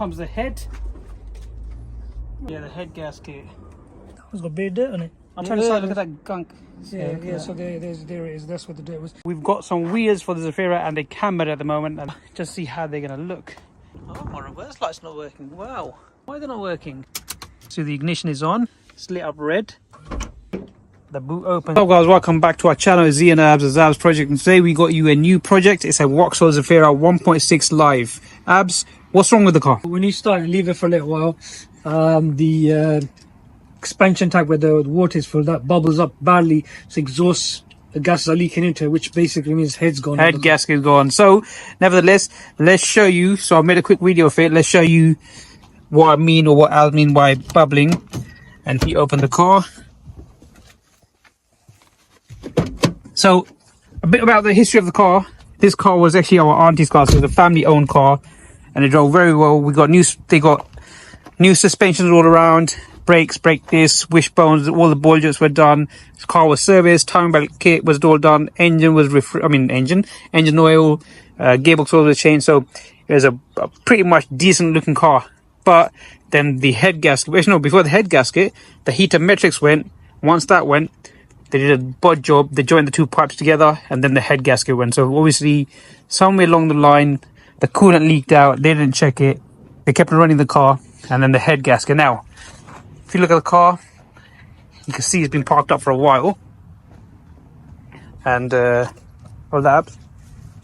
comes the head. Yeah, the head gasket. It's got a bit of dirt on it. I'm trying to decide. Look at that gunk. Yeah. So there it is. That's what the dirt was. We've got some wheels for the Zafira and they cambered at the moment, and just see how they're gonna look. Oh, my reverse light's not working. Wow, why are they not working? So the ignition is on. It's lit up red. The boot opens. Hello guys, welcome back to our channel, Z and Abs, the Abs project, and today we got you a new project. It's a Vauxhall Zafira 1.6 Live. Abs, what's wrong with the car? When you start and leave it for a little while, the expansion tank where the water is full, that bubbles up badly, so exhaust the gases are leaking into it, which basically means head's gone. Head gasket gone. So nevertheless, let's show you. So I made a quick video of it. Let's show you what I mean, or what I mean by bubbling. And he opened the car. So a bit about the history of the car. This car was actually our auntie's car, so it was a family owned car, and it drove very well. They got new suspensions all around, brakes, brake discs, wishbones, all the ball joints were done. This car was serviced, timing belt kit was all done, engine was engine oil, gearbox oil was changed. So it was a pretty much decent looking car. But then the head gasket, before the head gasket, the heater metrics went. Once that went, they did a bod job. They joined the two pipes together, and then the head gasket went. So obviously, somewhere along the line, the coolant leaked out. They didn't check it. They kept on running the car, and then the head gasket. Now, if you look at the car, you can see it's been parked up for a while. And all that.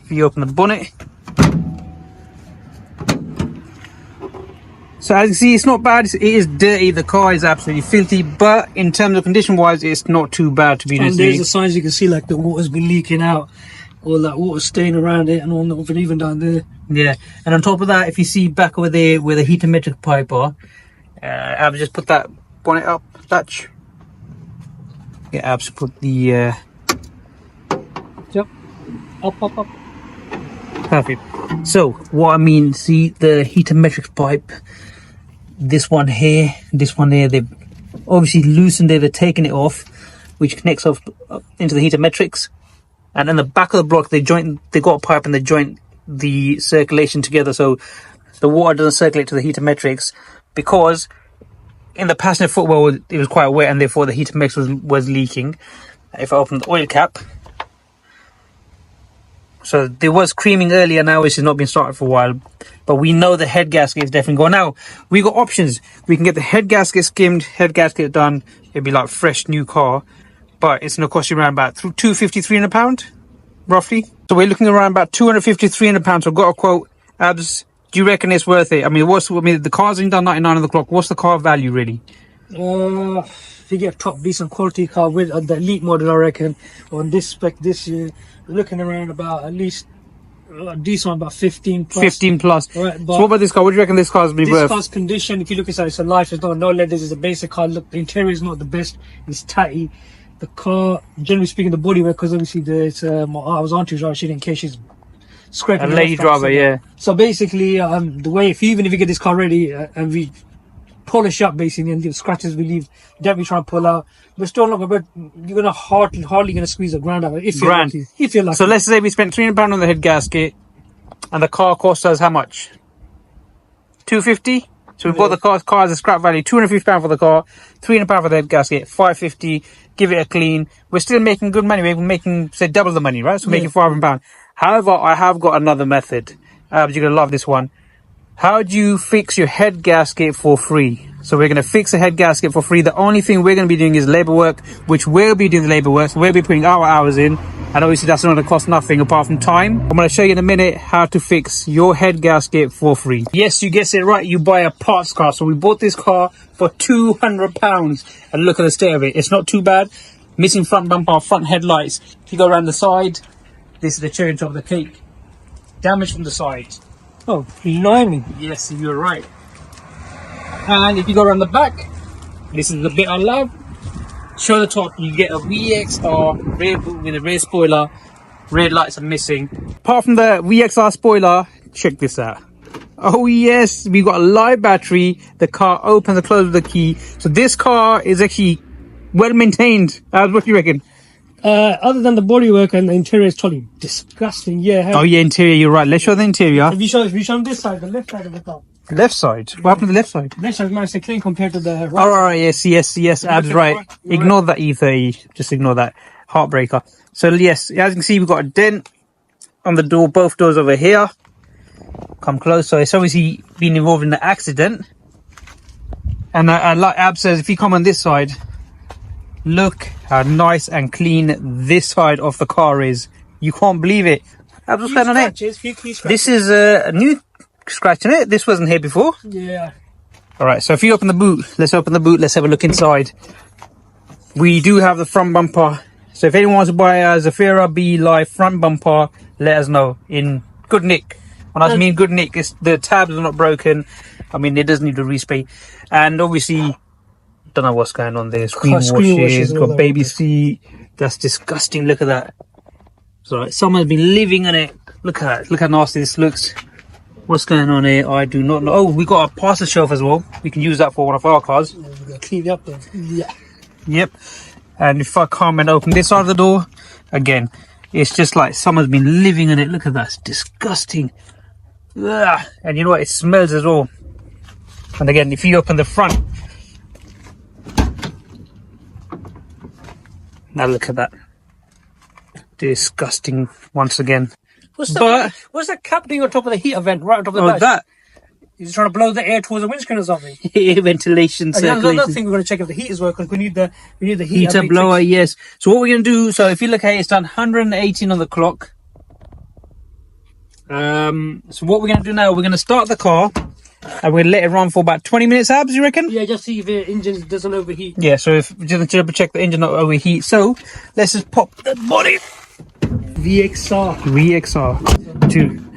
If you open the bonnet, so as you see, it's not bad. It is dirty. The car is absolutely filthy, but in terms of condition wise, it's not too bad, to be honest. And there's the signs you can see, like the water's been leaking out, all that water staying around it, and all that, even down there. Yeah, and on top of that, if you see back over there where the heater metric pipe are, Abs just put that bonnet up, latch. Yeah, Abs put the Yep. Up. Perfect. So what I mean, see the heater metric pipe, this one here, this one there, they've obviously loosened it, they've taken it off, which connects off into the heater metrics. And in the back of the block, they got a pipe and they joint the circulation together, so the water doesn't circulate to the heater metrics, because in the passenger footwell it was quite wet, and therefore the heater metrics was leaking. If I open the oil cap, so there was creaming earlier, now which has not been started for a while, but we know the head gasket is definitely gone. Now we got options. We can get the head gasket skimmed, head gasket done. It'd be like fresh new car, but it's going to cost you around about £250-300 roughly. So we're looking around about £250-300. So I've got a quote. Abs, do you reckon it's worth it? I mean, the car's been done 99 on the clock. What's the car value really? If you get a top decent quality car with the elite model, I reckon on this spec this year, we're looking around about at least a decent one, about 15 plus. 15 plus. Right, so what about this car? What do you reckon this car's been worth? This car's condition, if you look inside, it's a life. It's not no leathers. It's a basic car. Look, the interior is not the best. It's tatty. The car, generally speaking, the bodywork, because obviously I was auntie's driver, she didn't care, she's scraping. A lady driver, yeah. So basically, the way, even if you get this car ready and we polish up basically, and the scratches we leave, definitely try and pull out. We're still not gonna, you're gonna hardly gonna squeeze a grand out of it if you're lucky. If you're lucky. So let's say we spent £300 on the head gasket, and the car cost us how much? $250. So we've got the car as a scrap value, £250 for the car, £300 for the head gasket, $550. Give it a clean. We're still making good money. We're making, say, double the money, right? So we're making £500. However, I have got another method. You're gonna love this one. How do you fix your head gasket for free? So we're going to fix a head gasket for free. The only thing we're going to be doing is labor work, which we'll be doing the labor work. So we'll be putting our hours in. And obviously that's not going to cost nothing apart from time. I'm going to show you in a minute how to fix your head gasket for free. Yes, you guessed it right. You buy a parts car. So we bought this car for £200. And look at the state of it. It's not too bad. Missing front bumper, front headlights. If you go around the side, this is the cherry on top of the cake. Damage from the side. Oh, blimey. Yes, you're right. And if you go around the back, this is the bit I love. Show the top, you get a VXR rear boot with a rear spoiler. Rear lights are missing. Apart from the VXR spoiler, check this out. Oh yes, we've got a live battery. The car opens and closes with the key. So this car is actually well maintained. What do you reckon? Other than the bodywork and the interior is totally disgusting. Yeah. Oh yeah, interior, you're right. Let's show the interior. If you show this side, the left side of the car. Left side. What happened to the left side? Left side is nice and clean compared to the All right. Yes. Abs right. Ignore that E30. Just ignore that heartbreaker. So yes, as you can see, we've got a dent on the door. Both doors over here. Come close. So it's obviously been involved in the accident. And like Ab says, if you come on this side, look how nice and clean this side of the car is. You can't believe it. Abs, what's going on it? This is a new scratch in it. This wasn't here before. Yeah. All right. So if you open the boot, let's open the boot. Let's have a look inside. We do have the front bumper. So if anyone wants to buy a Zafira B Live front bumper, let us know in good nick. When I mean good nick, it's, the tabs are not broken. I mean, it does need a respray. And obviously, don't know what's going on there. Screen washes, got baby seat. That's disgusting. Look at that. So someone's been living in it. Look at that. Look how nasty this looks. What's going on here? I do not know. Oh, we got a parcel shelf as well. We can use that for one of our cars. Yeah, we're gonna clean it up then. Yeah. Yep. And if I come and open this side of the door, again, it's just like someone's been living in it. Look at that. It's disgusting. Ugh. And you know what? It smells as well. And again, if you open the front, now look at that. Disgusting once again. What's that cap doing on top of the heater vent, right on top of the dash? That. He's trying to blow the air towards the windscreen or something. Air ventilation, circulation. Another thing we're going to check if the heaters work, because we need the heater blower, yes. So what we're going to do, so if you look at it, it's done 118 on the clock. So what we're going to do now, we're going to start the car and we'll let it run for about 20 minutes, Abs, you reckon? Yeah, just see if the engine doesn't overheat. Yeah, so if just to check the engine not overheat. So let's just pop the body. VXR 2.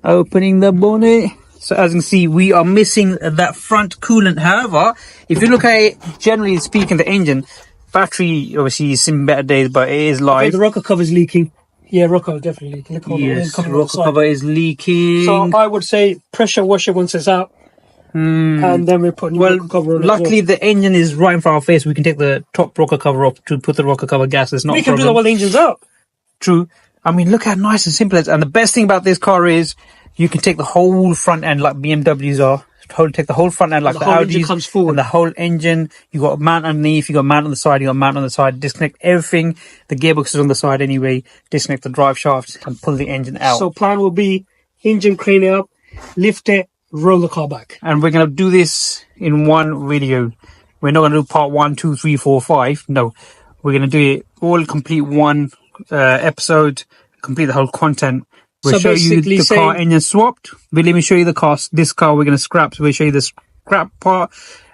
Opening the bonnet. So as you can see, we are missing that front coolant. However, if you look at it, generally speaking, the engine, battery obviously is in better days, but it is live. Okay, the rocker cover is leaking. Yeah, rocker is definitely leaking. Look, yes, rocker cover is leaking. So I would say pressure washer once it's out. And then we're putting rocker cover on. Luckily, the engine is right in front of our face. We can take the top rocker cover off to put the rocker cover gas. It's not we can do that while the engine's out. True. I mean, look how nice and simple it is. And the best thing about this car is you can take the whole front end like BMWs are. Take the whole front end like the Audis. Comes forward. And the whole engine. You got a mount underneath. You got a mount on the side. You got a mount on the side. Disconnect everything. The gearbox is on the side anyway. Disconnect the drive shaft and pull the engine out. So plan will be engine crane it up, lift it, roll the car back. And we're going to do this in one video. We're not going to do part 1, 2, 3, 4, 5. No. We're going to do it all complete one episode, complete the whole content. We'll show you the car engine swapped. We'll even show you the cost. This car we're going to scrap, so we'll show you the scrap part.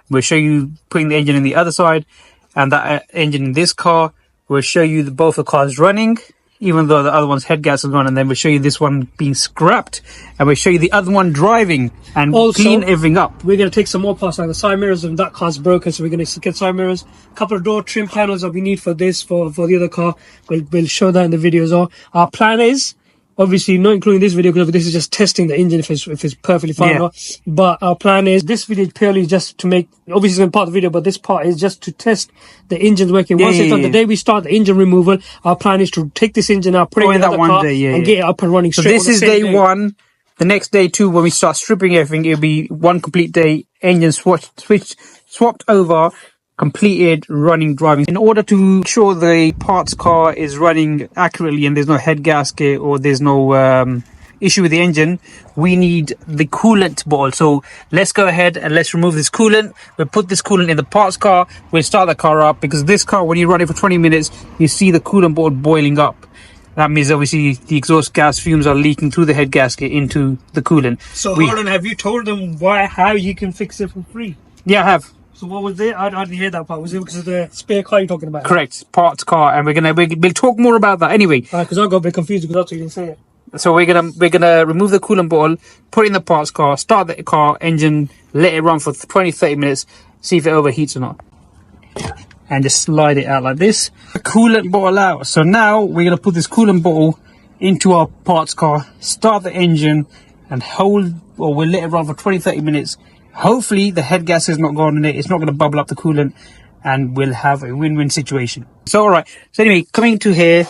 We'll show you putting the engine in the other side, and that engine in this car. We'll show you both the cars running, even though the other one's head gas is gone, and then we'll show you this one being scrapped, and we'll show you the other one driving and also, clean everything up. We're going to take some more parts, like the side mirrors, and that car's broken, so we're going to get side mirrors, a couple of door trim panels that we need for this, for the other car. We'll show that in the video as well. Our plan is, obviously not including this video, because this is just testing the engine if it's perfectly fine or not. But our plan is, this video is purely just to make, obviously it's going to be part of the video, but this part is just to test the engine's working. Once it's on the day we start the engine removal, our plan is to take this engine out, put it in that car, and get it up and running straight. So this is day 1. The next day 2, when we start stripping everything, it'll be one complete day, engine swapped over, completed, running, driving. In order to ensure the parts car is running accurately and there's no head gasket or there's no issue with the engine, we need the coolant bottle. So let's go ahead and let's remove this coolant. We'll put this coolant in the parts car. We'll start the car up, because this car, when you run it for 20 minutes, you see the coolant bottle boiling up. That means obviously the exhaust gas fumes are leaking through the head gasket into the coolant. So hold on, have you told them how you can fix it for free? Yeah, I have. So what was it? I didn't hear that part. Was it because of the spare car you're talking about? Correct, parts car, and we'll talk more about that anyway. Because I got a bit confused because that's what you didn't say it. So we're gonna remove the coolant bottle, put it in the parts car, start the car engine, let it run for 20-30 minutes, see if it overheats or not, and just slide it out like this. The coolant bottle out. So now we're gonna put this coolant bottle into our parts car, start the engine, and we'll let it run for 20-30 minutes. Hopefully the head gas is not gone in it. It's not going to bubble up the coolant, and we'll have a win-win situation. So, all right. So anyway, coming to here,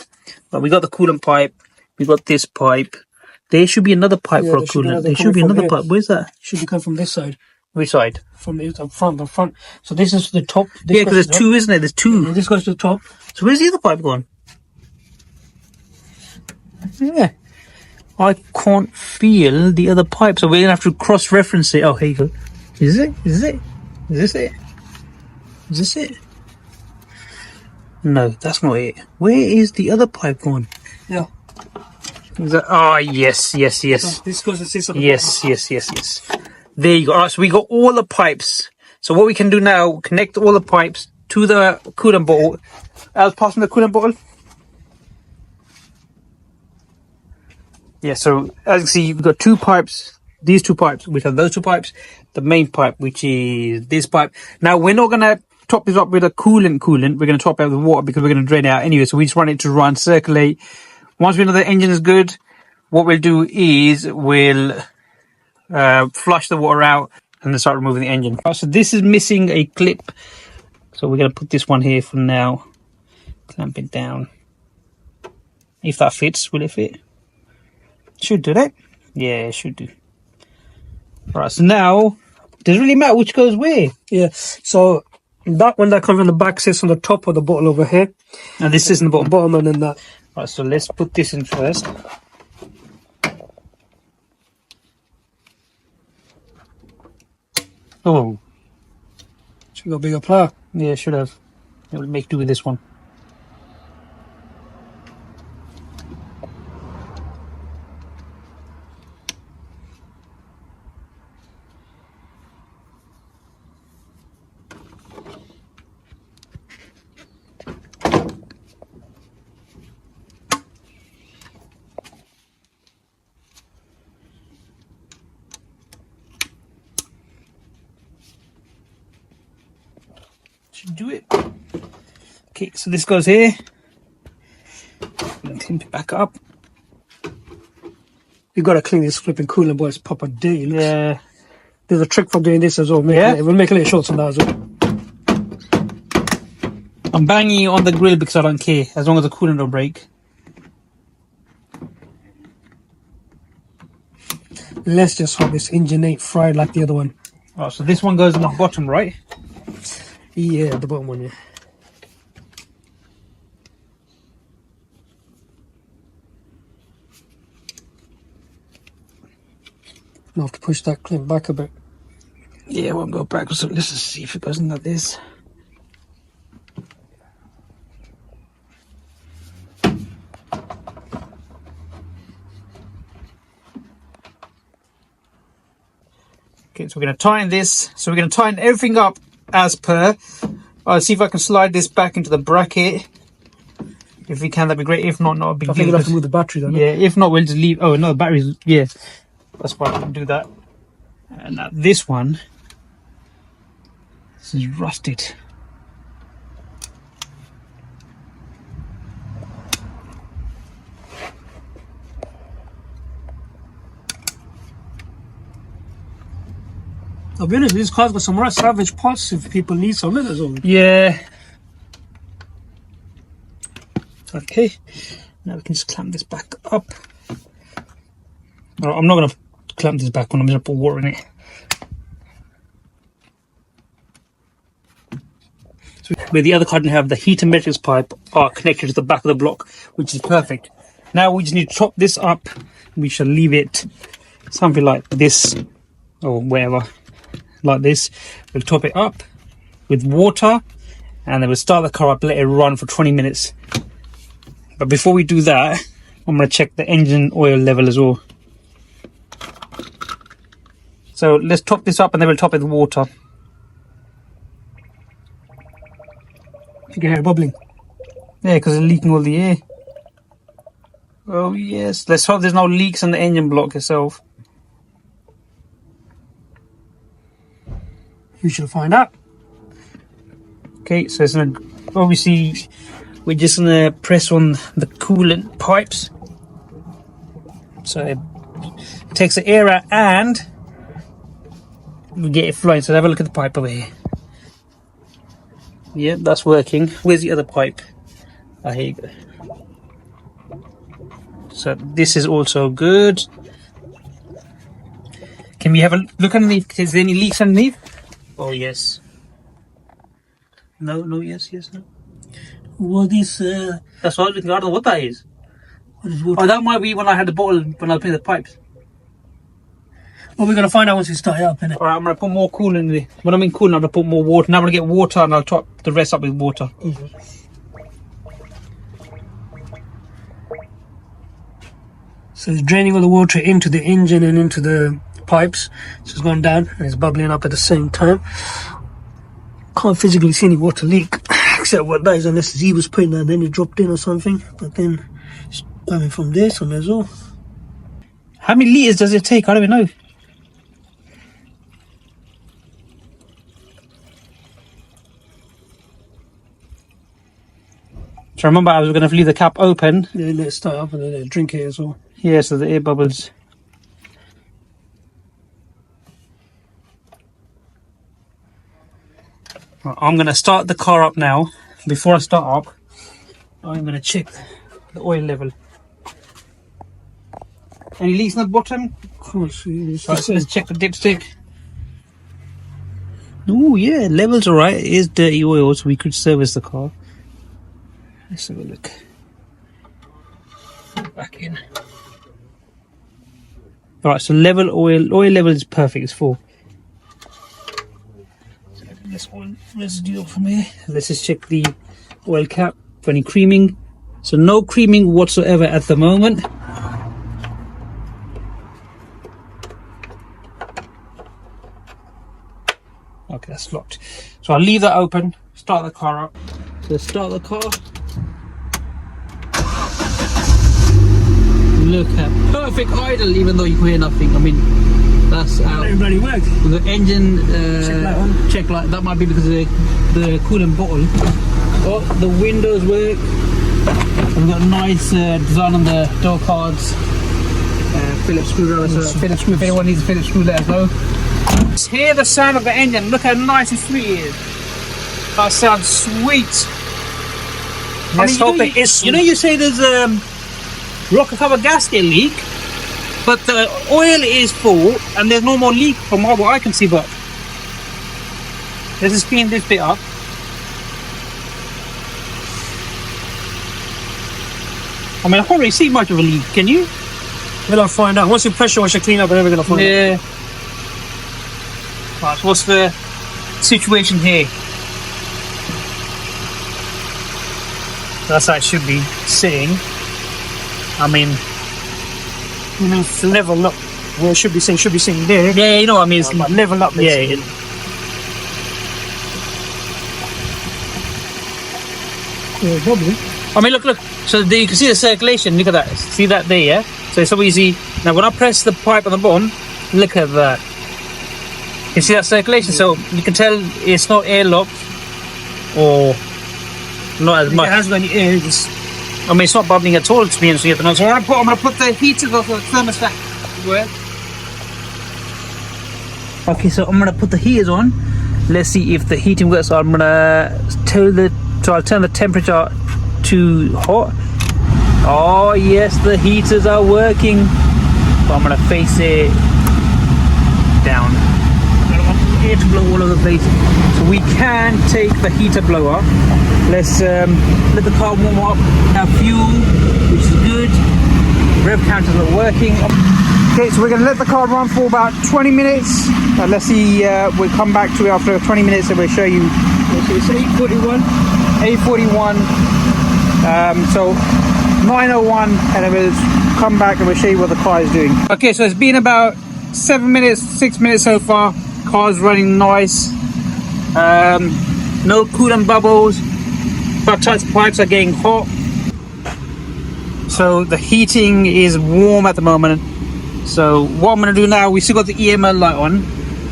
we got the coolant pipe. We got this pipe. There should be another pipe Yeah, for a there should be coolant. another There should be coming from another here. pipe. Where's that? Should be coming from this side. Which side? From the front. So this is the top. This Yeah, because goes there's to the two, isn't it? There's two. top. This goes to the top. So where's the other pipe gone? Yeah. I can't feel the other pipe, so we're gonna have to cross-reference it. Oh, here you go. Is it? Is it? Is this it? Is this it? No, that's not it. Where is the other pipe gone? Yeah. Is that, oh, yes. So this goes to this. Yes. There you go. All right, so we got all the pipes. So what we can do now, connect all the pipes to the coolant bottle. I'll pass me the coolant bottle. Yeah, so as you can see, we've got two pipes. These two pipes, which are those two pipes. The main pipe, which is this pipe. Now, we're not going to top this up with a coolant. We're going to top it out with water because we're going to drain it out anyway. So we just want it to circulate. Once we know the engine is good, what we'll do is we'll flush the water out and then start removing the engine. So this is missing a clip. So we're going to put this one here for now. Clamp it down. If that fits, will it fit? Should do that. Yeah, it should do. Right, so now, does it really matter which goes where? Yeah. So that one that comes from the back sits on the top of the bottle over here. And this is in the bottom. Bottom and then that. Right, so let's put this in first. Oh, Should go bigger plough. yeah, should have. It will make do with this one. Should do it. Okay, so this goes here. And clamp it back up. You got to clean this flipping coolant, boy. It's proper dirty. It looks- Yeah. There's a trick for doing this as well. We'll make a little shorts on that as well. I'm banging it on the grill because I don't care, as long as the coolant don't break. Let's just hope this engine ain't fried like the other one. Right, so this one goes on the bottom, right? Yeah, the bottom one, yeah. I'll have to push that clip back a bit. Yeah, it won't go back. So let's just see if it goes in like this. Okay, so we're going to tighten this. So we're going to tighten everything up as per. I'll see if I can slide this back into the bracket. If we can, that'd be great. If not, not a big I think deal. we'll have to move the battery then. Yeah, if not, we'll just leave. Oh, no, the batteries. Yeah, that's why I can do that. And now this one, this is rusted. I'll be honest, this car's got some right savage parts if people need some of it as well. Yeah. Okay. Now we can just clamp this back up. No, I'm not going to clamp this back on. I'm just going to put water in it. So where the other car didn't have, the heat and metrics pipe are connected to the back of the block, which is perfect. Now we just need to chop this up. We shall leave it something like this, or whatever, like this. We'll top it up with water, and then we'll start the car up, let it run for 20 minutes. But before we do that, I'm going to check the engine oil level as well. So let's top this up and then we'll top it with water. You can hear it bubbling. Yeah, because it's leaking all the air. Oh yes, let's hope there's no leaks on the engine block itself. You should find out. Okay, so it's gonna, obviously we're just gonna press on the coolant pipes. So it takes the air out and we get it flowing. So have a look at the pipe over here. Yeah, that's working. Where's the other pipe? Ah, here you go. So this is also good. Can we have a look underneath? Is there any leaks underneath? Oh yes. No, yes, no. What is That's what I don't know what that is. what is water? Oh, that might be when I had the bottle when I was putting the pipes. Well, we're gonna find out once we start it up, innit? Alright, I'm gonna put more coolant in there. When I mean coolant, I'm gonna put more water. Now I'm gonna get water and I'll top the rest up with water. So it's draining all the water into the engine and into the pipes. So it's going down and it's bubbling up at the same time. Can't physically see any water leak, except what that is, unless he was putting that and then it dropped in or something. But then it's coming from this one as well. How many litres does it take? I don't even know. So remember, I was going to leave the cap open. Yeah, let it start up and then let it drink it as well. Yeah, so the air bubbles. Right, I'm going to start the car up now. Before I start up, I'm going to check the oil level. Any leaks on the bottom? Of course. Right, so let's check the dipstick. Oh yeah, level's alright. It is dirty oil, so we could service the car. Let's have a look. Back in. Alright, so oil level is perfect, it's full. So this one residue from here. Let's just check the oil cap for any creaming. So no creaming whatsoever at the moment. Okay, that's locked. So I'll leave that open, start the car up. So let's start the car. Look at perfect idle, even though you can hear nothing. I mean, that's out. Everybody work. The engine Check light on. that might be because of the coolant bottle. Oh, the windows work. We've got a nice design on the door cards. Phillips screwdriver. So Phillips screw. If anyone needs a Phillips screw, let us know. Just hear the sound of the engine. Look how nice and sweet it is. That sounds sweet. Let's hope it is. You know, you say there's rocker cover gasket leak, but the oil is full and there's no more leak from what I can see. But let's just clean this bit up. I mean, I can't really see much of a leak. Can you? We'll find out. Once you pressure wash and clean up, and then we're gonna find out. Yeah. Right, so what's the situation here? That's how it should be sitting. I mean, You mean to level up? Well, it should be sitting there. yeah, you know what I mean. It's, But level up. yeah, basically. Yeah, probably. I mean, look. So there you can see the circulation. Look at that. See that there, yeah? So it's so easy. Now, when I press the pipe on the bottom, look at that. You see that circulation? So you can tell it's not airlocked or not as If it much. has got any air, just I mean, it's not bubbling at all to be honest with you. So I'm gonna put the heater of the thermostat. Okay, so I'm gonna put the heaters on. Let's see if the heating works. So I'm gonna I'll turn the temperature to hot. Oh yes, the heaters are working. But I'm gonna face it down. I don't want the air to blow all over the place. So we can take the heater blower. Let's let the car warm up, have fuel, which is good. Rev counter's not working. Okay, so we're going to let the car run for about 20 minutes. Let's see, we'll come back to it after 20 minutes and we'll show you. So it's 8:41. 8:41. So 9:01, and then we'll come back and we'll show you what the car is doing. Okay, so it's been about 6 minutes so far. Car's running nice. No coolant bubbles. But pipes are getting hot. So the heating is warm at the moment. So what I'm going to do now, we still got the EML light on.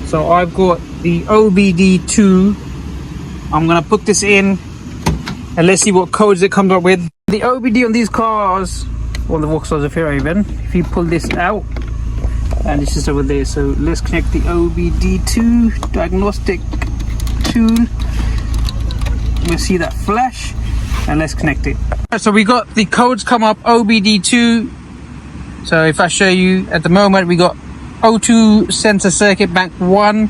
So I've got the OBD2. I'm going to put this in and let's see what codes it comes up with. The OBD on these cars, or the Vauxhall Zafira even, if you pull this out, and it's just over there. So let's connect the OBD2 diagnostic tool. We'll see that flash and let's connect it. So we got the codes come up OBD2. So if I show you at the moment, we got O2 sensor circuit bank 1,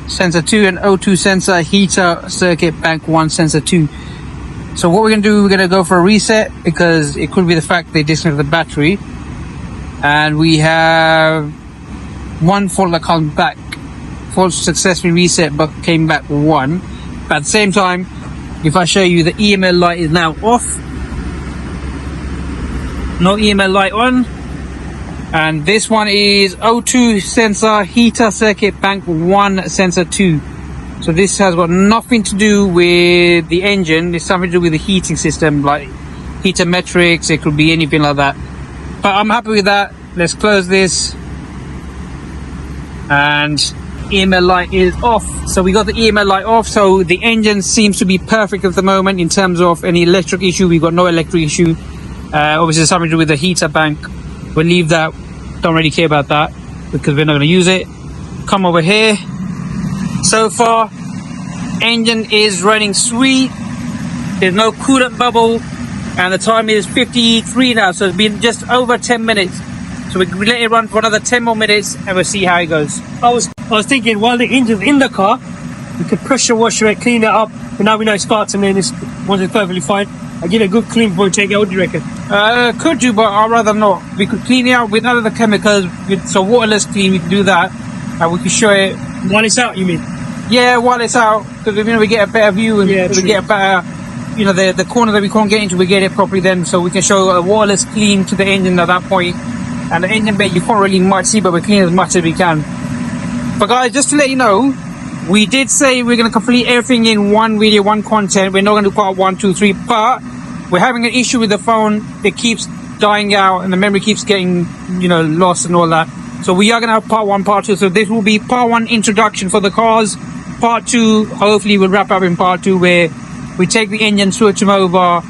sensor 2, and O2 sensor heater circuit bank 1, sensor 2. So what we're going to do, we're going to go for a reset, because it could be the fact they disconnected the battery. And we have one fault that comes back. Fault successfully reset, but came back 1. But at the same time, if I show you, the EML light is now off. No EML light on. And this one is O2 sensor heater circuit bank 1, sensor 2. So this has got nothing to do with the engine. It's something to do with the heating system, like heater metrics. It could be anything like that. But I'm happy with that. Let's close this. And EML light is off. So we got the EML light off. So the engine seems to be perfect at the moment in terms of any electric issue. We've got no electric issue. Obviously something to do with the heater bank. We'll leave that. Don't really care about that because we're not going to use it. Come over here. So far, engine is running sweet. There's no coolant bubble, and the time is 53 now. So it's been just over 10 minutes. So we let it run for another 10 more minutes, and we'll see how it goes. I was thinking, while the engine's in the car, we could pressure wash it, clean it up, but now we know it starts, and then once it's perfectly fine, I'll give it a good clean before we take it out. What do you reckon? Could do, but I'd rather not. We could clean it out with none of the chemicals, so waterless clean. We can do that, and we can show it while it's out. You mean? Yeah, while it's out, because we get a better view, and we get a better, the corner that we can't get into, we get it properly then, so we can show a waterless clean to the engine at that point. And the engine bit you can't really much see, but we're cleaning as much as we can. But guys, just to let you know, we did say we're going to complete everything in one video, one content. We're not going to do part 1, 2, 3, but we're having an issue with the phone. It keeps dying out, and the memory keeps getting, lost and all that. So we are going to have part 1, part 2. So this will be part 1 introduction for the cars. Part 2, hopefully we'll wrap up in part 2, where we take the engine, switch them over,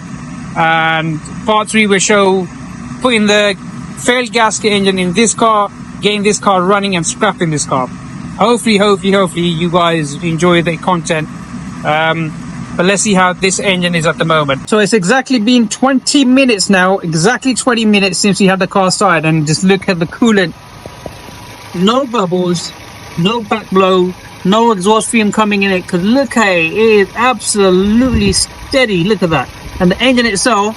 and part 3 will show putting the failed gasket engine in this car, getting this car running, and scrapping this car. Hopefully you guys enjoy the content. But let's see how this engine is at the moment. So it's exactly been 20 minutes now, exactly 20 minutes since we had the car started, and just look at the coolant. No bubbles, no backblow, no exhaust fume coming in it, because look at it, it is absolutely steady. Look at that. And the engine itself,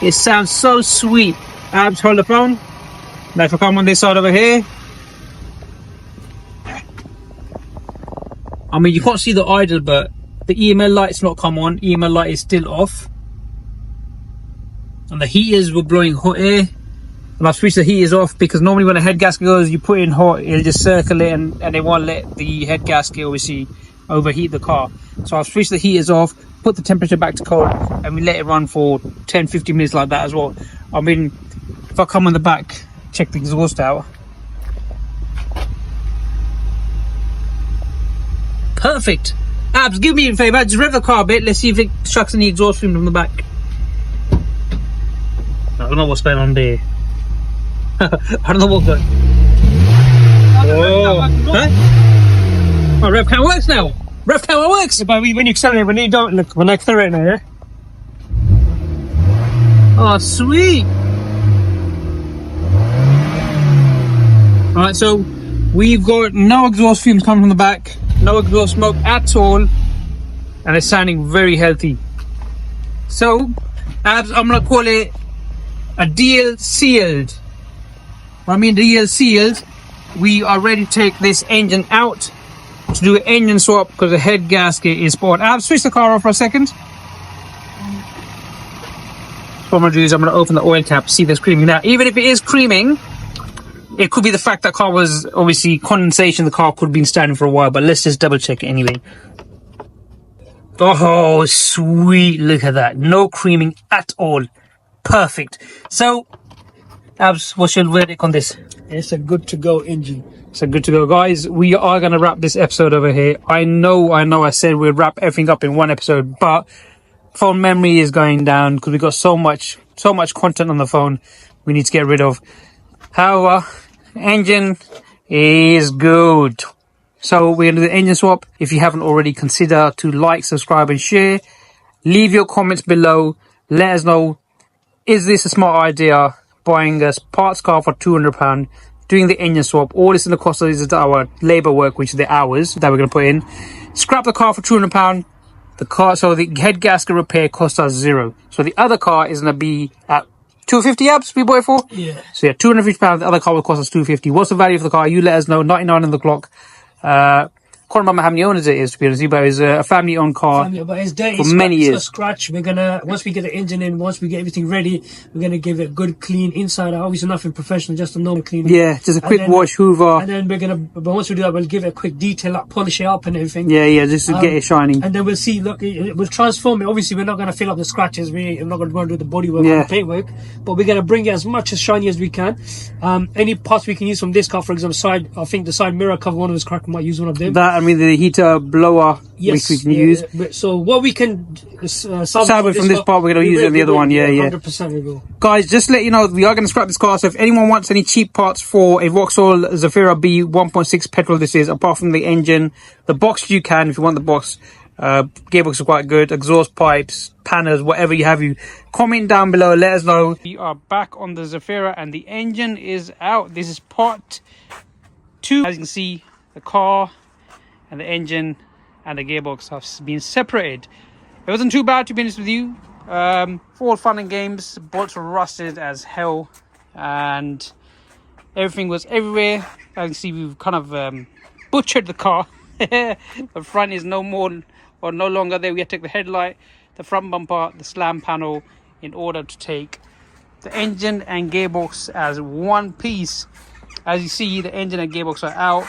it sounds so sweet. Abs, hold the phone. Now if I come on this side over here, I mean, you can't see the idle, but the EML light's not come on. EML light is still off, and the heaters were blowing hot air. And I've switched the heaters off, because normally when the head gasket goes, you put it in hot, it'll just circle it, and they won't let the head gasket obviously overheat the car. So I've switched the heaters off, put the temperature back to cold, and we let it run for 10-15 minutes like that as well. I mean, if I come on the back, check the exhaust out. Perfect. Abs, give me a favour, just rev the car a bit. Let's see if it sucks any exhaust fume from the back. I don't know what's going on there. I don't know what's going on. Huh? Oh, rev cam works now. Rev cam works. But when you accelerate, when you don't, look, when I accelerate now, yeah? Oh, sweet. Alright, so we've got no exhaust fumes coming from the back, no exhaust smoke at all, and it's sounding very healthy. So, Abs, I'm gonna call it a deal sealed. What I mean deal sealed, we are ready to take this engine out to do an engine swap, because the head gasket is spoiled. Abs, switch the car off for a second. What I'm gonna do is I'm gonna open the oil cap, see if it's creaming. Now, even if it is creaming, it could be the fact that car was obviously condensation. The car could have been standing for a while, but let's just double check it anyway. Oh, sweet. Look at that. No creaming at all. Perfect. So, Abs, what's your verdict on this? It's a good to go engine. So good to go, guys. We are going to wrap this episode over here. I know I said we'd wrap everything up in one episode, but phone memory is going down because we've got so much content on the phone we need to get rid of. However, engine is good. So we're going to do the engine swap. If you haven't already, consider to like, subscribe and share. Leave your comments below. Let us know, is this a smart idea, buying a parts car for £200? doing the engine swap. All this in the cost is our labor work, which is the hours that we're going to put in. Scrap the car for £200. The car, so the head gasket repair cost us £0. So the other car is going to be at 250 abs we bought it for. Yeah. So yeah, £250. The other car will cost us 250. What's the value of the car? You let us know. 99 on the clock. Can't remember how many owners it is, to be honest, but it's a family-owned car But it's dirty, for many years. It's a scratch. We're gonna, once we get the engine in, once we get everything ready, we're gonna give it a good clean inside out. Obviously nothing professional, just a normal clean. Yeah, just a quick wash, hoover. And then we're gonna, but once we do that, we'll give it a quick detail up, polish it up and everything. Yeah, just to get it shining. And then we'll see, look, we'll transform it. Obviously we're not gonna fill up the scratches. We're not gonna go and do the bodywork or the paintwork, but we're gonna bring it as much as shiny as we can. Any parts we can use from this car, for example, I think the side mirror cover, one of us crack, we might use one of them. That, I mean, the heater blower, yes, which we can use. So what we can salvage from this part, we're going to use it on the other one. Yeah. 100% we will. Guys, just to let you know, we are going to scrap this car. So if anyone wants any cheap parts for a Vauxhall Zafira B 1.6 petrol, this is, apart from the engine, the box you can, if you want the box. Gearbox is quite good. Exhaust pipes, panners, whatever you have, you comment down below, let us know. We are back on the Zafira and the engine is out. This is part 2. As you can see, the car and the engine and the gearbox have been separated. It wasn't too bad, to be honest with you. For all fun and games, bolts were rusted as hell and everything was everywhere. As you can see, we've kind of butchered the car. The front is no longer there. We had to take the headlight, the front bumper, the slam panel in order to take the engine and gearbox as one piece. As you see, the engine and gearbox are out.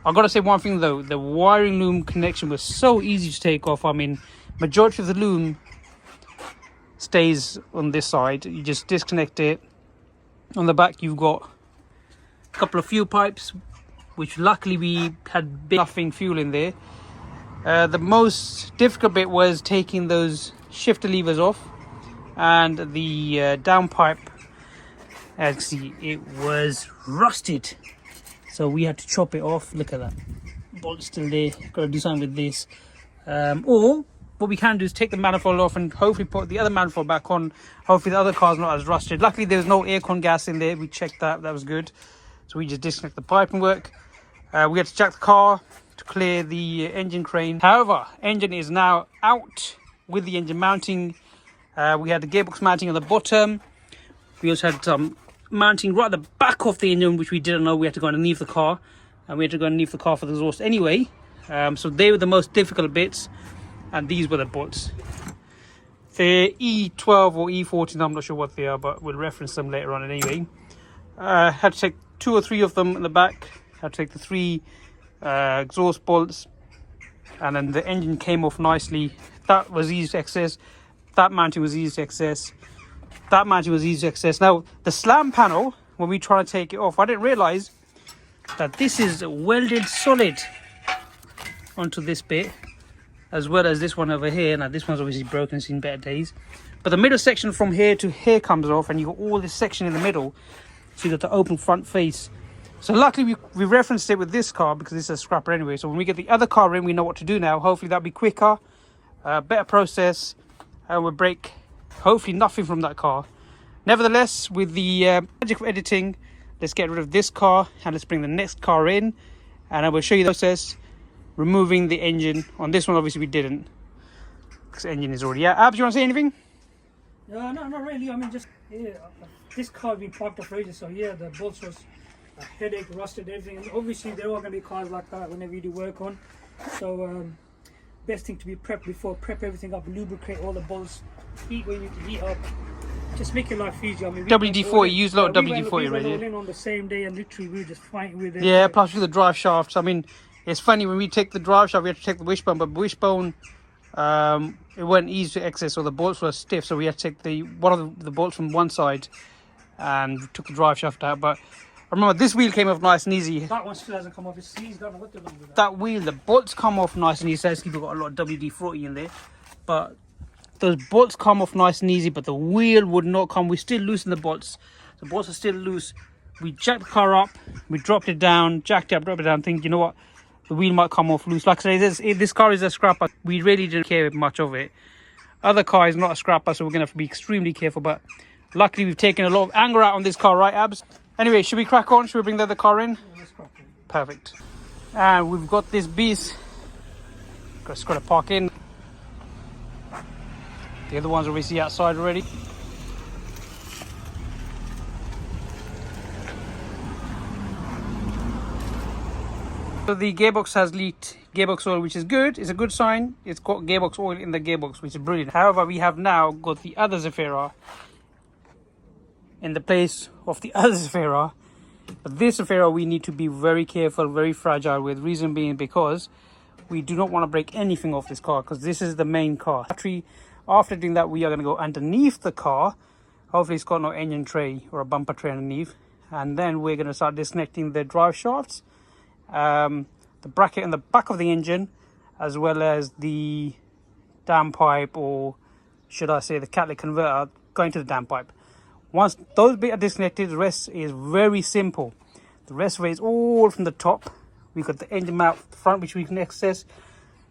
I've got to say one thing though, the wiring loom connection was so easy to take off. I mean, majority of the loom stays on this side. You just disconnect it. On the back you've got a couple of fuel pipes, which luckily we had nothing fuel in there. The most difficult bit was taking those shifter levers off and the downpipe. As you see, it was rusted. So we had to chop it off. Look at that. Bolt's still there. Got to do something with this. Or what we can do is take the manifold off and hopefully put the other manifold back on. Hopefully the other car's not as rusted. Luckily there was no aircon gas in there. We checked that. That was good. So we just disconnect the piping work. We had to jack the car to clear the engine crane. However, engine is now out with the engine mounting. We had the gearbox mounting on the bottom. We also had some mounting right at the back of the engine, which we didn't know. We had to go underneath the car, and we had to go underneath the car for the exhaust anyway. So they were the most difficult bits, and these were the bolts. They're E12 or E14, I'm not sure what they are, but we'll reference them later on anyway. Had to take 2 or 3 of them in the back. Had to take the 3 exhaust bolts, and then the engine came off nicely. That was easy to access. That mounting was easy to access. That mounting was easy to access. Now the slam panel, when we try to take it off, I didn't realize that this is welded solid onto this bit, as well as this one over here. Now this one's obviously broken, seen better days, but the middle section from here to here comes off, and you got all this section in the middle, so you got the open front face. So luckily we referenced it with this car because this is a scrapper anyway. So when we get the other car in, we know what to do now. Hopefully that'll be quicker, better process, and we'll break hopefully nothing from that car. Nevertheless, with the magic of editing, let's get rid of this car and let's bring the next car in, and I will show you the process removing the engine. On this one obviously we didn't, because the engine is already out. Abs, you want to say anything? No, not really. I mean, just this car been parked up for ages, so yeah, the bolts was a headache, rusted, everything. And obviously there are going to be cars like that whenever you do work on. So best thing to be prepped before. Prep everything up, lubricate all the bolts, heat when you need to heat up. Just make your life easier. I mean, WD-40, use a lot of WD-40 already. already. We went on the same day and literally we were just fighting with it. Yeah, plus with the drive shafts. I mean, it's funny, when we take the drive shaft, we had to take the wishbone, but wishbone, it wasn't easy to access, so the bolts were stiff, so we had to take one of the bolts from one side and took the drive shaft out. But I remember this wheel came off nice and easy. That one still hasn't come off. It's seized. Don't know what they're doing with that. That wheel, the bolts come off nice and easy. So people got a lot of WD-40 in there, but those bolts come off nice and easy, but the wheel would not come. We still loosen the bolts. The bolts are still loose. We jacked the car up, we dropped it down, jacked it up, dropped it down, think, you know what, the wheel might come off loose. Like I say, this car is a scrapper. We really didn't care much of it. Other car is not a scrapper, so we're going to have to be extremely careful. But luckily we've taken a lot of anger out on this car, right, Abs? Anyway, should we crack on? Should we bring the other car in? Let's crack it. Perfect. And we've got this beast. Just got to park in. The other ones are obviously outside already. So the gearbox has leaked gearbox oil, which is good. It's a good sign. It's got gearbox oil in the gearbox, which is brilliant. However, we have now got the other Zafira in the place of the other Zafira. But this Zafira we need to be very careful, very fragile with. Reason being because we do not want to break anything off this car, because this is the main car. After doing that, we are going to go underneath the car. Hopefully it's got no engine tray or a bumper tray underneath. And then we're going to start disconnecting the drive shafts, the bracket in the back of the engine, as well as the dam pipe, or should I say the catalytic converter going to the dam pipe. Once those bits are disconnected, the rest is very simple. The rest of it is all from the top. We've got the engine mount at the front, which we can access,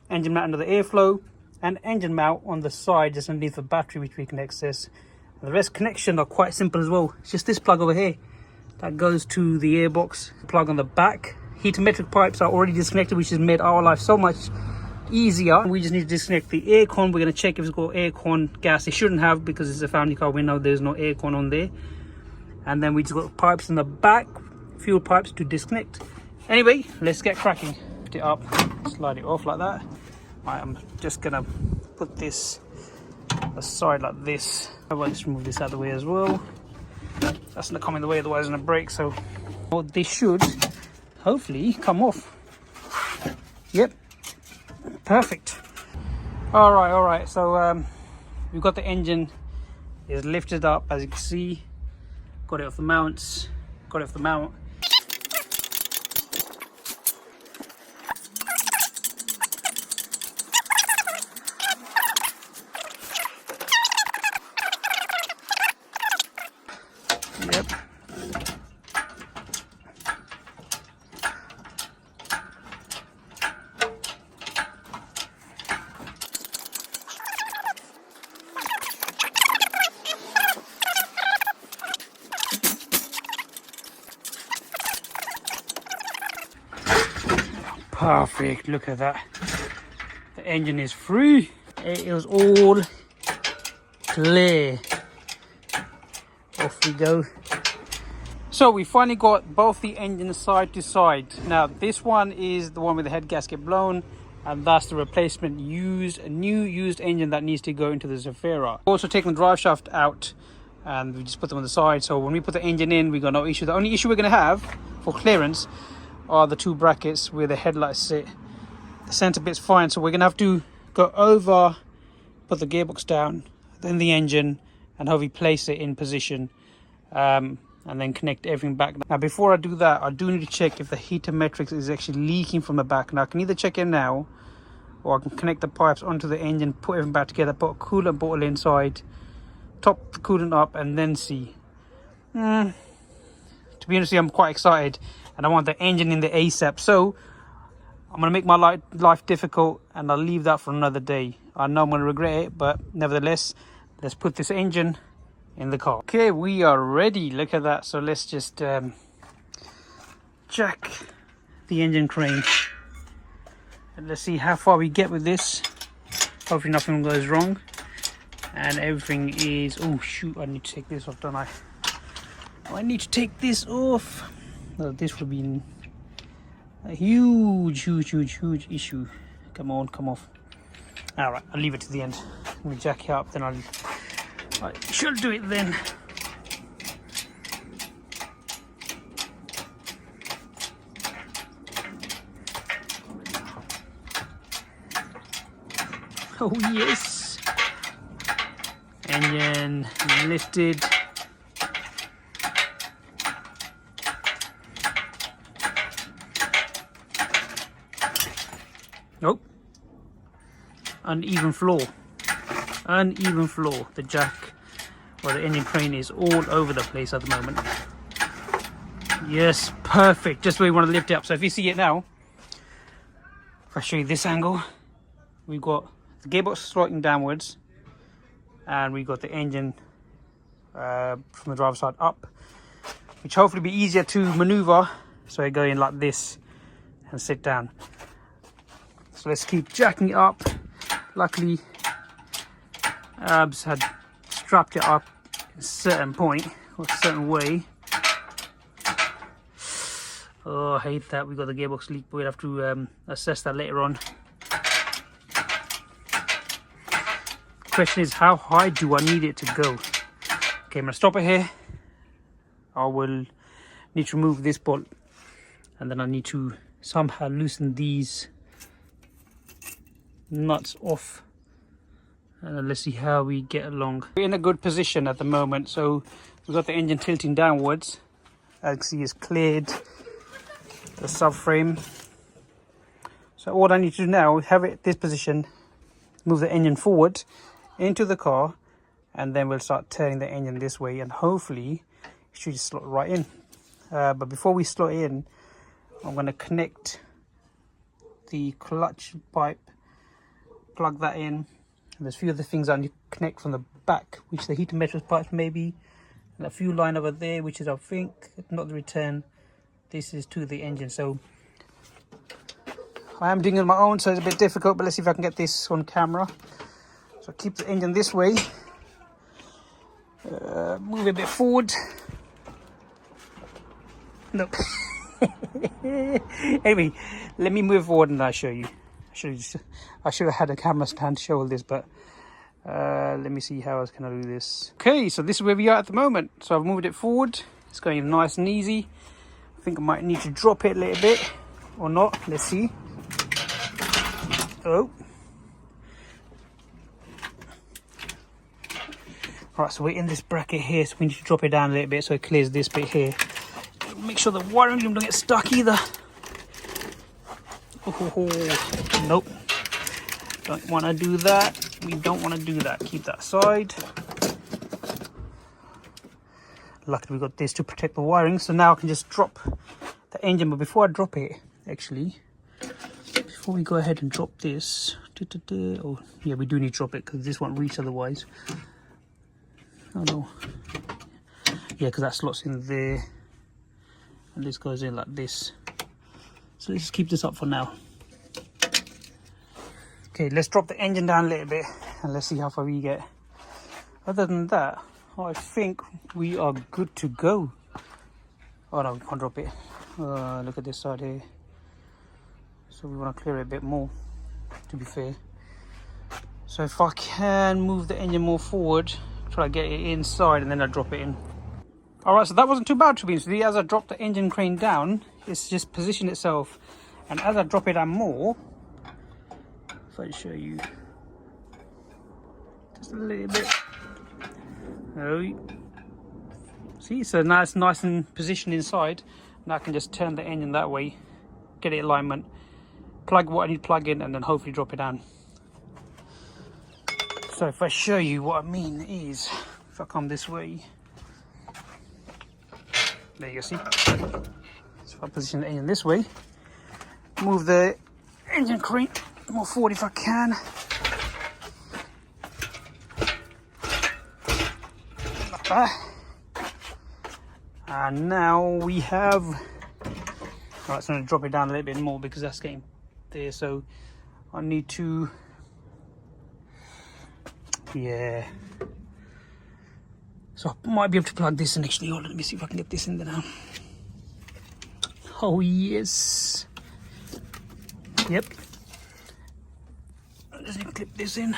engine mount under the airflow, and engine mount on the side just underneath the battery, which we can access. And the rest connections are quite simple as well. It's just this plug over here that goes to the airbox. Plug on the back. Heater metric pipes are already disconnected, which has made our life so much easier. We just need to disconnect the aircon. We're going to check if it's got aircon gas. It shouldn't have, because it's a family car. We know there's no aircon on there. And then we just got pipes in the back, fuel pipes to disconnect. Anyway, let's get cracking. Put it up, slide it off like that. Right, I'm just going to put this aside like this. Let's remove this out of the way as well. That's not coming in the way, otherwise it's going to break. So they should hopefully come off. Yep, perfect. All right. So we've got the engine is lifted up, as you can see. Got it off the mounts. Got it off the mount. Yep. Perfect, look at that. The engine is free. It is all clear. Off we go. So we finally got both the engines side to side. Now this one is the one with the head gasket blown, and that's the replacement new used engine that needs to go into the Zafira. Also taken the drive shaft out, and we just put them on the side. So when we put the engine in, we got no issue. The only issue we're going to have for clearance are the two brackets where the headlights sit. The center bit's fine, so we're going to have to go over, put the gearbox down, then the engine, and hopefully place it in position, and then connect everything back. Now before I do that, I do need to check if the heater metrics is actually leaking from the back. Now I can either check it now, or I can connect the pipes onto the engine, put everything back together, put a coolant bottle inside, top the coolant up, and then see. To be honest with you, I'm quite excited, and I want the engine in the ASAP. So I'm going to make my life difficult, and I'll leave that for another day. I know I'm going to regret it, but nevertheless, let's put this engine in the car. Okay, we are ready. Look at that. So let's just jack the engine crane, and let's see how far we get with this. Hopefully nothing goes wrong, and everything is... oh shoot, I need to take this off, don't I? I need to take this off. No, this would be a huge issue. Come on, come off. All right, I'll leave it to the end. Let me jack it up, then I should do it then. Oh yes. Engine lifted. Nope. Uneven floor. The jack or the engine crane is all over the place at the moment. Yes, perfect. Just the way we want to lift it up. So if you see it now, if I show you this angle, we've got the gearbox sloping downwards, and we got the engine from the driver's side up. which hopefully be easier to maneuver. So I go in like this and sit down. So let's keep jacking it up. Luckily, Abs had strapped it up at a certain point or a certain way. Oh, I hate that we got the gearbox leak, but we'll have to assess that later on. The question is, how high do I need it to go? Okay, I'm gonna stop it here. I will need to remove this bolt, and then I need to somehow loosen these nuts off, and then let's see how we get along. We're in a good position at the moment, so we've got the engine tilting downwards. As you can see, it's cleared the subframe. So all I need to do now is have it at this position, move the engine forward into the car, and then we'll start turning the engine this way, and hopefully it should just slot right in. But before we slot in, I'm going to connect the clutch pipe, plug that in. And there's a few other things I need to connect from the back, which the heater metal pipes maybe, and a few line over there, which is, I think, not the return. This is to the engine. So I am doing it on my own, so it's a bit difficult, but let's see if I can get this on camera. So keep the engine this way, move it a bit forward. Nope. Anyway, let me move forward and I'll show you. I should have had a camera stand to show all this, but let me see how else can I do this. Okay, so this is where we are at the moment. So I've moved it forward. It's going nice and easy. I think I might need to drop it a little bit or not. Let's see. Oh. Right, so we're in this bracket here, so we need to drop it down a little bit so it clears this bit here. Make sure the wiring don't get stuck either. Oh, nope. Don't want to do that. We don't want to do that. Keep that aside. Luckily we got this to protect the wiring, so now I can just drop the engine. But before I drop it, actually, before we go ahead and drop this, oh yeah, we do need to drop it because this won't reach otherwise. Oh no. Yeah, because that slots in there, and this goes in like this. So let's just keep this up for now. Okay, let's drop the engine down a little bit and let's see how far we get. Other than that, I think we are good to go. Oh no, we can't drop it. Look at this side here. So we want to clear it a bit more, to be fair. So if I can move the engine more forward, try to get it inside, and then I drop it in. Alright, so that wasn't too bad to be honest. As I drop the engine crane down, it's just positioned itself. And as I drop it down more, if I show you just a little bit. Oh, see, so now it's nice and positioned inside. Now I can just turn the engine that way, get it alignment, plug what I need to plug in, and then hopefully drop it down. So if I show you what I mean is, if I come this way, there you go, see. So if I position the engine this way, move the engine crane more forward if I can. Like that. And now we have, right, so I'm going to drop it down a little bit more because that's getting there. So I need to, yeah. So I might be able to plug this in actually. Hold on, let me see if I can get this in there now. Oh yes. Yep. I just need to clip this in.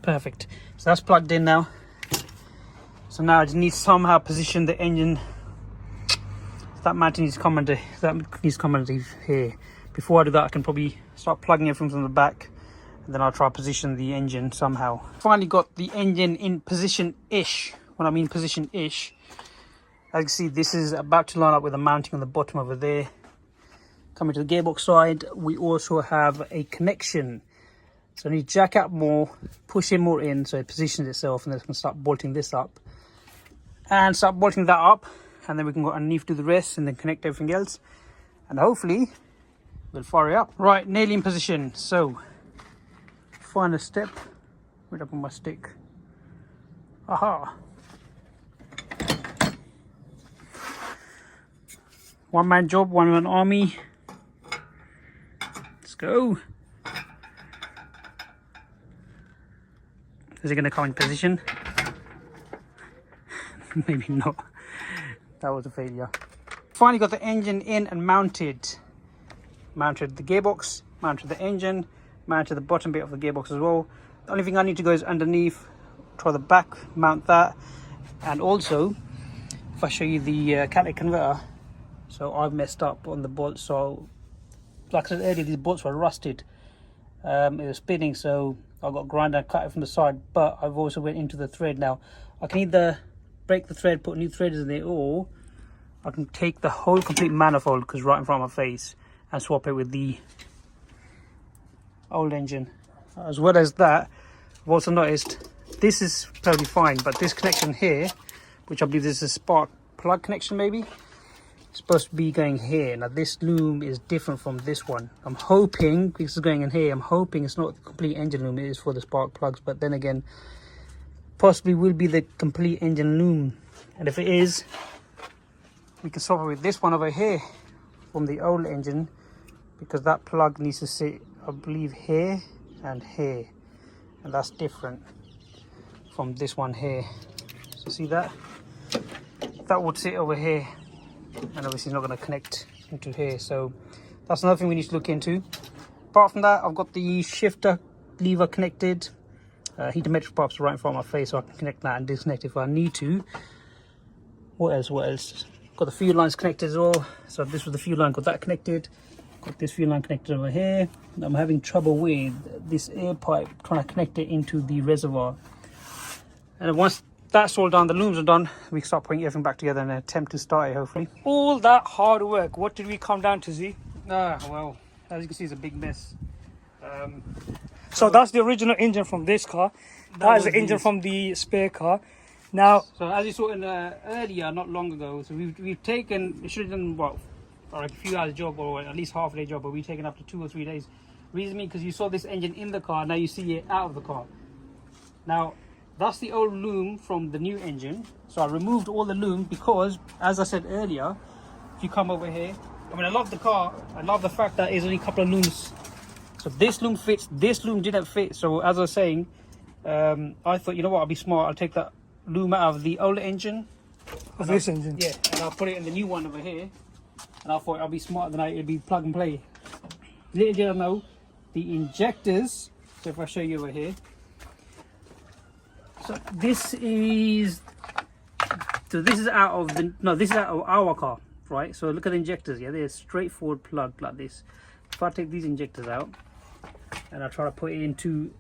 Perfect. So that's plugged in now. So now I just need to somehow position the engine. That mounting needs to come under, here. Before I do that, I can probably start plugging everything from the back, and then I'll try to position the engine somehow. Finally got the engine in position-ish. When I mean position-ish, as you can see, this is about to line up with the mounting on the bottom over there. Coming to the gearbox side, we also have a connection. So I need to jack up more, push it more in so it positions itself, and then I can start bolting this up. And start bolting that up, and then we can go underneath, do the rest, and then connect everything else. And hopefully, we'll fire it up. Right, nearly in position. So, final step. Where'd I put my stick? Aha! One man job, one man army. Let's go. Is it going to come in position? Maybe not. That was a failure. Finally got the engine in and mounted. Mounted the gearbox, mounted the engine, mounted the bottom bit of the gearbox as well. The only thing I need to go is underneath, try the back, mount that. And also, if I show you the catalytic converter, so I've messed up on the bolts. So, like I said earlier, these bolts were rusted. It was spinning, so I got grinder and cut it from the side. But I've also went into the thread now. I can either break the thread, put new threads in there, or I can take the whole complete manifold, because right in front of my face, and swap it with the old engine. As well as that, I've also noticed this is totally fine, but this connection here, which I believe this is a spark plug connection maybe, it's supposed to be going here. Now this loom is different from this one. I'm hoping, because it's going in here, I'm hoping it's not the complete engine loom, it is for the spark plugs, but then again, possibly will be the complete engine loom. And if it is, we can swap it with this one over here from the old engine, because that plug needs to sit, I believe, here and here, and that's different from this one here. So see that? That would sit over here, and obviously not going to connect into here. So that's another thing we need to look into. Apart from that, I've got the shifter lever connected. Heater metric props right in front of my face, so I can connect that and disconnect if I need to. What else? Got the fuel lines connected as well. So this was the fuel line, got that connected. Got this fuel line connected over here. I'm having trouble with this air pipe, trying to connect it into the reservoir. And once that's all done, the looms are done, we can start putting everything back together and attempt to start it, hopefully. All that hard work, what did we come down to, Z? Well, as you can see, it's a big mess. So that's the original engine from this car. That is the engine from the spare car. Now, so as you saw in earlier, not long ago, so we've taken, it should have done what, or a few hours job, or at least half a day job, but we've taken up to 2 or 3 days. Reason being, because you saw this engine in the car, now you see it out of the car. Now that's the old loom from the new engine. So I removed all the loom because, as I said earlier, if you come over here, I mean, I love the car, I love the fact that there's only a couple of looms. So this loom fits, this loom didn't fit. So as I was saying, I thought, you know what, I'll be smart, I'll take that loom out of the old engine. Of this engine? Yeah, and I'll put it in the new one over here. And I thought I'll be smarter than it'll be plug and play. Little did I know, the injectors, so if I show you over here. So this is out of the, no, this is out of our car, right? So look at the injectors, yeah, they're a straightforward plug like this. If I take these injectors out and I try to put it into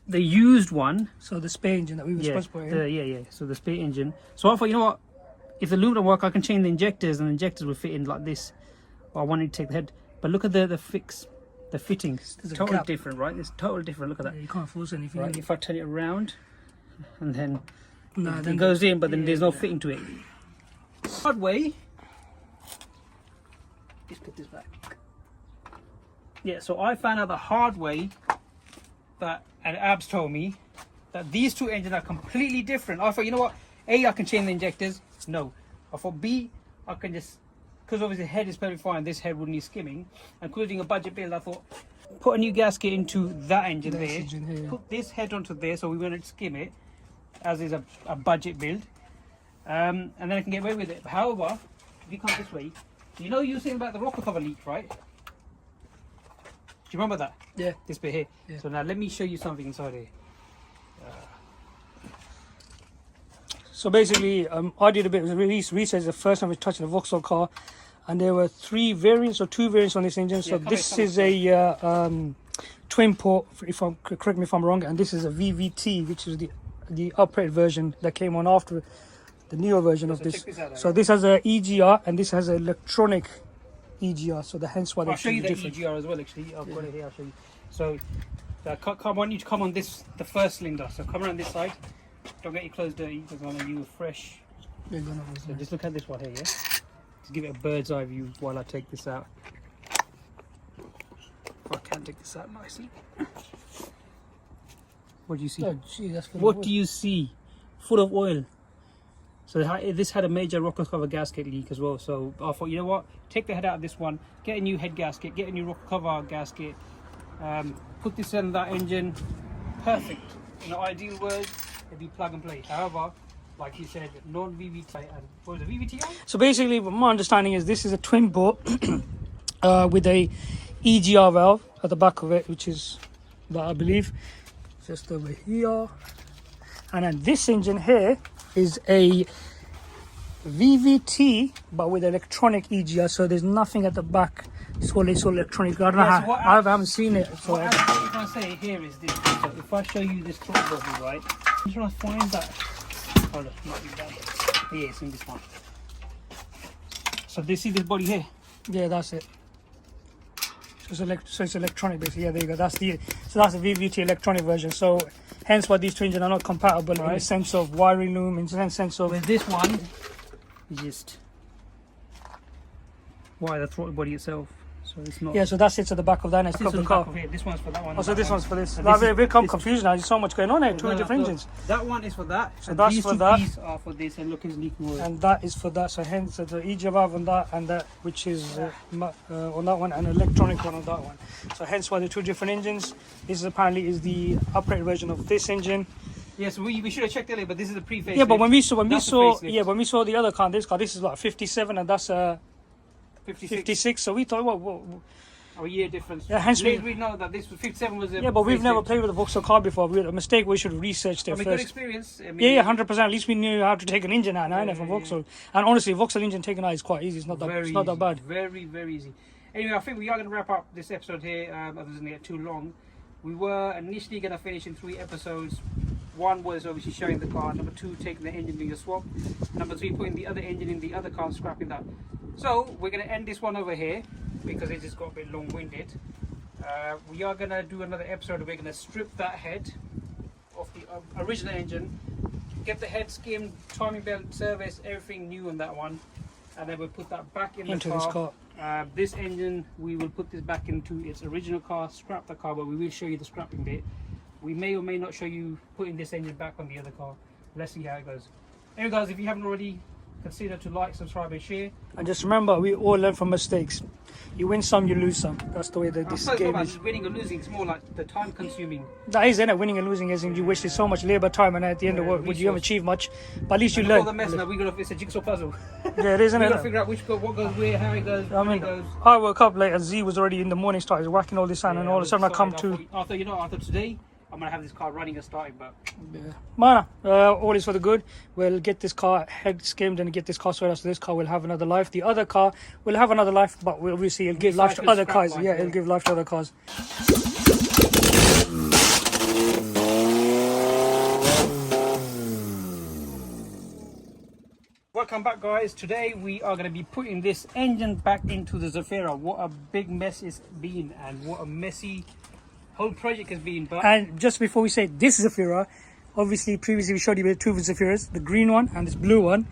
the used one, so the spare engine that we were supposed to put in. yeah, so the spare engine. So I thought, you know what, if the loom don't work, I can change the injectors, and the injectors will fit in like this. Well, I wanted to take the head, but look at the fittings. It's totally different, right? It's totally different. Look at that. Yeah, you can't force anything. Right, if I turn it around, and then then it goes in, but then there's no fitting to it. Hard way. Let's put this back. Yeah, so I found out the hard way that, and Abs told me that these two engines are completely different. I thought, you know what? A, I can change the injectors. No. I thought B, I can just, because obviously the head is perfectly fine, this head wouldn't need skimming. Including a budget build, I thought, put a new gasket into that engine there. Put this head onto there, so we won't skim it, as is a budget build. And then I can get away with it. However, if you come this way, you know you were saying about the rocker cover leak, right? Do you remember that? Yeah. This bit here. Yeah. So now let me show you something inside here. So basically, I did a bit of research the first time I was touching a Vauxhall car, and there were 3 variants or 2 variants on this engine. So this is a twin port, correct me if I'm wrong, and this is a VVT, which is the upgraded version that came on after the newer version of this. So this has a EGR, and this has an electronic EGR, so hence why I'll show you the different. EGR as well, actually. I've got it here, I'll show you. So I want you to come on this, the first cylinder. So come around this side. Don't get your clothes dirty, because I know you were fresh. So just look at this one here, yeah? Just give it a bird's eye view while I take this out. If I can take this out nicely. What do you see? Oh, gee, that's what do you see? Full of oil. So this had a major rocker cover gasket leak as well. So I thought, you know what, take the head out of this one, get a new head gasket, get a new rocker cover gasket, put this in that engine, perfect. In an ideal world, it'd be plug and play. However, like you said, non-VVT and what was it, VVTI? So basically, my understanding is this is a twin port with a EGR valve at the back of it, which is that I believe just over here. And then this engine here is a VVT, but with electronic EGR. So there's nothing at the back. It's all electronic. I don't know how. I haven't seen it. So what I'm trying to say here is this. So if I show you this top body, right? I'm trying to find that. Oh, look, not be bad. Yeah, it's in this one. So they see this body here. yeah, that's it. So it's electronic basically. Yeah, there you go. That's the VVT electronic version. So hence why these two engines are not compatible in the sense of wiring loom, in the sense of. With this one, just wire the throttle body itself. So it's not. Yeah, so that sits at the back of that. And it's This the one's car. back of here. This one's for that one. Oh, so this one's for this. And I've this become is- confused now. There's so much going on here. Two different engines. That one is for that. So and that's these for two that. pieces are for this. And look, it's leaking oil. And that is for that. So hence the EGR valve on that and that, which is on that one, and electronic one on that one. So hence why the two different engines. This is apparently is the upgraded version of this engine. Yes, we should have checked earlier, but this is a pre-facelift. Yeah, but when we saw That's when we saw the other car, this is like 57 and that's 56. So we thought, well, a year difference. Yeah, hence we we- know that this 57 was a yeah, but we've facelift. never played with a Vauxhall car before. We had a mistake. We should have researched it I mean, good first. experience. I mean, Yeah, 100%. At least we knew how to take an engine out now from Vauxhall. And honestly, Vauxhall engine taking out is quite easy. It's not that bad. Very, very easy. Anyway, I think we are going to wrap up this episode here. Other than get too long, we were initially going to finish in 3 episodes. One was obviously showing the car. Number 2, taking the engine doing a swap. Number 3, putting the other engine in the other car and scrapping that. So we're going to end this one over here because it just got a bit long-winded. We are going to do another episode. We're going to strip that head off the original engine, get the head skimmed, timing belt service, everything new on that one, and then we'll put that back into this car. This engine, we will put this back into its original car, scrap the car, but we will show you the scrapping bit. We may or may not show you putting this engine back on the other car. Let's see how it goes. Anyway guys, if you haven't already, consider to like, subscribe and share. And just remember, we all learn from mistakes. You win some, you lose some. That's the way that this game is. Winning or losing, it's more like the time consuming. That is, isn't it? Winning and losing is you wasted so much labour time, and at the end of it, you haven't achieved much. But at least you All learn. the mess now, it's a jigsaw puzzle. Yeah, it is, isn't We it? got to figure out what goes where, how it goes, when it goes. I woke up late and Z was already in the morning, started whacking all this out, and all of a sudden I come to. I thought today I'm gonna have this car running and starting, but Man, all is for the good. We'll get this car head skimmed and get this car sorted out, so this car will have another life. The other car will have another life, but obviously it'll give life to other cars. Yeah, it'll give life to other cars. welcome back guys. Today we are going to be putting this engine back into the Zafira. What a big mess it's been, and what a messy whole project has been. But And just before we say this is Zafira, obviously previously we showed you the two Zafiras, the green one and this blue one.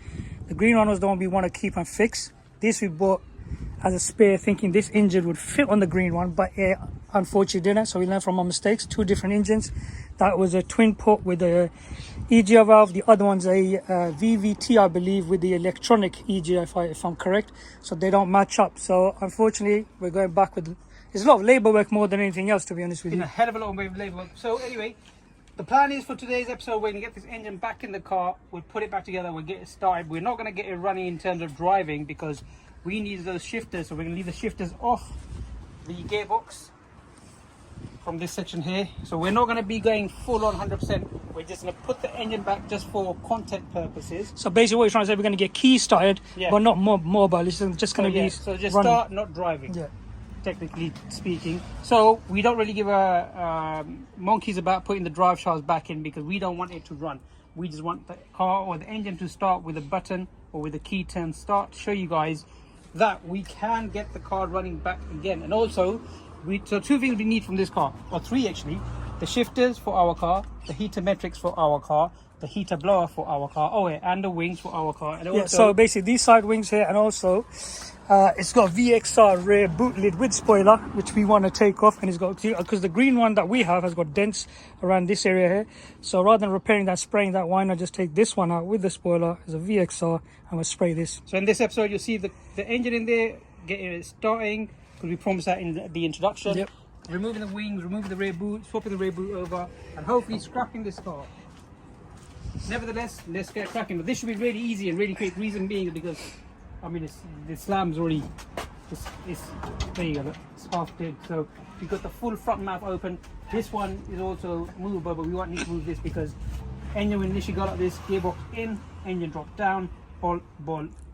The green one was the one we want to keep and fix. This we bought as a spare, thinking this engine would fit on the green one, but it unfortunately didn't. So we learned from our mistakes. 2 different engines. That was a twin port with a EGR valve. The other one's a VVT, I believe, with the electronic EGR, if I'm correct. So they don't match up. So unfortunately, we're going back with. It's a lot of labour work more than anything else, to be honest with you. a hell of a lot of labour work. So anyway, the plan is for today's episode, we're going to get this engine back in the car. We'll put it back together. We'll get it started. We're not going to get it running in terms of driving because we need those shifters. So we're going to leave the shifters off the gearbox from this section here. So we're not going to be going full on 100%. We're just going to put the engine back just for content purposes. So basically what you're trying to say, we're going to get key started, Yeah. but not mobile. It's just going to be So just running. start, not driving. Yeah. Technically speaking. So we don't really give a monkeys about putting the drive shafts back in because we don't want it to run. We just want the car or the engine to start with a button or with a key turn start to show you guys that we can get the car running back again. And also, so 2 things we need from this car, or 3 actually: the shifters for our car, the heater metrics for our car, the heater blower for our car, and the wings for our car. And Yeah, so basically these side wings here, and also It's got VXR rear boot lid with spoiler, which we want to take off, and it's got, because the green one that we have has got dents around this area here. So rather than repairing that, spraying that, why not just take this one out with the spoiler as a VXR and we'll spray this. So in this episode, you'll see the engine in there, getting it starting, because we promised that in the introduction. Yep. Removing the wings, removing the rear boot, swapping the rear boot over, and hopefully scrapping this car. Nevertheless, let's get cracking. But this should be really easy and really quick. Reason being because, I mean, the slam's already, there you go, look, it's half dead. So we've got the full front mount open. This one is also movable, but we won't need to move this because engine will initially go like this, gearbox in, engine drop down, bolt,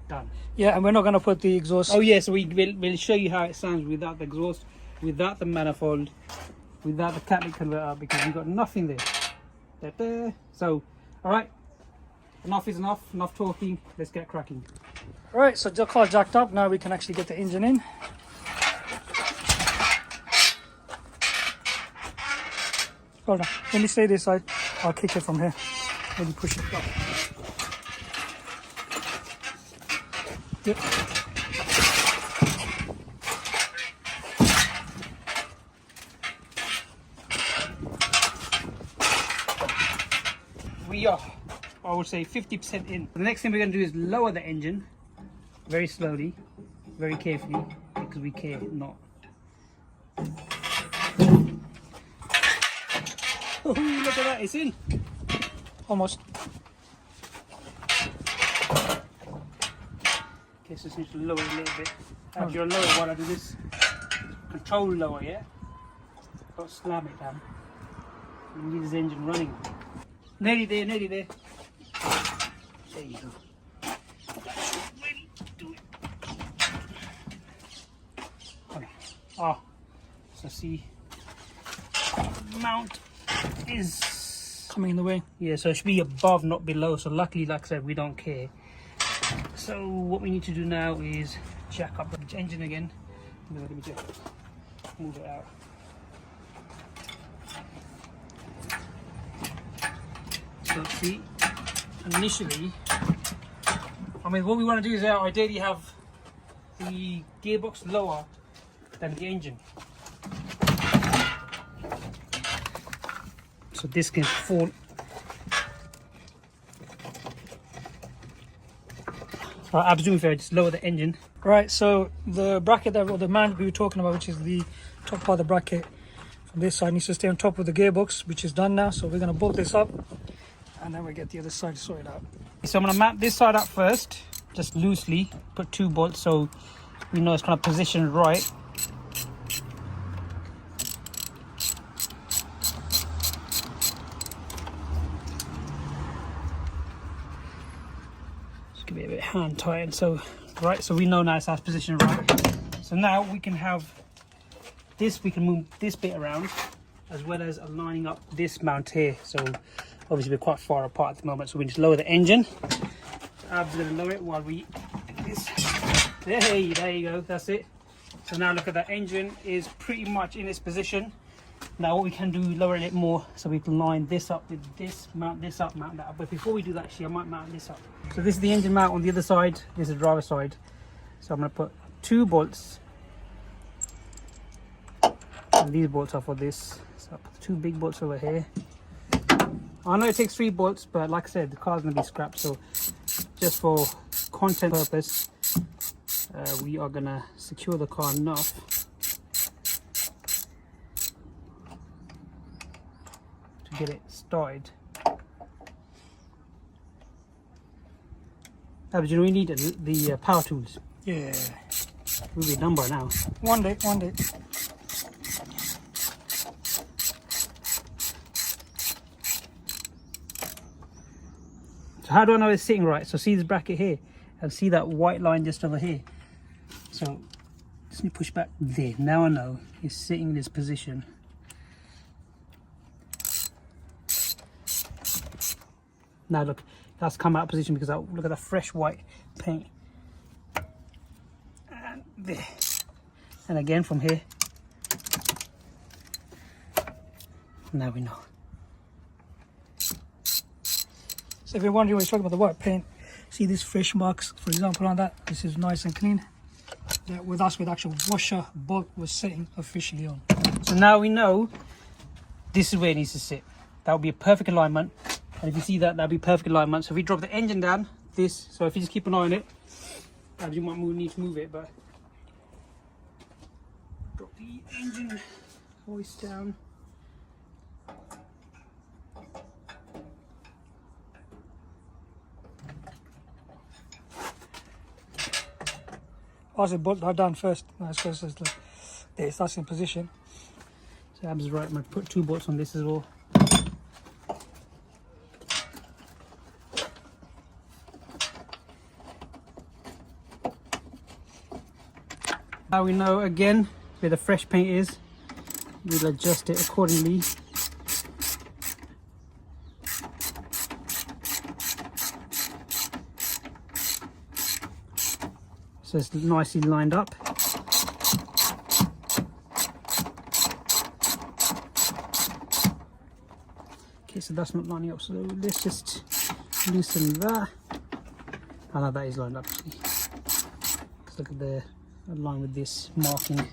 done. Yeah, and we're not going to put the exhaust. Oh yeah, so we'll show you how it sounds without the exhaust, without the manifold, without the catalytic converter, because we've got nothing there. Da-da. So, alright, enough is enough talking, let's get cracking. Alright, so the car's jacked up, now we can actually get the engine in. Hold on, let me stay this side, I'll kick it from here. Maybe push it up. Yep. We are, I would say, 50% in. The next thing we're going to do is lower the engine very slowly, very carefully, because we care not. Oh, look at that, it's in. Almost. Okay, so just need to lower it a little bit. Have your lower while I do this. Control lower, yeah? Don't slam it down. We need this engine running. Nearly there, nearly there. There you go. Do it. Okay. Oh, so see, mount is Coming in the way. yeah, so it should be above, not below. So luckily, like I said, we don't care. So what we need to do now is jack up the engine again. Let me just move it out. So see, initially, I mean, what we want to do is ideally have the gearbox lower than the engine, so this can fall. So I presume if I just lower the engine. Right, so the bracket that, or the mount we were talking about, which is the top part of the bracket from this side, needs to stay on top of the gearbox, which is done now. So we're going to bolt this up and then we get the other side sorted out. So I'm going to mount this side up first, just loosely, put 2 bolts so we know it's kind of positioned right. Just give it a bit hand tight, so right, so we know now it's positioned right. So now we can have this, we can move this bit around as well as aligning up this mount here. So obviously we're quite far apart at the moment, so we just lower the engine. I'm going to lower it while we do this. There you go, that's it. So now look at that, engine is pretty much in its position. Now what we can do, lower it more so we can line this up with this, mount this up, mount that up. But before we do that, actually I might mount this up. So this is the engine mount on the other side, this is the driver's side. So I'm going to put 2 bolts. And these bolts are for this. So I put 2 big bolts over here. I know it takes 3 bolts, but like I said, the car's going to be scrapped, so just for content purpose, we are going to secure the car enough to get it started. But you know, we need the power tools. Yeah. We'll be done by now. One day, one day. So how do I know it's sitting right? So see this bracket here and see that white line just over here. So just need to push back there. Now I know it's sitting in this position. Now look, that's come out of position because look at the fresh white paint. And there. And again from here. Now we know. So if you're wondering what he's talking about, the white paint, see these fresh marks, for example, on that, this is nice and clean. That's where the actual washer bolt was sitting officially on. So now we know this is where it needs to sit. That would be a perfect alignment. And if you see that, that'll be perfect alignment. So if we drop the engine down, so if you just keep an eye on it, you might need to move it, but drop the engine hoist down. I said bolt that down first. That's because it's like that's in position. So Ab's right, I'm going to put 2 bolts on this as well. Now we know again where the fresh paint is, we'll adjust it accordingly. So it's nicely lined up. Okay, so that's not lining up, so let's just loosen that. Oh no, that is lined up actually. Because look at the line with this marking.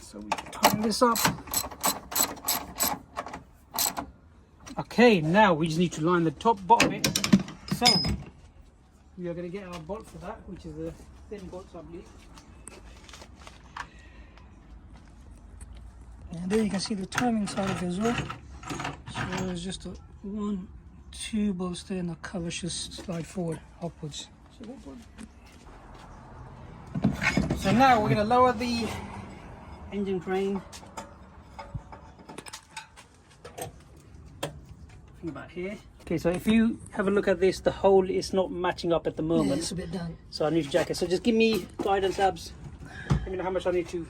So we can tighten this up. Okay, now we just need to line the top bottom bit. So we are going to get our bolt for that, which is a thin bolt, I believe. And there you can see the timing side of it as well. So there's just a 1, 2 bolts there, and the cover should slide forward upwards. So now we're going to lower the engine crane. About here. Okay, so if you have a look at this, the hole is not matching up at the moment. Yeah, it's a bit down. So I need to jack it. So just give me guidance, Abs. Let me know how much I need to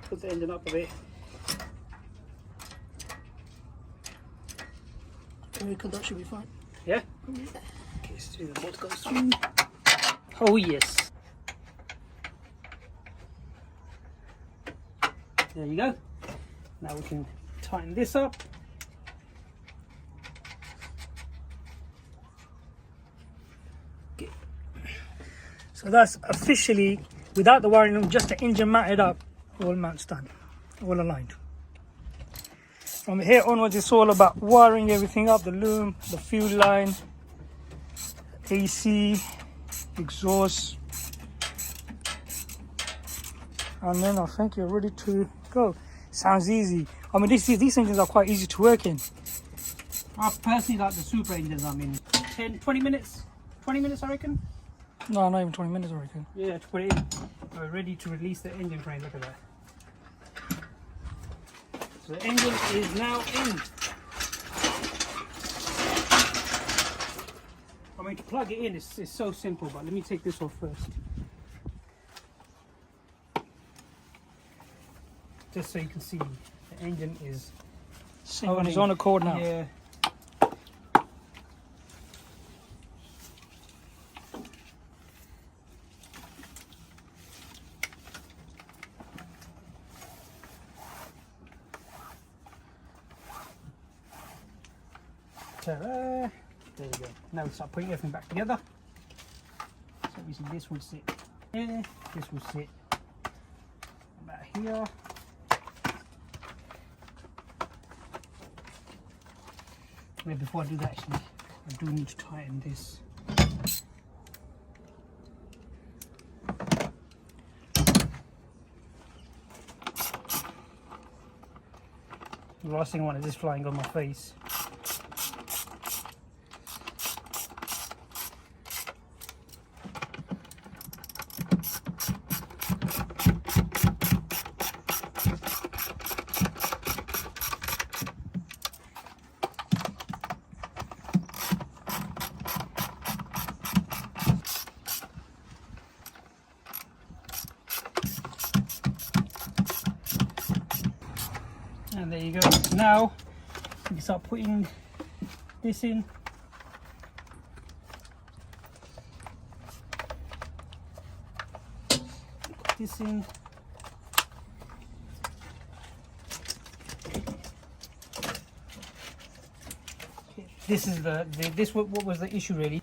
put the engine up a bit. That should be fine. Yeah? Okay, so the bolt goes through. Oh yes. There you go. Now we can tighten this up. Okay. So that's officially, without the wiring room, just the engine mounted up, all mounts done, all aligned. From here onwards, it's all about wiring everything up, the loom, the fuel line, AC, exhaust, and then I think you're ready to go. Sounds easy. I mean, these engines are quite easy to work in. I personally like the super engines. I mean, 20 minutes, I reckon. No, not even 20 minutes, I reckon. Yeah, to put it in. We're ready to release the engine crane. Look at that. So the engine is now in. I mean, to plug it in is so simple, but let me take this off first. Just so you can see, the engine is... Oh, and it's on a cord now. Yeah. Ta-da. There we go. Now we start putting everything back together. So obviously this will sit here, this will sit about here. Wait, before I do that actually, I do need to tighten this. The last thing I want is this flying on my face. And there you go. Now we can start putting this in. Put this in. Okay. This is what was the issue really.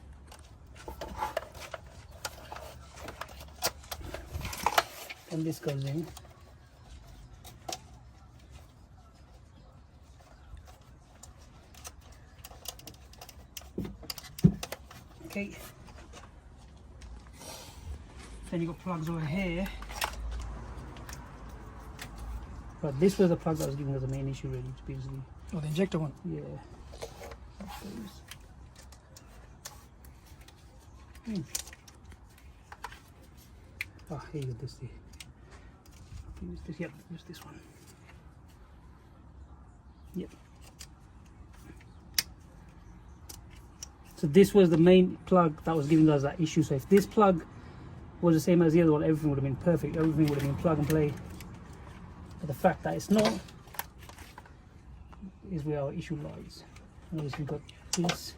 this goes in. Okay. Then you got plugs over here. But this was the plug that was giving us the main issue, really, to be honest. Oh, the injector one. Yeah. Oh, here you go, this. Use this, yep, use this one. Yep. So this was the main plug that was giving us that issue. So if this plug was the same as the other one, everything would have been perfect. Everything would have been plug and play. But the fact that it's not is where our issue lies. Notice we've got this,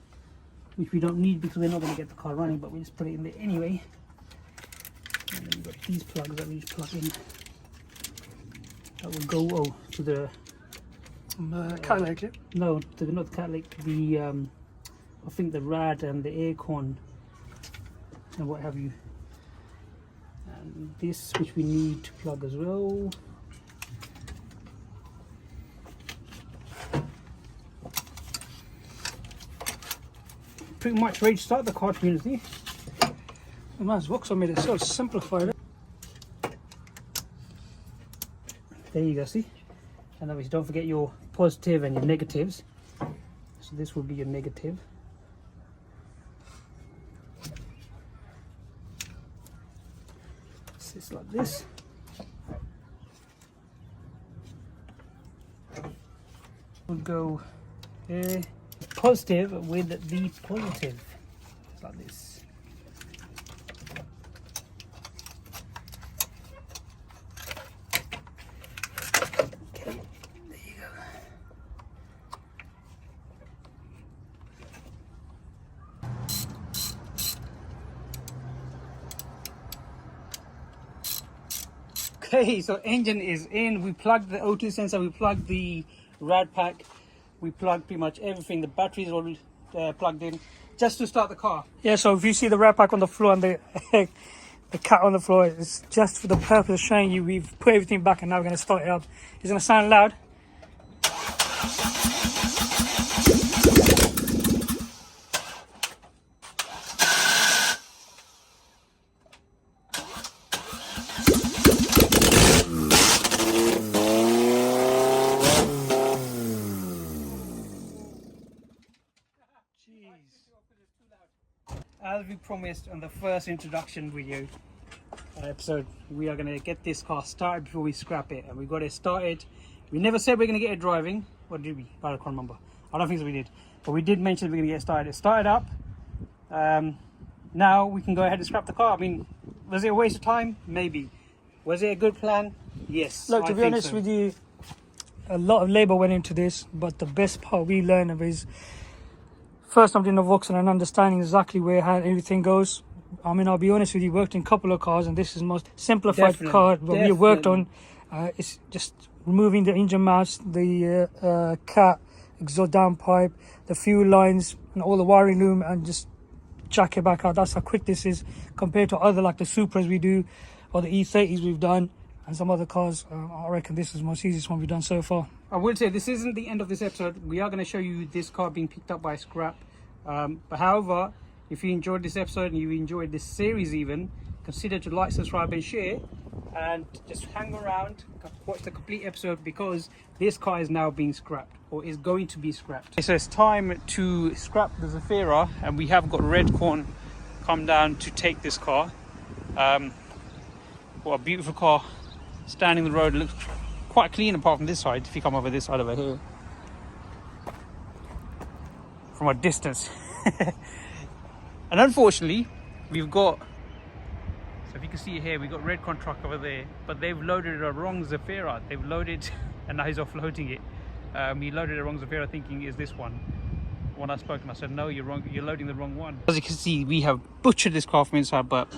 which we don't need because we're not going to get the car running, but we just put it in there anyway. And then we've got these plugs that we just plug in. That will go to the Catalytic. Yeah. no, to the not the catalytic, the I think the rad and the aircon and what have you. And this, which we need to plug as well. Pretty much ready to start the car, community. The man's Vauxhall made it so simplified. There you go, see? And obviously don't forget your positive and your negatives. So this will be your negative. Sits like this. We'll go positive with the positive. Just like this. Okay, so engine is in. We plugged the O2 sensor, we plugged the rad pack, we plugged pretty much everything. The batteries are all plugged in just to start the car. Yeah, so if you see the wrap pack on the floor and the the cat on the floor, it's just for the purpose of showing you we've put everything back and now we're going to start it up. It's going to sound loud. As we promised on the first introduction video episode, we are going to get this car started before we scrap it, and we got it started. We never said we're going to get it driving, or did we? I can't remember. I don't think so we did, but we did mention we're going to get it started. It started up. Now we can go ahead and scrap the car. I mean, was it a waste of time? Maybe. Was it a good plan? Yes. Look, to be honest with you, a lot of labour went into this, but the best part we learned of is first I'm doing the Vauxhall and understanding exactly how everything goes. I mean, I'll be honest with you, worked in a couple of cars and this is the most simplified car that we worked on. It's just removing the engine mounts, the cat, exhaust downpipe, the fuel lines and all the wiring loom, and just jack it back out. That's how quick this is compared to other like the Supras we do or the E30s we've done and some other cars. I reckon this is the most easiest one we've done so far. I will say this isn't the end of this episode. We are going to show you this car being picked up by scrap. But however, if you enjoyed this episode and you enjoyed this series even, consider to like, subscribe and share, and just hang around, watch the complete episode, because this car is now being scrapped, or is going to be scrapped. So it's time to scrap the Zafira, and we have got Redcorn come down to take this car. What a beautiful car, standing in the road. It looks quite clean apart from this side, if you come over this side over here from a distance. And unfortunately we've got, so if you can see here, we've got Redcon truck over there, but they've loaded a wrong Zafira. They've loaded, and now he's offloading it. He loaded a wrong Zafira thinking is this one. When I spoke to him, I said no, you're wrong, you're loading the wrong one. As you can see, we have butchered this car from inside, but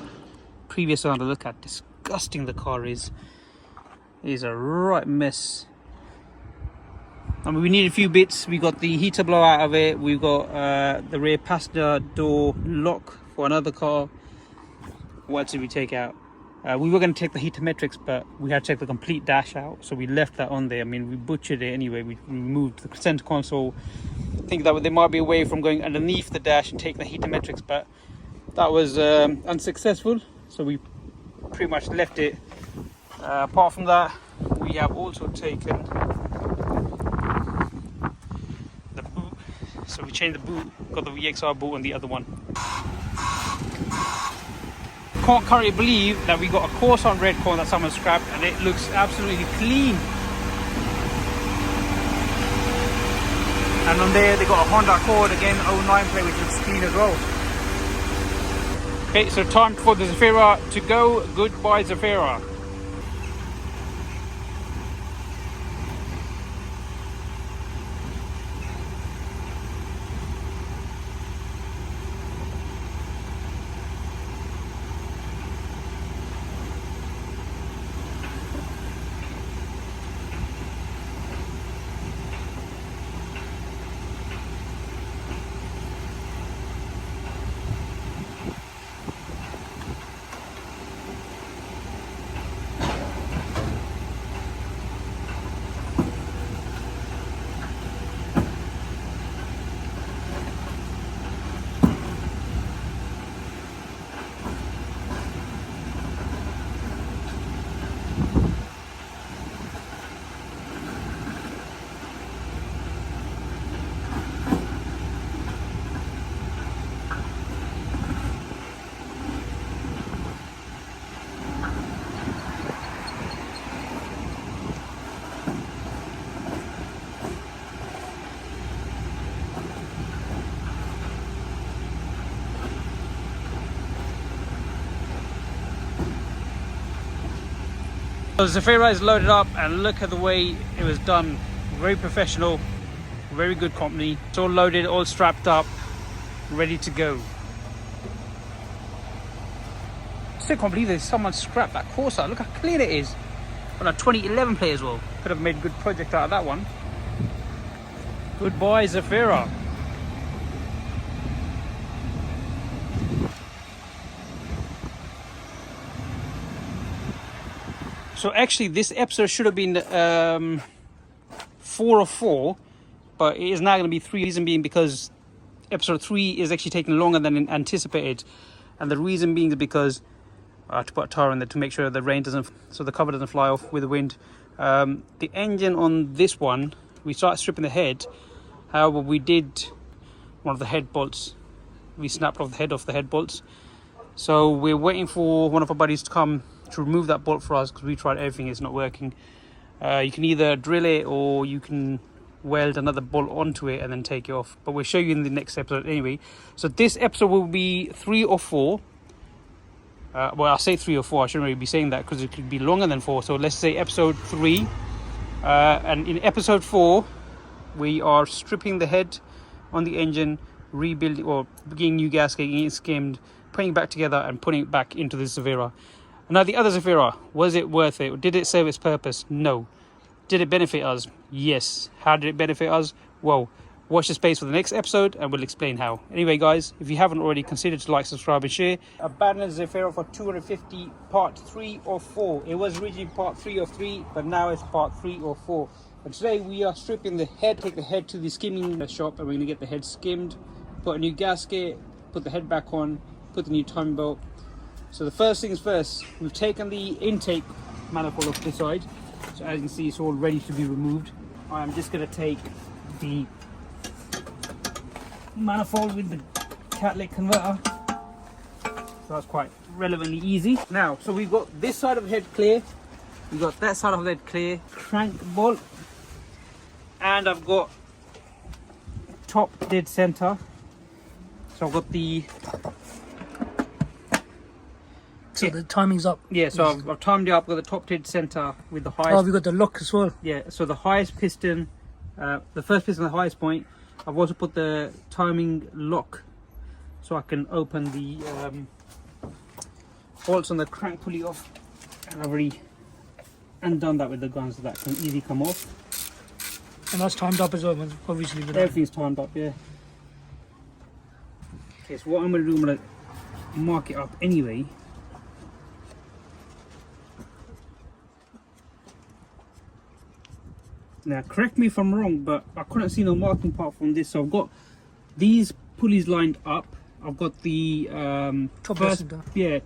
previous one to look at, disgusting the car is. It is a right mess. I mean, we need a few bits. We got the heater blow out of it. We've got the rear passenger door lock for another car. What did we take out? We were going to take the heater metrics, but we had to take the complete dash out, so we left that on there. I mean, we butchered it anyway. We removed the center console. I think that there might be a way from going underneath the dash and taking the heater metrics, but that was unsuccessful, so we pretty much left it. Apart from that, we have also taken the boot, so we changed the boot, got the VXR boot on the other one. Can't currently believe that we got a Corson red core that someone scrapped, and it looks absolutely clean. And on there they got a Honda Accord again, 09 plate, which looks clean as well. Okay, so time for the Zafira to go. Goodbye, Zafira. So Zafira is loaded up, and look at the way it was done. Very professional, very good company. It's all loaded, all strapped up, ready to go. Still can't believe there's someone scrapped that Corsa. Look how clean it is. On a 2011 plate as well. Could have made a good project out of that one. Goodbye, Zafira. So actually this episode should have been 4 of 4, but it is now going to be 3. Reason being because episode 3 is actually taking longer than anticipated, and the reason being is because I have to put a tire in there to make sure the rain doesn't, so the cover doesn't fly off with the wind. The engine on this one, we started stripping the head. However, we did one of the head bolts. We snapped off the head bolts. So we're waiting for one of our buddies to come to remove that bolt for us, because we tried everything, it's not working. You can either drill it or you can weld another bolt onto it and then take it off, but we'll show you in the next episode anyway. So this episode will be 3 or 4. Well, I'll say 3 or 4, I shouldn't really be saying that because it could be longer than 4, so let's say episode 3. And in episode 4 we are stripping the head on the engine, rebuilding or getting new gasket, getting it skimmed, putting it back together and putting it back into the Zafira. Now the other Zafira, was it worth it? Did it serve its purpose? No. Did it benefit us? Yes. How did it benefit us? Well, watch the space for the next episode and we'll explain how. Anyway guys, if you haven't already, consider to like, subscribe and share. Abandoned Zafira for 250, part 3 or 4. It was originally part 3 or 3, but now it's part 3 or 4. And today we are stripping the head, take the head to the skimming shop, and we're going to get the head skimmed, put a new gasket, put the head back on, put the new timing belt. So the first things first, we've taken the intake manifold off this side. So as you can see, it's all ready to be removed. I'm just going to take the manifold with the catalytic converter. So that's quite relevantly easy. Now, so we've got this side of the head clear. We've got that side of the head clear. Crank bolt. And I've got top dead center. So I've got the... So the timing's up. Yeah, so I've timed it up with the top dead center with the highest. Oh, we got the lock as well. Yeah, so the highest piston, the first piston, the highest point. I've also put the timing lock, so I can open the bolts on the crank pulley off. And I've already undone that with the gun, so that can easily come off. And that's timed up as well, obviously. Everything's timed up, yeah. Okay, so what I'm going to do, I'm going to mark it up anyway. Now, correct me if I'm wrong, but I couldn't see no marking part from this. So I've got these pulleys lined up. I've got the Top first, dead center. yeah,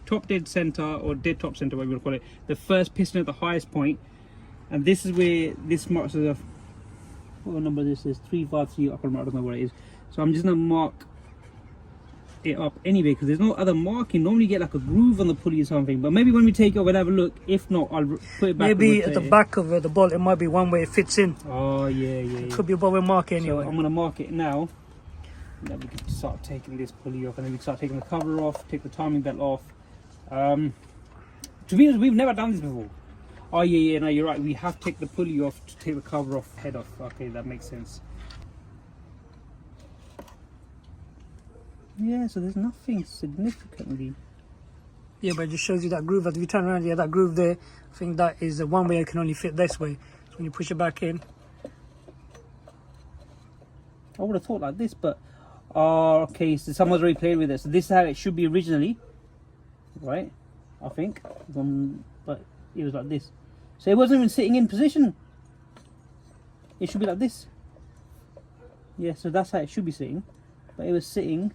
top dead center or dead top center, whatever you want to call it. The first piston at the highest point, and this is where this marks the what number this is 353. I don't know what it is. So I'm just gonna mark it up anyway because there's no other marking. Normally you get like a groove on the pulley or something, but maybe when we take it, we'll have a look. If not, I'll put it back. Maybe at the back of the bolt, it might be one way it fits in. Oh yeah. Could be above a mark anyway. So I'm gonna mark it now. And then we can start taking this pulley off, and then we can start taking the cover off, take the timing belt off. To be honest, we've never done this before. Oh yeah, no, you're right. We have to take the pulley off to take the cover off, head off. Okay, that makes sense. Yeah, so there's nothing significantly. Yeah, but it just shows you that groove. As we turn around, yeah, that groove there. I think that is the one way it can only fit this way. So when you push it back in. I would have thought like this, but okay, so someone's already played with it. So this is how it should be originally, right? I think, but it was like this. So it wasn't even sitting in position. It should be like this. Yeah, so that's how it should be sitting. But it was sitting.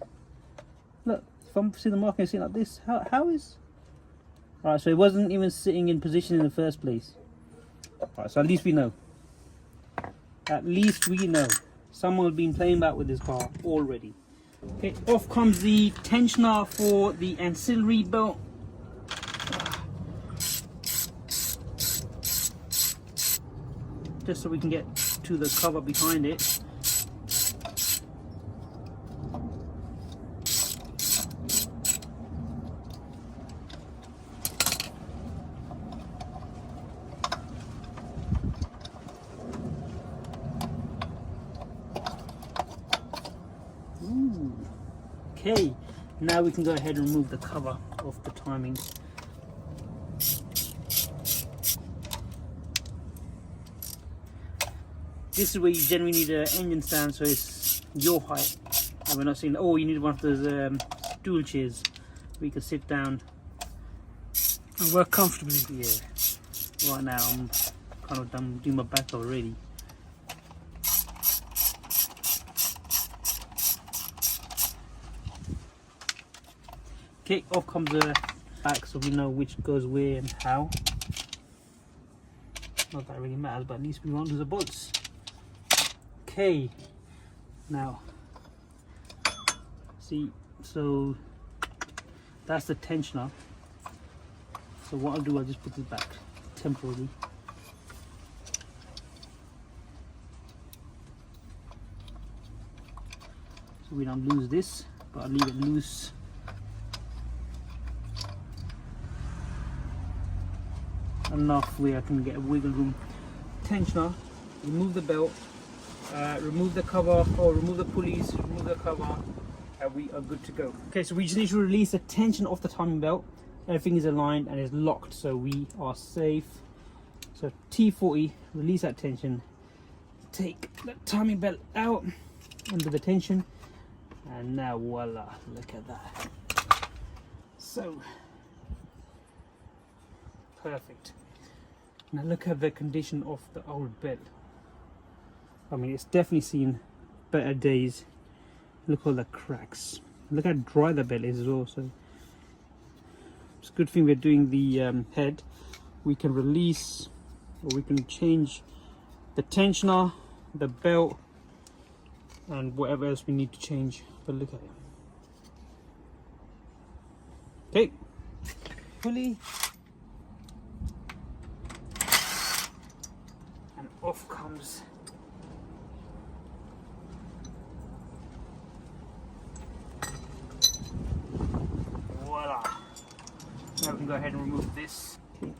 Look, if I'm seeing the marking sitting like this, how is? Alright, so it wasn't even sitting in position in the first place. Alright, so at least we know. At least we know. Someone's been playing back with this car already. Okay, off comes the tensioner for the ancillary belt. Just so we can get to the cover behind it. Okay, now we can go ahead and remove the cover off the timing. This is where you generally need an engine stand, so it's your height. And we're not saying, oh, you need one of those stool chairs where you can sit down And work comfortably. Yeah. Right now I'm kind of done doing my back already. Okay, off comes the back so we know which goes where and how. Not that it really matters, but at least we want to the bolts. Okay, now see, so that's the tensioner. So what I'll do, I'll just put this back temporarily. So we don't lose this, but I'll leave it loose. Enough where I can get a wiggle room. Tensioner, remove the belt, remove the cover, or remove the pulleys, remove the cover, and we are good to go. Okay, so we just need to release the tension off the timing belt. Everything is aligned and is locked, so we are safe. So T40, release that tension, take the timing belt out under the tension, and now voila, look at that. So perfect. Now look at the condition of the old belt. I mean, it's definitely seen better days. Look at all the cracks. Look how dry the belt is as well. So it's a good thing we're doing the head. We can release, or we can change the tensioner, the belt, and whatever else we need to change. But look at it. Okay, pulley. And off comes voila. Now we can go ahead and remove this. Okay.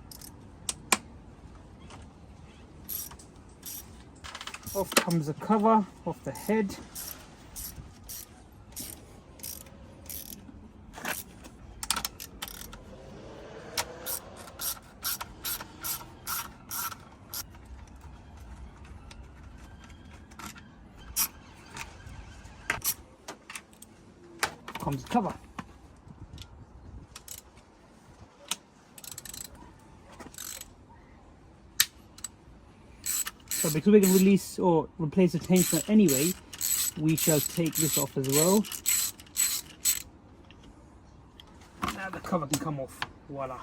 Off comes the cover off the head. Comes the cover. So because we're going to release or replace the tensioner anyway, we shall take this off as well. Now the cover can come off. Voila.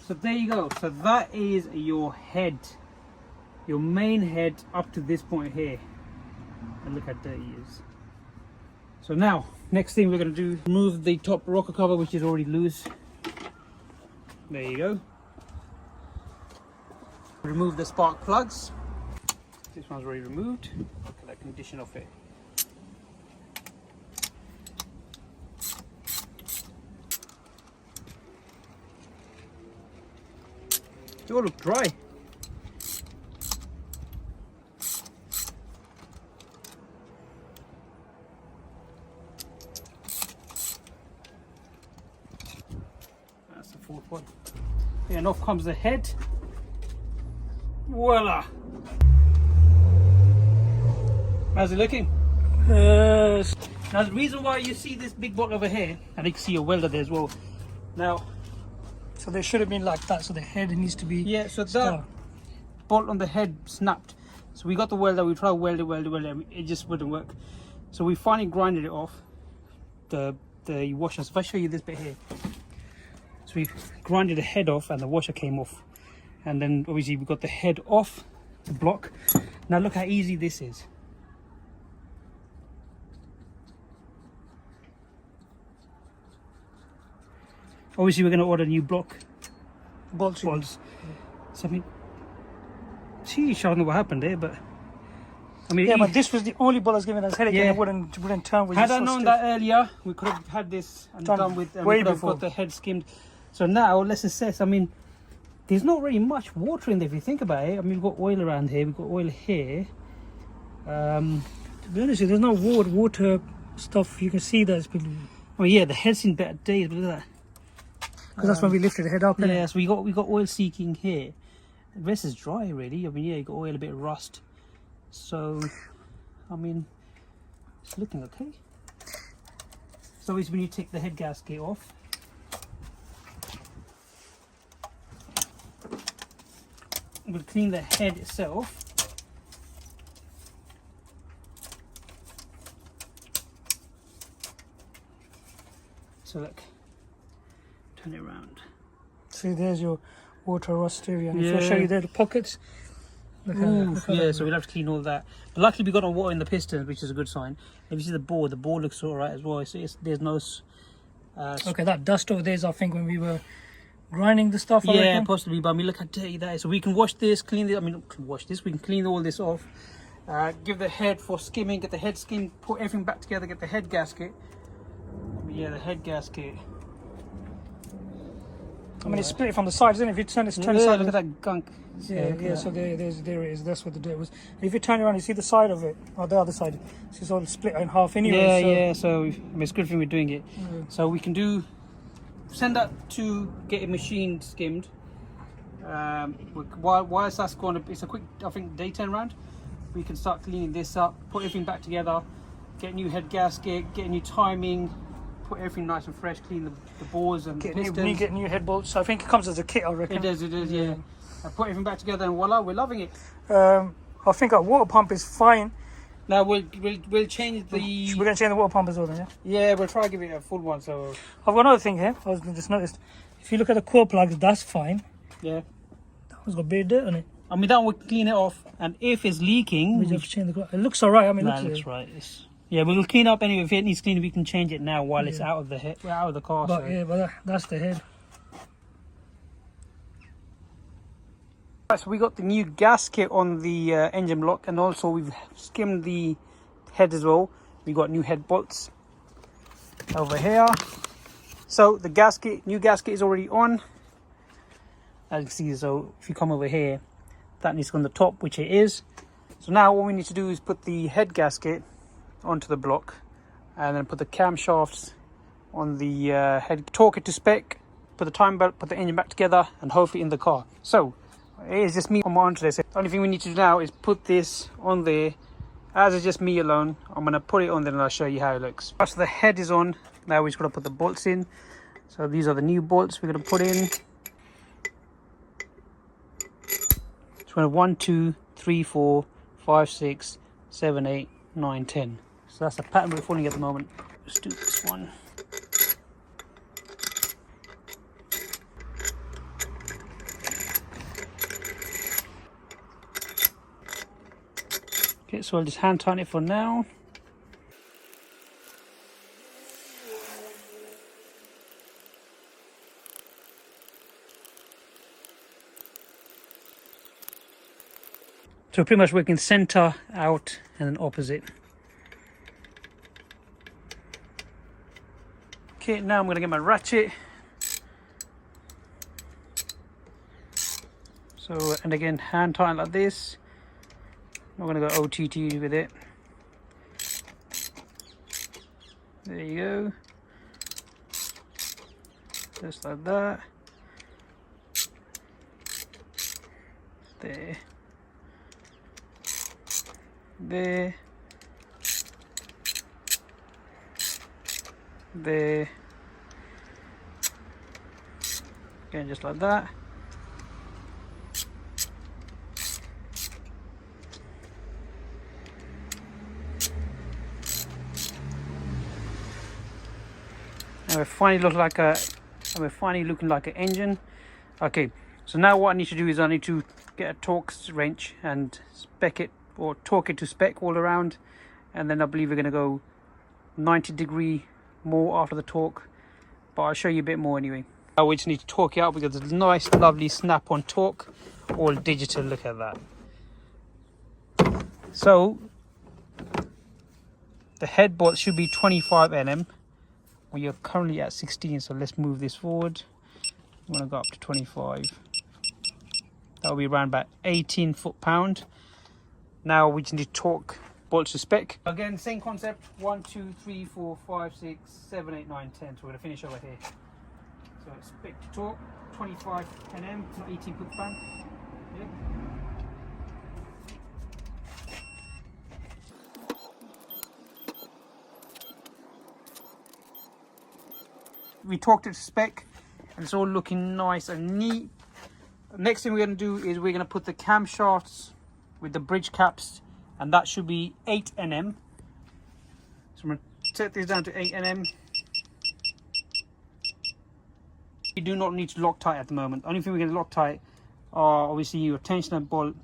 So there you go. So that is your head, your main head up to this point here. And look how dirty it is. So now, next thing we're going to do, remove the top rocker cover, which is already loose. There you go. Remove the spark plugs. This one's already removed. Look at that condition of it. They all look dry. That's the fourth one. And off comes the head. Voila! How's it looking? Now the reason why you see this big bolt over here, and you can see a welder there as well. Now, So they should have been like that. So the head needs to be. yeah, so that bolt on the head snapped. So we got the welder, we tried to weld it, it just wouldn't work. So we finally grinded it off, the washer. So if I show you this bit here. So we grinded the head off and the washer came off. And then obviously we got the head off the block. Now look how easy this is. Obviously we're going to order a new block. Bolts. So I mean, geez, I don't know what happened there, but I mean, Yeah, but this was the only bolt that's giving us headache, Yeah. and it wouldn't turn. With had it I so known stiff. that earlier, we could have had this and done with, and way we could have before. got the head skimmed. So now let's assess. I mean, there's not really much water in there if you think about it. I mean, we've got oil around here, we've got oil here. To be honest, with you, there's no water stuff. You can see that it's been, Oh yeah, the head's in better days. But look at that. because that's when we lifted the head up. innit? Yeah, so we got oil seeking here. The rest is dry really. I mean, yeah, you got oil, a bit of rust. So, I mean, it's looking okay. So it's when you take the head gasket off. We'll clean the head itself. So look, turn it around. See, there's your water rust area. And if I Yeah. show you there, the pockets. Look at that, Oof, look at yeah, that. so we'll have to clean all that. But luckily we got our water in the pistons, which is a good sign. If you see the board looks alright as well. So there's no Okay, that dust over there is, I think, when we were grinding the stuff. I yeah, reckon. possibly, but I mean, look how dirty that is. So we can wash this, clean this. I mean, not wash this. We can clean all this off. Give the head for skimming. Get the head skimmed. Put everything back together. Get the head gasket. Yeah, the head gasket. I mean, it's split from the sides, isn't it? If you turn this, turn the Yeah, side. look at that gunk. Yeah, look at yeah. that. So there it is. That's what the dirt was. And if you turn around, you see the side of it, or the other side. It's all split in half anyway. Yeah, so. yeah. So I mean, it's a good thing we're doing it. So we can send that to get a machine skimmed. Whilst that's going to, it's a quick, I think, day turnaround. We can start cleaning this up, put everything back together, get a new head gasket, get a new timing, put everything nice and fresh, clean the bores and Get pistons. new head bolts. I think it comes as a kit, I reckon. It is, yeah. I put everything back together and voila, we're loving it. I think our water pump is fine. Now we'll change We're the. going to change the water pump as well, then, yeah? Yeah, we'll try to give it a full one. So I've got another thing here. I was just noticed. If you look at the core plugs, that's fine. yeah, That one's got a bit of dirt on it. I mean that will clean it off, and if it's leaking, We just change the. It looks alright. I mean, Nah, it looks right. Yeah, we'll clean up anyway. If it needs cleaning, we can change it now while it's out of the out of the car. But So. yeah, but that's the head. Right, so we got the new gasket on the engine block, and also we've skimmed the head as well. We got new head bolts over here. So the new gasket is already on. As you can see, so if you come over here, that needs to go on the top, which it is. So now all we need to do is put the head gasket onto the block, and then put the camshafts on the head, torque it to spec, put the time belt, put the engine back together, and hopefully in the car. So it is just me on my own today. So the only thing we need to do now is put this on there. As it's just me alone, I'm going to put it on there and I'll show you how it looks. So the head is on. Now we're just going to put the bolts in. So these are the new bolts we're going to put in. It's going to 1, 2, 3. 3, 4, 5, 6, 7, 8, 9, 10. So that's the pattern we're following at the moment. Let's do this one. Okay, so I'll just hand tighten it for now. So we're pretty much working center, out, and then opposite. Okay, now I'm going to get my ratchet. So, and again, hand tighten like this. I'm going to go OTT with it. There you go. Just like that. There. There. There. Again, just like that. And we're finally looking like an engine. Okay, so now what I need to do is I need to get a torque wrench and spec it, or torque it to spec all around, and then I believe we're going to go 90° more after the torque, but I'll show you a bit more anyway. Now we just need to torque it out because it's a nice lovely snap-on torque, all digital. Look at that. So the head bolt should be 25 Nm. Well, you're currently at 16, so let's move this forward. I'm going to go up to 25. That will be around about 18 foot-pound. Now we just need to torque bolts to spec. Again, same concept. 1, 2, 3, 4, 5, 6, 7, 8, 9, 10. So we're going to finish over here. So spec to torque, 25 Nm, not 18 foot-pound. Yeah. We torqued it to spec, and it's all looking nice and neat. Next thing we're going to do is we're going to put the camshafts with the bridge caps, and that should be 8 Nm. So I'm going to set this down to 8 Nm. You do not need to Loctite at the moment. The only thing we're going to Loctite are obviously your tensioner bolt,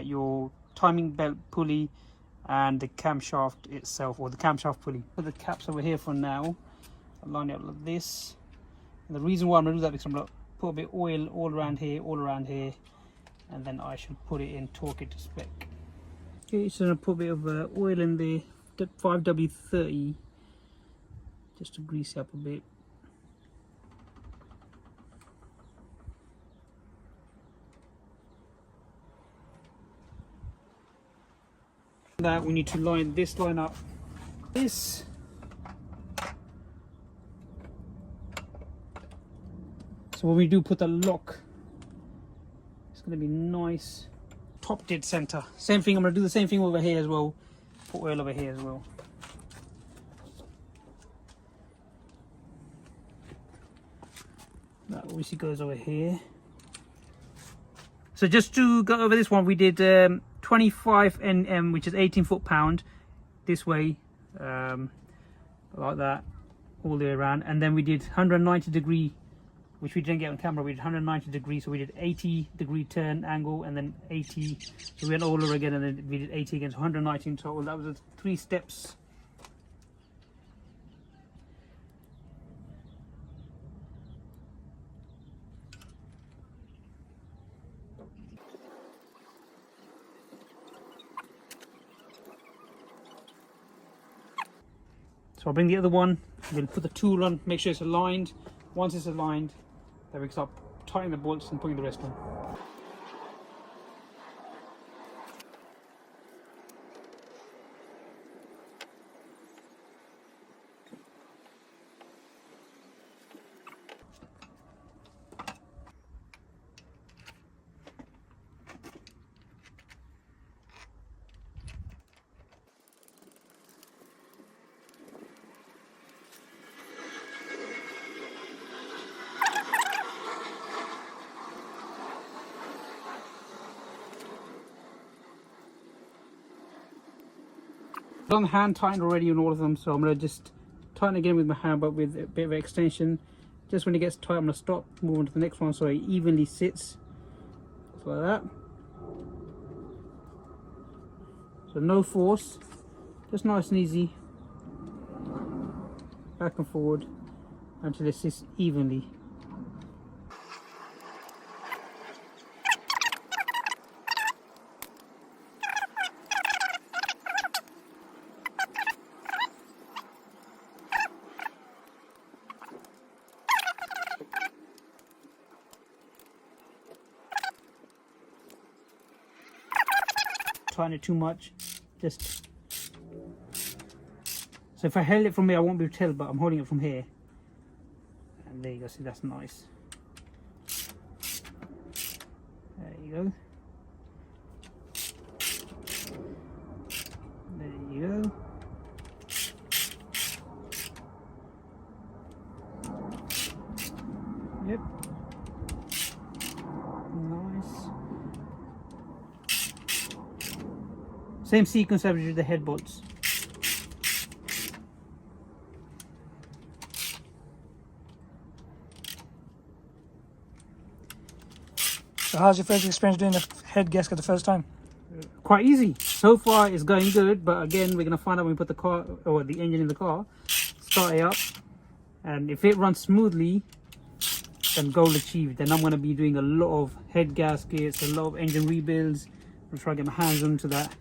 your timing belt pulley, and the camshaft itself, or the camshaft pulley. Put the caps over here for now. I'll line it up like this. And the reason why I'm going to do that is because I'm going to put a bit of oil all around here, and then I should put it in, torque it to spec. Okay, so I'm going to put a bit of oil in there, 5W30, just to grease it up a bit. That we need to line this line up. This. So when we do put the lock, it's going to be nice. Top dead center. Same thing, I'm going to do the same thing over here as well. Put oil over here as well. That obviously goes over here. So just to go over this one, we did 25 Nm, which is 18 foot-pound, this way, like that, all the way around. And then we did 190°, which we didn't get on camera. We did 190°, so we did 80° turn angle, and then 80. So we went all over again, and then we did 80 again, so 190 in total. That was the 3 steps. So I'll bring the other one, we'll put the tool on, make sure it's aligned. Once it's aligned, then we can start tightening the bolts and putting the rest on. done hand tightened already on all of them, so I'm going to just tighten again with my hand, but with a bit of extension. Just when it gets tight, I'm going to stop, move on to the next one so it evenly sits, just like that. So no force, just nice and easy, back and forward until it sits evenly. Tighten it too much, just so if I held it from here I won't be able to tell, but I'm holding it from here, and there you go. See, that's nice. There you go. There you go. Yep. Nice. Same sequence as with the head bolts. So how's your first experience doing the head gasket the first time? Quite easy. So far it's going good, but again we're going to find out when we put the car or the engine in the car, start it up, and if it runs smoothly, then goal achieved. Then I'm going to be doing a lot of head gaskets, a lot of engine rebuilds. I'm trying to get my hands onto that.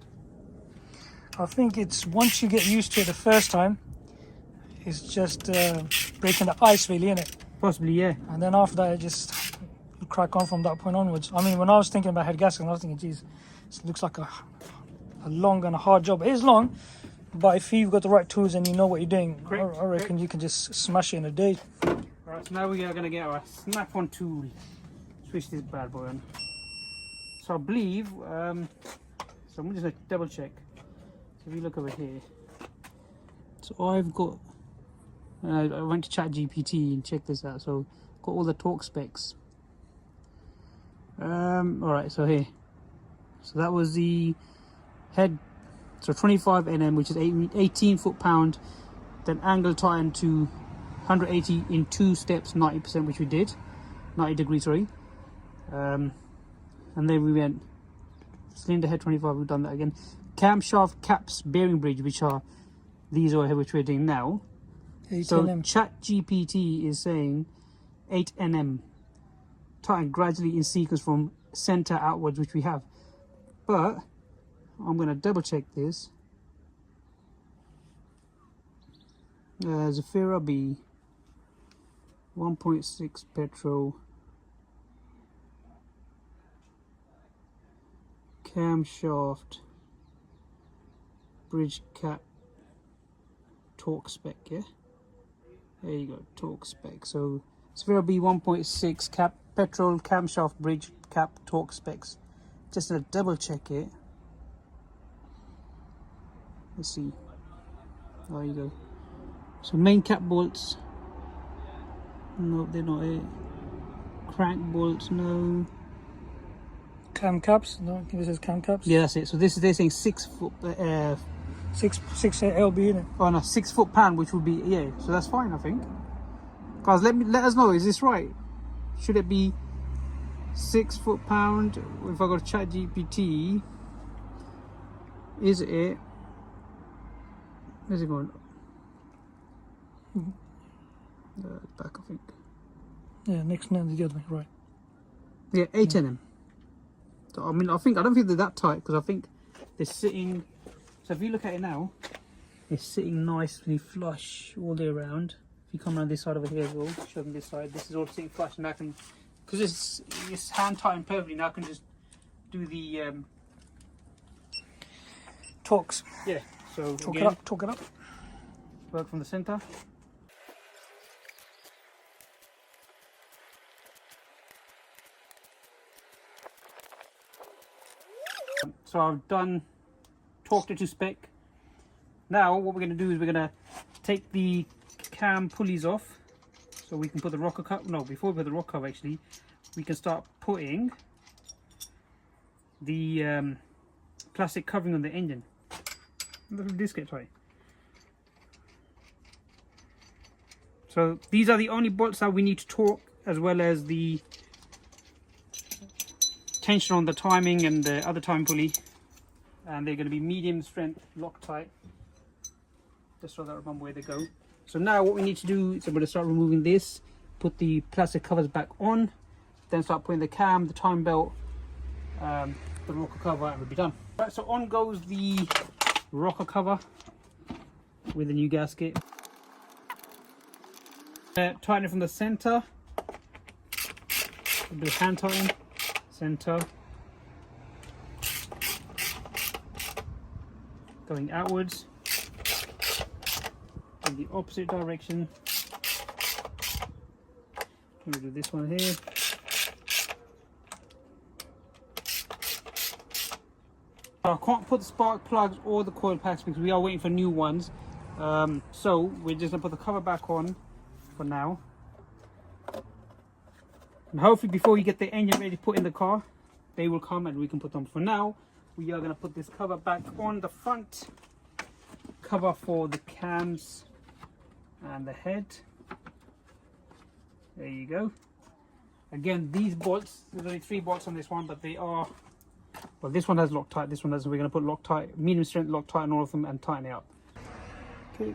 I think it's once you get used to it the first time, it's just breaking the ice really, isn't it? Possibly, yeah. And then after that, it just you crack on from that point onwards. I mean, when I was thinking about head gasket, I was thinking, geez, this looks like a long and a hard job. It is long, but if you've got the right tools and you know what you're doing, I reckon you can just smash it in a day. Alright, so now we are going to get our snap-on tool. Switch this bad boy on. So I believe, so I'm just going to double check. So if you look over here, so I've got, I went to ChatGPT and checked this out, so got all the torque specs. Alright, so here, so that was the head, so 25 Nm, which is 18 foot-pound, then angle tightened to 180 in 2 steps, 90%, which we did, 90 degrees, sorry. And then we went cylinder head 25, we've done that again. Camshaft caps bearing bridge, which are these over here, which we're doing now. 8 so nm. ChatGPT is saying 8 Nm, tighten gradually in sequence from center outwards, which we have. But I'm going to double check this. Zafira B, 1.6 petrol, camshaft bridge cap torque spec, yeah, there you go, torque spec. So Zafira B 1.6 cap petrol camshaft bridge cap torque specs. Just to double check it. Let's see. There you go. So main cap bolts, no, they're not it. Crank bolts, no. Cam caps, no, this is cam caps. Yeah, that's it. So this is, they're saying 6 foot 6 LB in it. oh no, 6 foot-pound, which would be, yeah, so that's fine, I think. Guys, let us know, is this right? Should it be 6 foot-pound? If I go to ChatGPT, is it, where's it going? Back, I think. Yeah, next name the other way, right? Yeah, 8 Nm. So I mean, I don't think they're that tight, because I think they're sitting. So if you look at it now, it's sitting nicely flush all the way around. If you come around this side over here as well, show them this side. This is all sitting flush, and I can, because it's hand tightened perfectly. Now I can just do the Torques. yeah. So Torque again, it up, torque it up. work from the center. So I've done, torqued it to spec. Now what we're going to do is we're going to take the cam pulleys off, so we can put the rocker cover. No, before we put the rocker cover, actually, we can start putting the plastic covering on the engine. Does this get tight? So these are the only bolts that we need to torque, as well as the tension on the timing and the other time pulley. And they're going to be medium strength Loctite, just so that I remember where they go. So now what we need to do is I'm going to start removing this, put the plastic covers back on, then start putting the cam, the time belt, the rocker cover, and we'll be done. Right, so on goes the rocker cover with the new gasket. Tighten it from the center, a bit of hand tighten, center, going outwards in the opposite direction. I'm going to do this one here. I can't put the spark plugs or the coil packs because we are waiting for new ones. So we're just going to put the cover back on for now. And hopefully before you get the engine ready to put in the car, they will come and we can put them. For now, we are going to put this cover back on the front cover for the cams and the head. There you go. Again, these bolts, there's only 3 bolts on this one, but they are, well, this one has Loctite, this one doesn't. We're going to put Loctite, medium strength Loctite on all of them and tighten it up. Okay.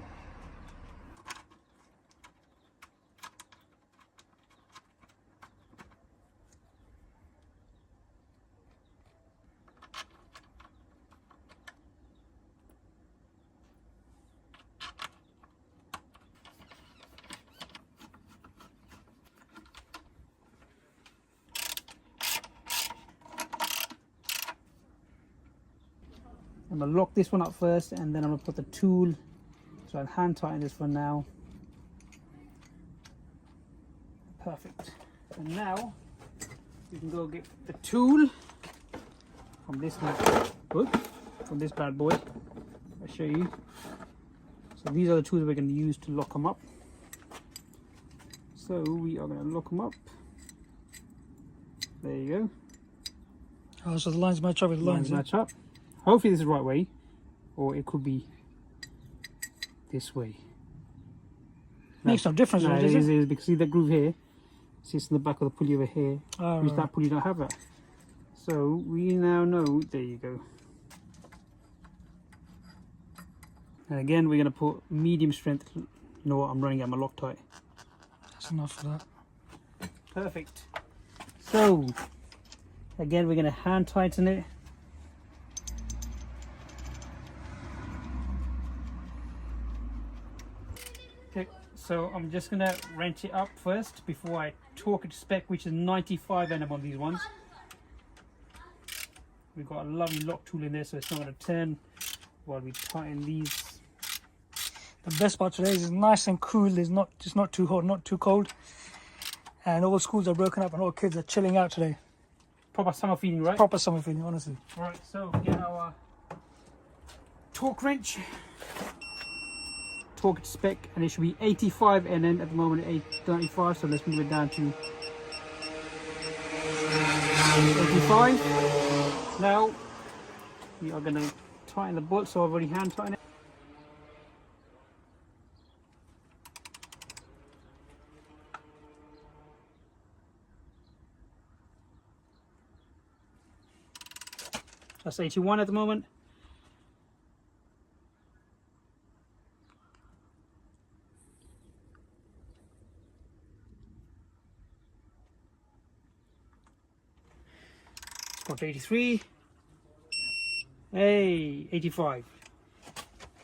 I'm going to lock this one up first, and then I'm going to put the tool, so I'll hand tighten this for now. Perfect. And now you can go get the tool from this one, from this bad boy. I'll show you. So these are the tools we're going to use to lock them up. So we are going to lock them up. There you go. Oh, so the lines match up with the lines. Match up. Hopefully this is the right way, or it could be this way. Makes no difference, no, does it it? is, because see the groove here, see it's in the back of the pulley over here, Oh, which right. that pulley don't have that. So we now know, there you go. And again, we're going to put medium strength. You know what, I'm running out my Loctite. That's enough for that. Perfect. So again, we're going to hand tighten it. Okay, so I'm just going to wrench it up first before I torque it to spec, which is 95 Nm on these ones. We've got a lovely lock tool in there, so it's not going to turn while we tighten these. The best part today is it's nice and cool. It's not too hot, not too cold. And all schools are broken up and all kids are chilling out today. Proper summer feeling, right? Proper summer feeling, honestly. Right, so we get our torque wrench. Torque to spec, and it should be 85 Nm at the moment, 895, so let's move it down to 85. Now we are going to tighten the bolt, so I've already hand tightened it. That's 81 at the moment. Got 83. Hey, 85.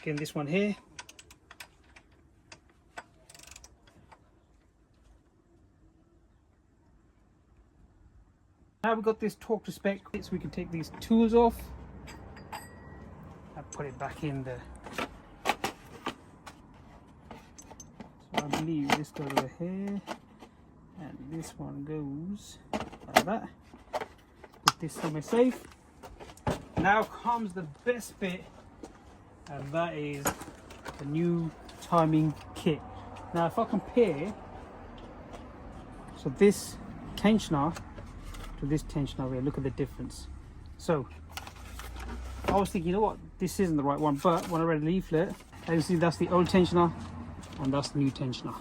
Again, this one here. Now we've got this torque to spec, so we can take these tools off and put it back in there. So I believe this goes over here, and this one goes like that. Put this somewhere safe. Now comes the best bit, and that is the new timing kit. Now if I compare, so this tensioner to this tensioner here, look at the difference. So I was thinking, you know what, this isn't the right one, but when I read the leaflet, as you can see, that's the old tensioner and that's the new tensioner.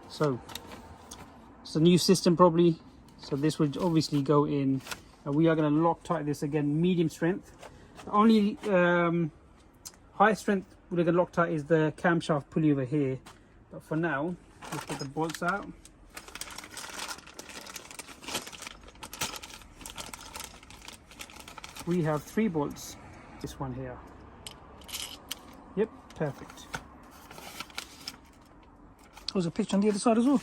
So it's a new system probably. So this would obviously go in, and we are going to Loctite this again, medium strength. The only high strength we're going to Loctite is the camshaft pulley over here. But for now, let's get the bolts out. We have 3 bolts. This one here. Yep, perfect. There's a picture on the other side as well.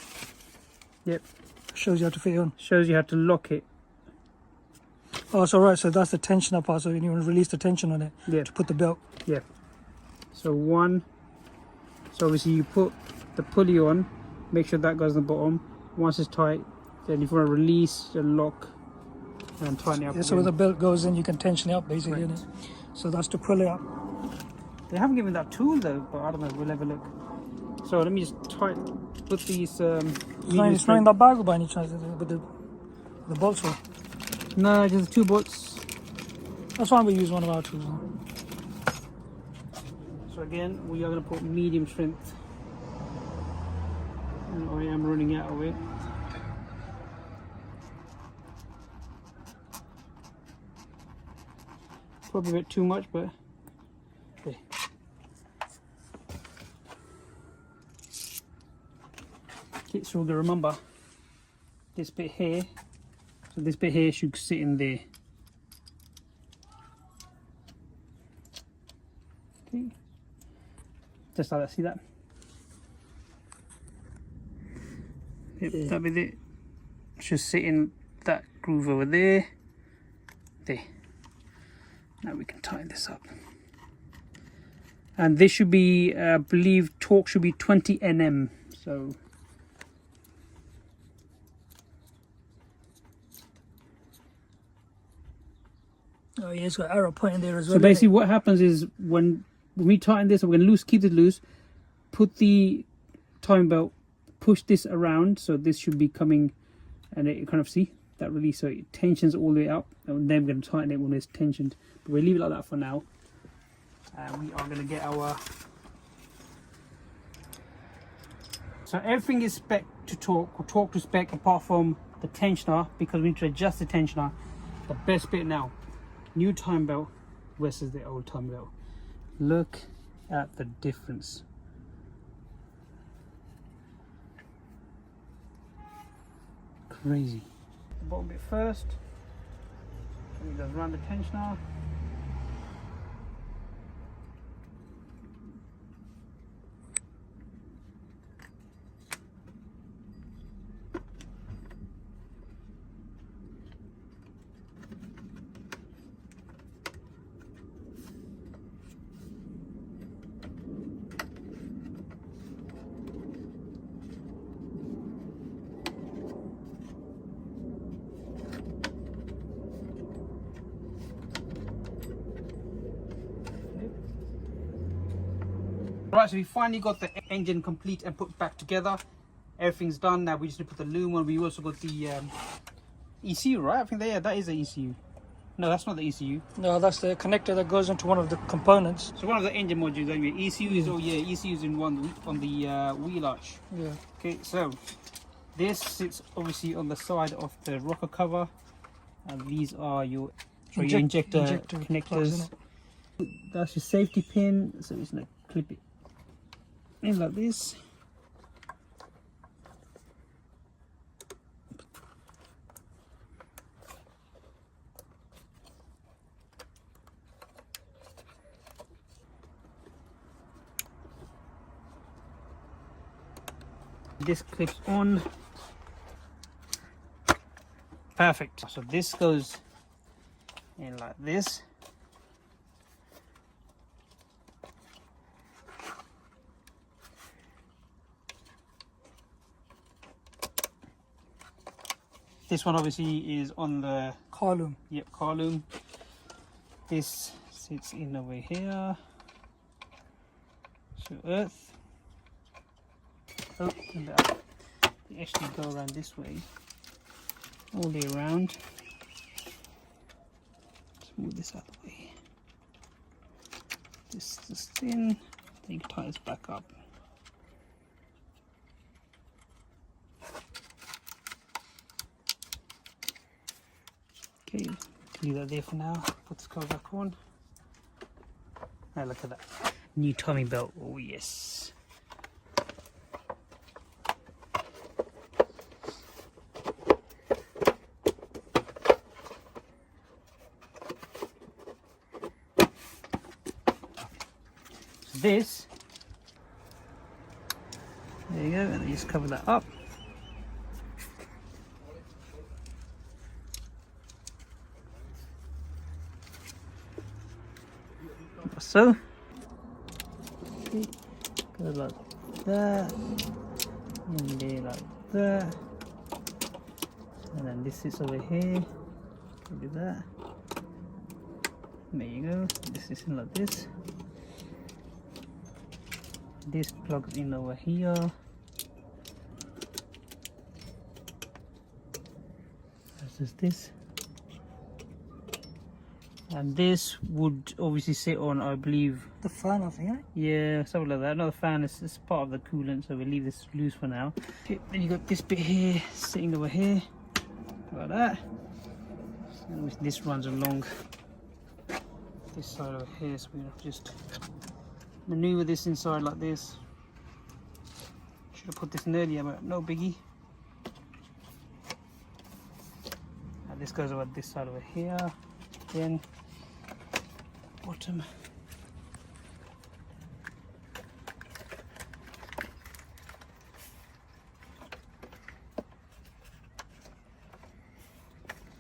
Yep. Shows you how to fit it on. Shows you how to lock it. Oh, so right, so that's the tensioner part, so you want to release the tension on it Yeah. to put the belt. Yeah. So so obviously you put the pulley on, make sure that goes on the bottom. Once it's tight, then if you want to release the lock and tighten it up. Yeah, so when the belt goes in, you can tension it up basically, Right. innit? So that's to pull it up. They haven't given that tool though, but I don't know, we'll have a look. So let me just put these It's not in that bag by any chance, with the bolts on. No, just 2 bolts. That's why we use one of our tools. So again, we are going to put medium strength. And I am running out of it. Probably a bit too much, but okay. Okay, so we're going to remember this bit here. So this bit here should sit in there. Okay. Just like that, see that? Yep, Yeah. that bit there should sit in that groove over there. There. Now we can tighten this up. And this should be, I believe, torque should be 20 Nm. So Oh yeah, it's got arrow pointing there as well. So basically what happens is when we tighten this, we're going to keep it loose, put the timing belt, push this around, so this should be coming, and it kind of, see that release, so it tensions all the way up, and then we're going to tighten it when it's tensioned. But we'll leave it like that for now. We are going to get our... So everything is spec to torque, or torque to spec, apart from the tensioner, because we need to adjust the tensioner. The best bit now, new time belt versus the old time belt. Look at the difference. Crazy. The bottom bit first. And it goes around the tensioner. Right, so we finally got the engine complete and put back together. Everything's done. Now we just need to put the loom on. We also got the ECU, right? I think that is the ECU. No, that's not the ECU. No, that's the connector that goes into one of the components. So one of the engine modules anyway. ECU is, oh yeah, ECU is in one on the wheel arch. Yeah. Okay, so this sits obviously on the side of the rocker cover, and these are your injector connectors. Plugs, That's your safety pin, so it's gonna clip it in like this. This clips on. Perfect. So this goes in like this. This one obviously is on the column. Yep, car loom. This sits in over here. So earth. Oh, and they actually go around this way, all the way around. Let's move this out of the way. this just in, then you can tie this back up. Okay, leave that there for now. Put this car back on. Now look at that. New timing belt. Oh yes. So this. There you go, and then you just cover that up. So, okay, go like that, and there like that, and then this is over here, do that, there you go, this is in like this, this plugs in over here, this is this. And this would obviously sit on, I believe, The fan, I think, right? yeah, something like that. Another fan is part of the coolant, so we leave this loose for now. Okay, then you got this bit here sitting over here, like that. And this runs along this side over here, so we're gonna just maneuver this inside like this. Should have put this in earlier, but no biggie. And this goes over this side over here. Then bottom.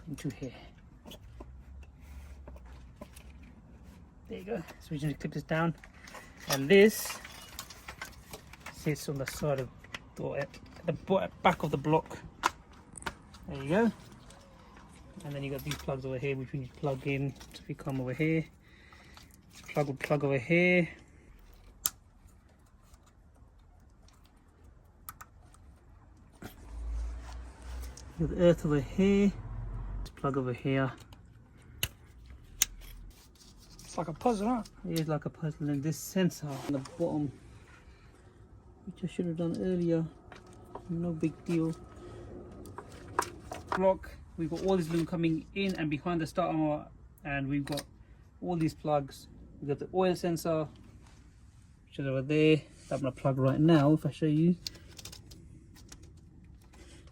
Into here. There you go. So we just clip this down, and this sits on the side of at the back of the block. There you go. And then you got these plugs over here, which we need to plug in. So if we come over here, plug will plug over here. You got the earth over here. Plug over here. It's like a puzzle, huh? It is like a puzzle, and this sensor on the bottom, which I should have done earlier. No big deal. Block. We've got all this loom coming in and behind the starter motor, and we've got all these plugs. We've got the oil sensor, which is over there. That I'm going to plug right now if I show you.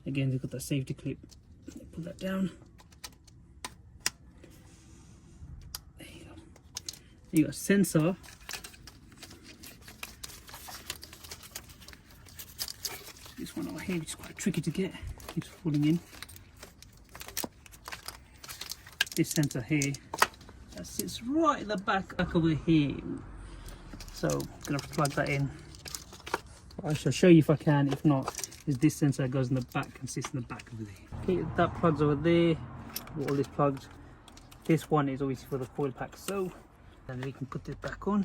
Again, we've got that safety clip. Put that down. There you go. You got a sensor. This one over here, which is quite tricky to get. Keeps falling in. This sensor here that sits right at the back over here, so I'm gonna plug that in. I shall show you if I can. If not, is this sensor goes in the back and sits in the back over there. Okay, that plugs over there. Got all this plugged. This one is obviously for the coil pack, so and we can put this back on,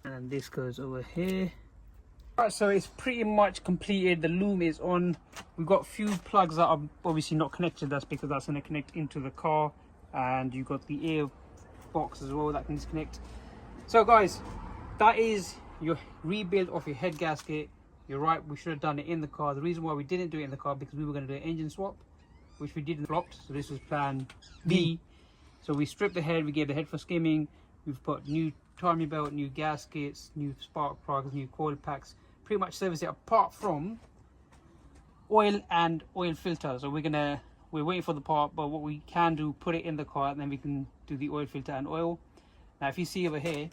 and this goes over here. Right, so it's pretty much completed. The loom is on. We've got a few plugs that are obviously not connected. That's because that's going to connect into the car, and you've got the air box as well that can disconnect. So guys, that is your rebuild of your head gasket. You're right, we should have done it in the car. The reason why we didn't do it in the car, because we were going to do an engine swap, which we didn't flopped. So this was plan B. So we stripped the head, we gave the head for skimming, we've put new timing belt, new gaskets, new spark plugs, new coil packs, pretty much service it apart from oil and oil filter. So we're waiting for the part, but what we can do, put it in the car, and then we can do the oil filter and oil. Now if you see over here,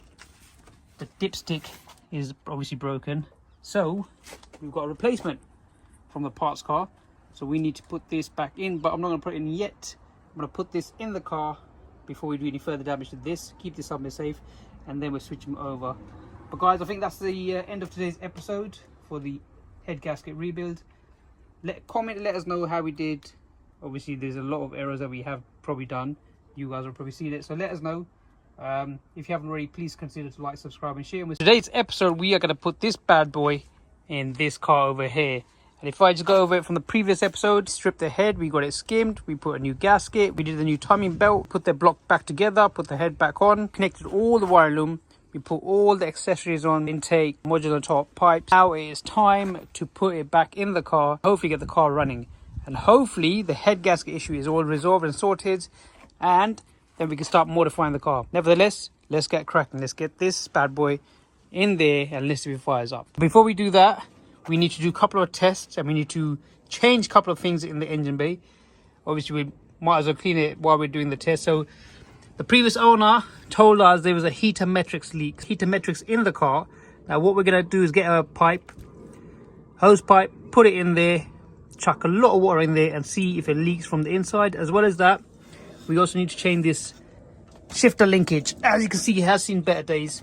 the dipstick is obviously broken, so we've got a replacement from the parts car. So we need to put this back in, but I'm not going to put it in yet. I'm going to put this in the car before we do any further damage to this, keep this somewhere safe, and then we'll switch them over. But guys, I think that's the end of today's episode for the head gasket rebuild. Comment, let us know how we did. Obviously there's a lot of errors that we have probably done. You guys have probably seen it, so let us know. If you haven't already, please consider to like, subscribe and share. With today's episode, we are going to put this bad boy in this car over here, And if I just go over it from the previous episode, stripped the head, we got it skimmed, we put a new gasket, we did the new timing belt, put the block back together, put the head back on, connected all the wire loom, we put all the accessories on, intake, modular top, pipes. Now it is time to put it back in the car, hopefully get the car running. And hopefully the head gasket issue is all resolved and sorted, and then we can start modifying the car. Nevertheless, let's get cracking. Let's get this bad boy in there and let's see if it fires up. Before we do that, we need to do a couple of tests and we need to change a couple of things in the engine bay. Obviously, we might as well clean it while we're doing the test. So the previous owner told us there was a heater matrix leak. Heater matrix in the car. Now what we're going to do is get a pipe, hose pipe, put it in there, chuck a lot of water in there and see if it leaks from the inside. As well as that, we also need to change this shifter linkage. As you can see, it has seen better days.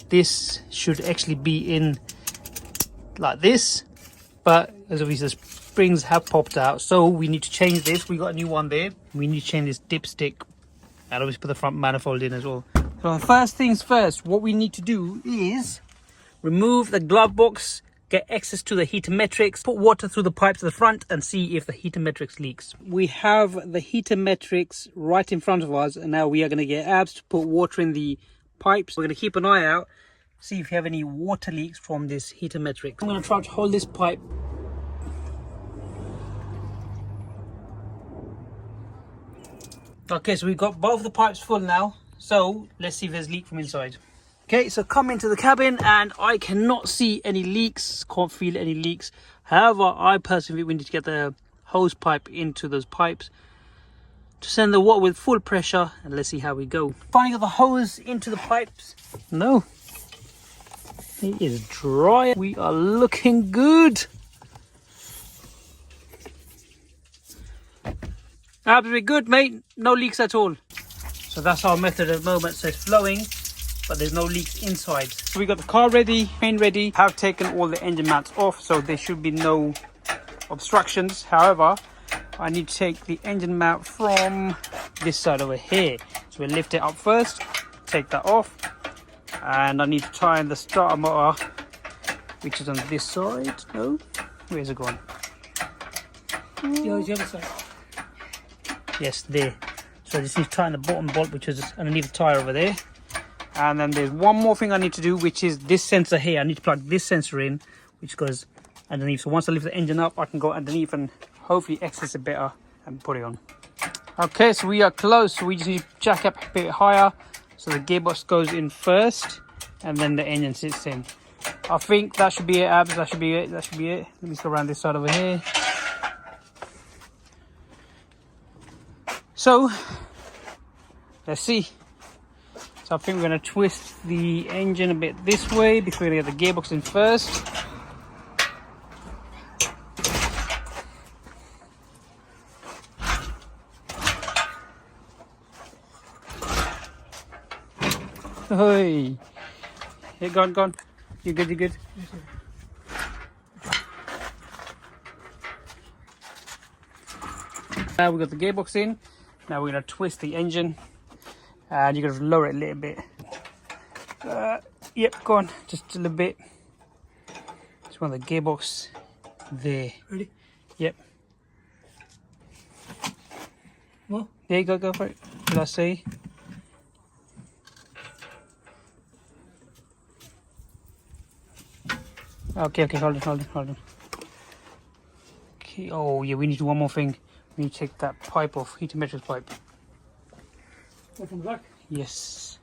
This should actually be in like this, but as obviously the springs have popped out, so we need to change this. We got a new one there. We need to change this dipstick and obviously put the front manifold in as well. So first things first, what we need to do is remove the glove box, get access to the heater matrix, put water through the pipes at the front and see if the heater matrix leaks. We have the heater matrix right in front of us, and now we are going to get Abs to put water in the pipes. We're going to keep an eye out, see if you have any water leaks from this heater matrix. I'm going to try to hold this pipe. Okay, so we've got both the pipes full now, so let's see if there's leak from inside. Okay, so come into the cabin and I cannot see any leaks, can't feel any leaks. However, I personally think we need to get the hose pipe into those pipes to send the water with full pressure, and let's see how we go. Finally got the hose into the pipes. No, it is dry. We are looking good. Absolutely good, mate. No leaks at all. So that's our method at the moment. So it's flowing, but there's no leaks inside. So we got the car ready, paint ready. Have taken all the engine mounts off, so there should be no obstructions. However, I need to take the engine mount from this side over here. So we'll lift it up first, take that off, and I need to tie in the starter motor, which is on this side. No, where's it gone? Yeah, the other side. Yes, there. So I just need to tighten the bottom bolt, which is underneath the tire over there. And then there's one more thing I need to do, which is this sensor here. I need to plug this sensor in, which goes underneath. So once I lift the engine up, I can go underneath and hopefully access it better and put it on. Okay, so we are close. So we just need to jack up a bit higher. So the gearbox goes in first and then the engine sits in. I think that should be it, Abs. That should be it. That should be it. Let me go around this side over here. So let's see. So I think we're going to twist the engine a bit this way because we're going to get the gearbox in first. Hey, hey, gone. You good? You good? Now we got the gearbox in. Now we're going to twist the engine. And you're going to lower it a little bit. Yep, go on, just a little bit. Just want the gearbox there. Ready? Yep. What? Yeah, go for it. Did I say? Okay, hold on. Okay, oh yeah, we need to do one more thing. We need to take that pipe off, heater matrix pipe. From the back? Yes.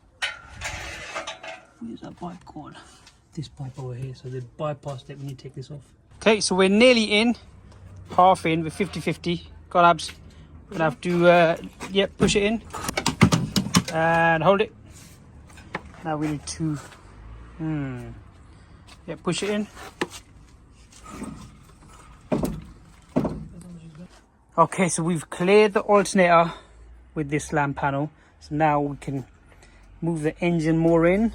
Where's that pipe gone? This pipe over here, so they bypassed it. We need to take this off. Okay, so we're nearly in, half in, we're 50-50. Got Abs. Gonna have to, push it in and hold it. Now we need to, push it in. Okay, so we've cleared the alternator with this lamp panel. So now we can move the engine more in,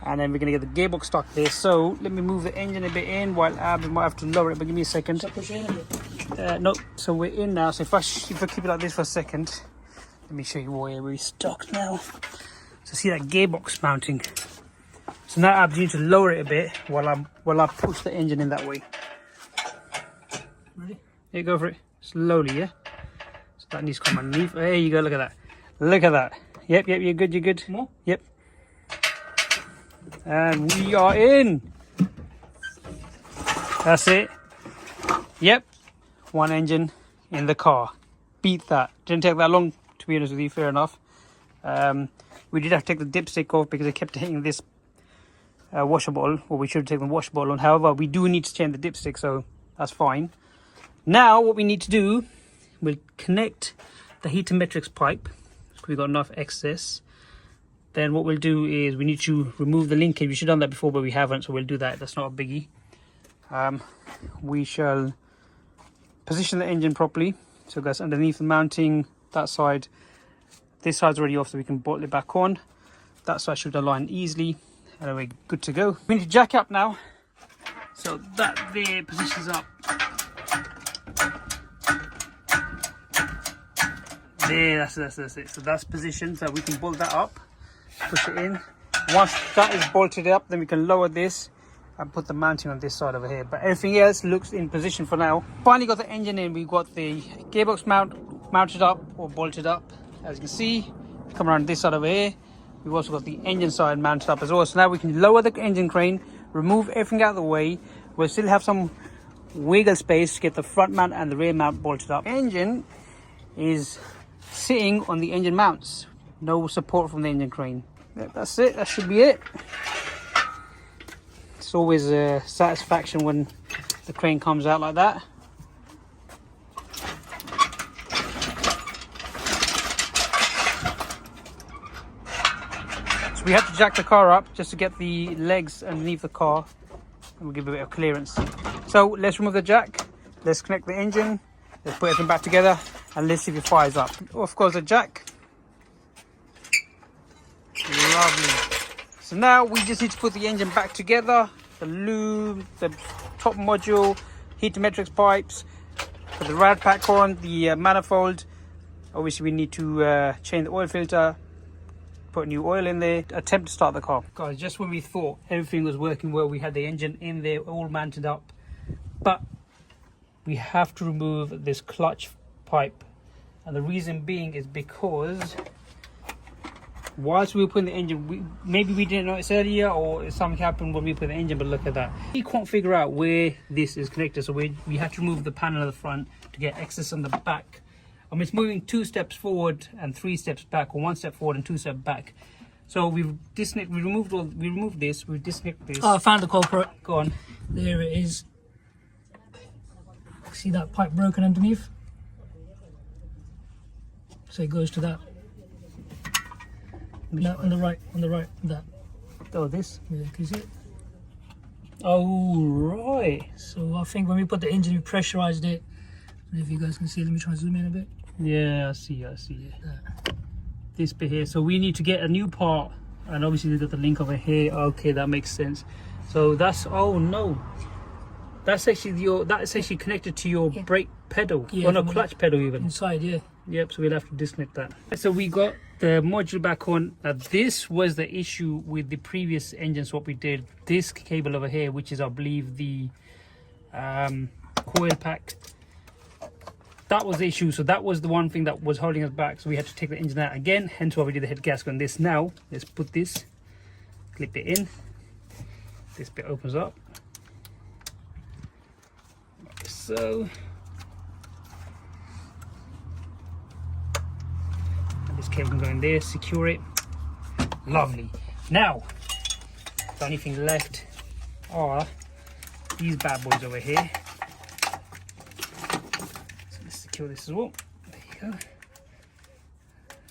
and then we're going to get the gearbox stuck there. So let me move the engine a bit in while Abs might have to lower it, but give me a second. Push it in a bit. No, so we're in now. So if I keep it like this for a second, let me show you where we're stuck now. So see that gearbox mounting. So now Abs, you need to lower it a bit while I push the engine in that way. Ready? Yeah, go for it. Slowly, yeah? So that needs to come underneath. There you go, look at that. Look at that. Yep, you're good, you're good. More? Yep. And we are in. That's it. Yep. One engine in the car. Beat that. Didn't take that long, to be honest with you, fair enough. We did have to take the dipstick off because it kept hitting this washer bottle. Well, we should have taken the washer bottle on. However, we do need to change the dipstick, so that's fine. Now, what we need to do, we'll connect the heater matrix pipe. We've got enough excess. Then what we'll do is we need to remove the linkage. We should have done that before, but we haven't, so we'll do that. That's not a biggie. We shall position the engine properly. So that's underneath the mounting, that side. This side's already off, so we can bolt it back on. That side should align easily. And we're good to go. We need to jack up now. So that there positions up. There, that's it. So that's positioned, so we can bolt that up, push it in. Once that is bolted up, then we can lower this and put the mounting on this side over here. But everything else looks in position for now. Finally got the engine in. We've got the gearbox mounted up or bolted up. As you can see, come around this side over here. We've also got the engine side mounted up as well. So now we can lower the engine crane, remove everything out of the way. We'll still have some wiggle space to get the front mount and the rear mount bolted up. Engine is sitting on the engine mounts. No support from the engine crane. That's it. That should be it. It's always a satisfaction when the crane comes out like that. So we have to jack the car up just to get the legs underneath the car, and we'll give a bit of clearance. So let's remove the jack. Let's connect the engine. Let's put everything back together, and let's see if it fires up. Of course, the jack. Lovely. So now we just need to put the engine back together. The lube, the top module, heater matrix pipes, put the rad pack on, the manifold. Obviously we need to change the oil filter, put new oil in there, attempt to start the car. Guys, just when we thought everything was working well, we had the engine in there all mounted up, but we have to remove this clutch pipe, and the reason being is because whilst we were putting the engine, maybe we didn't notice earlier, or something happened when we put the engine, but look at that. We can't figure out where this is connected, so we had to remove the panel at the front to get access on the back. I mean, it's moving 2 steps forward and 3 steps back, or 1 step forward and 2 steps back. So we've disconnected, we removed this, we disconnected this. Oh, I found the culprit. Go on. There it is. See that pipe broken underneath? So it goes to that. No, on the right, that. Oh, this? Yeah, can you see it? Oh, right. So I think when we put the engine, we pressurized it. I don't know if you guys can see, let me try and zoom in a bit. Yeah, I see it. This bit here. So we need to get a new part, and obviously we've got the link over here. Okay, that makes sense. So that's, oh no. That's actually connected to your brake pedal, Yeah, or no, clutch pedal even. Inside, yeah. Yep, so we'll have to disconnect that. So we got the module back on. Now this was the issue with the previous engine swap we did. This cable over here, which is I believe the coil pack, that was the issue. So that was the one thing that was holding us back. So we had to take the engine out again, hence why we did the head gasket on this. Now let's put this, clip it in. This bit opens up like so. This cable can go in there, secure it. Lovely. Now, the only thing left are these bad boys over here. So let's secure this as well. There you go.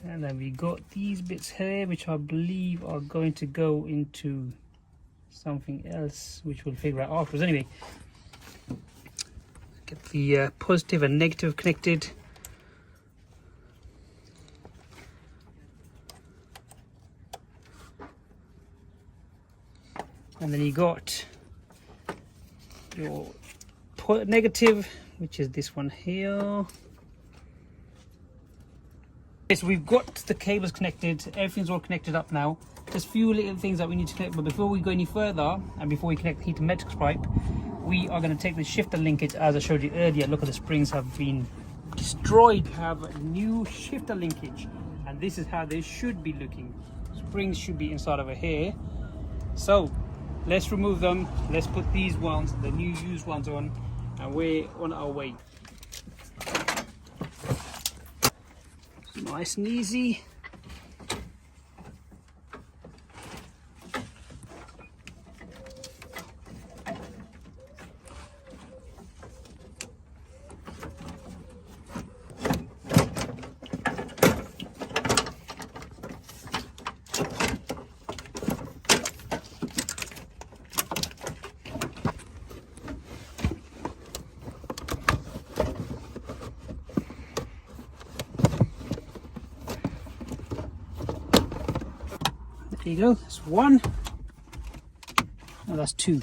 And then we got these bits here, which I believe are going to go into something else, which we'll figure out afterwards. Anyway, get the positive and negative connected. And then you got your negative, which is this one here. Okay, so we've got the cables connected, everything's all connected up now. Just a few little things that we need to connect, but before we go any further and before we connect the heat and metrics pipe, we are going to take the shifter linkage as I showed you earlier. Look at the springs have been destroyed. We have a new shifter linkage, and this is how they should be looking. Springs should be inside over here. So let's remove them, let's put these ones, the new used ones on, and we're on our way. Nice and easy. There you go, that's one. Oh, that's two.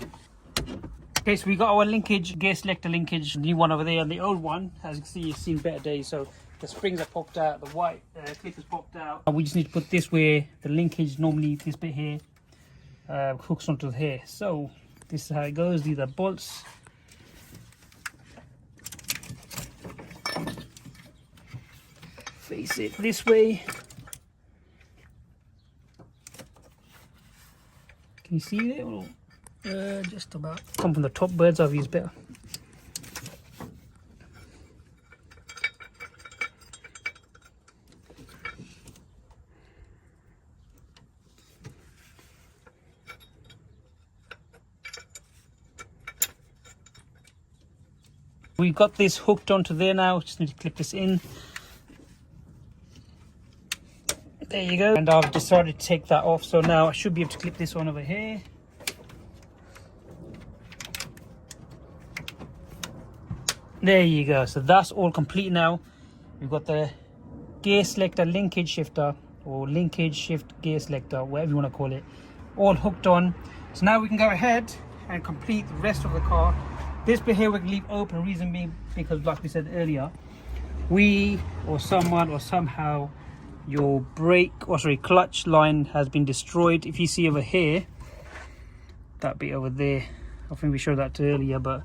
Okay, so we got our linkage, gear selector linkage, new one over there, and the old one, as you can see, you've seen better days. So the springs have popped out, the white clip has popped out. We just need to put this where the linkage, normally this bit here, hooks onto here. So this is how it goes. These are bolts. Face it this way. Can you see it? Just about. Come from the top, bird's eye view is better. We've got this hooked onto there now, just need to clip this in. There you go. And I've decided to take that off, so now I should be able to clip this on over here. There you go. So that's all complete now. We've got the gear selector linkage shifter, or linkage shift gear selector, whatever you want to call it, all hooked on. So now we can go ahead and complete the rest of the car. This bit here we can leave open, reason being because, like we said earlier, we or someone or somehow your clutch line has been destroyed. If you see over here, that bit over there, I think we showed that earlier, but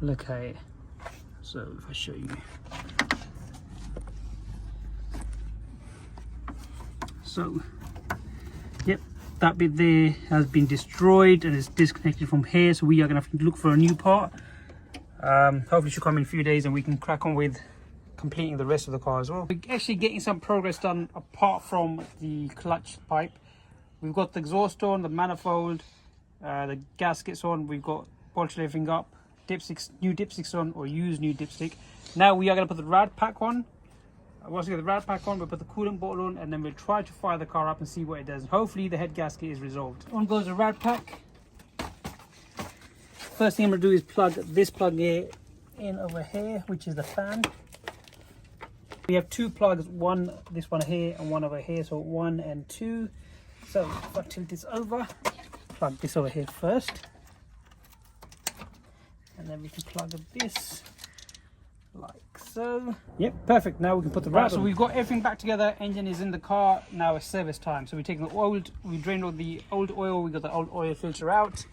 look at it. So if I show you, so yep, that bit there has been destroyed and it's disconnected from here, so we are gonna have to look for a new part. Hopefully it should come in a few days and we can crack on with completing the rest of the car as well. We're actually getting some progress done apart from the clutch pipe. We've got the exhaust on, the manifold, the gaskets on, we've got bolted everything up, dipsticks, new dipsticks on, or used new dipstick. Now we are going to put the rad pack on. Once we get the rad pack on, we'll put the coolant bottle on, and then we'll try to fire the car up and see what it does. Hopefully the head gasket is resolved. On goes the rad pack. First thing I'm going to do is plug this plug here in over here, which is the fan. We have two plugs, this one here and one over here, so 1 and 2. So if I tilt this over, plug this over here first, and then we can plug this like so. Yep, perfect. Now we can put the wrap on. So we've got everything back together, engine is in the car, now it's service time. So we're taking the old, we drained all the old oil, we got the old oil filter out.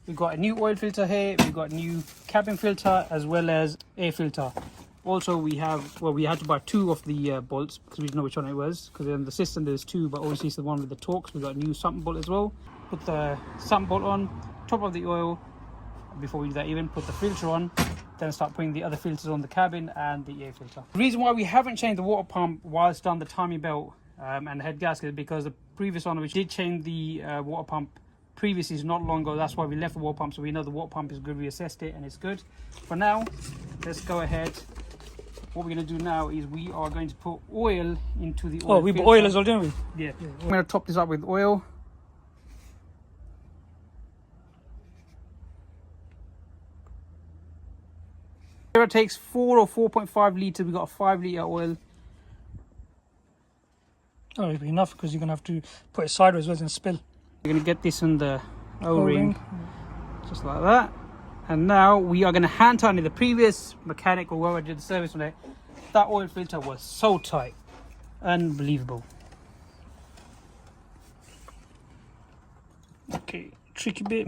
We've got a new oil filter here, we've got a new cabin filter as well as air filter. Also we have, well, we had to buy 2 of the bolts because we didn't know which one it was, because in the system there's 2, but obviously it's the one with the Torx. We got a new something bolt as well. Put the something bolt on top of the oil. Before we do that, even put the filter on, then start putting the other filters on the cabin and the air filter. The reason why we haven't changed the water pump whilst done the timing belt and the head gasket is because the previous owner, which did change the water pump previously, is not long ago. That's why we left the water pump, so we know the water pump is good. We assessed it and it's good. For now, let's go ahead. What we're going to do now is we are going to put oil into the oil. Oh, we put oil as well, don't we? Yeah. I'm going to top this up with oil. Here it takes 4 or 4.5 litres. We've got a 5 litre oil. Oh, it'll be enough because you're going to have to put it sideways, it's going to spill. We're going to get this in the O-ring, just like that. And now we are going to hand tighten it. The previous mechanic or whoever did the service on it, that oil filter was so tight. Unbelievable. Okay, tricky bit.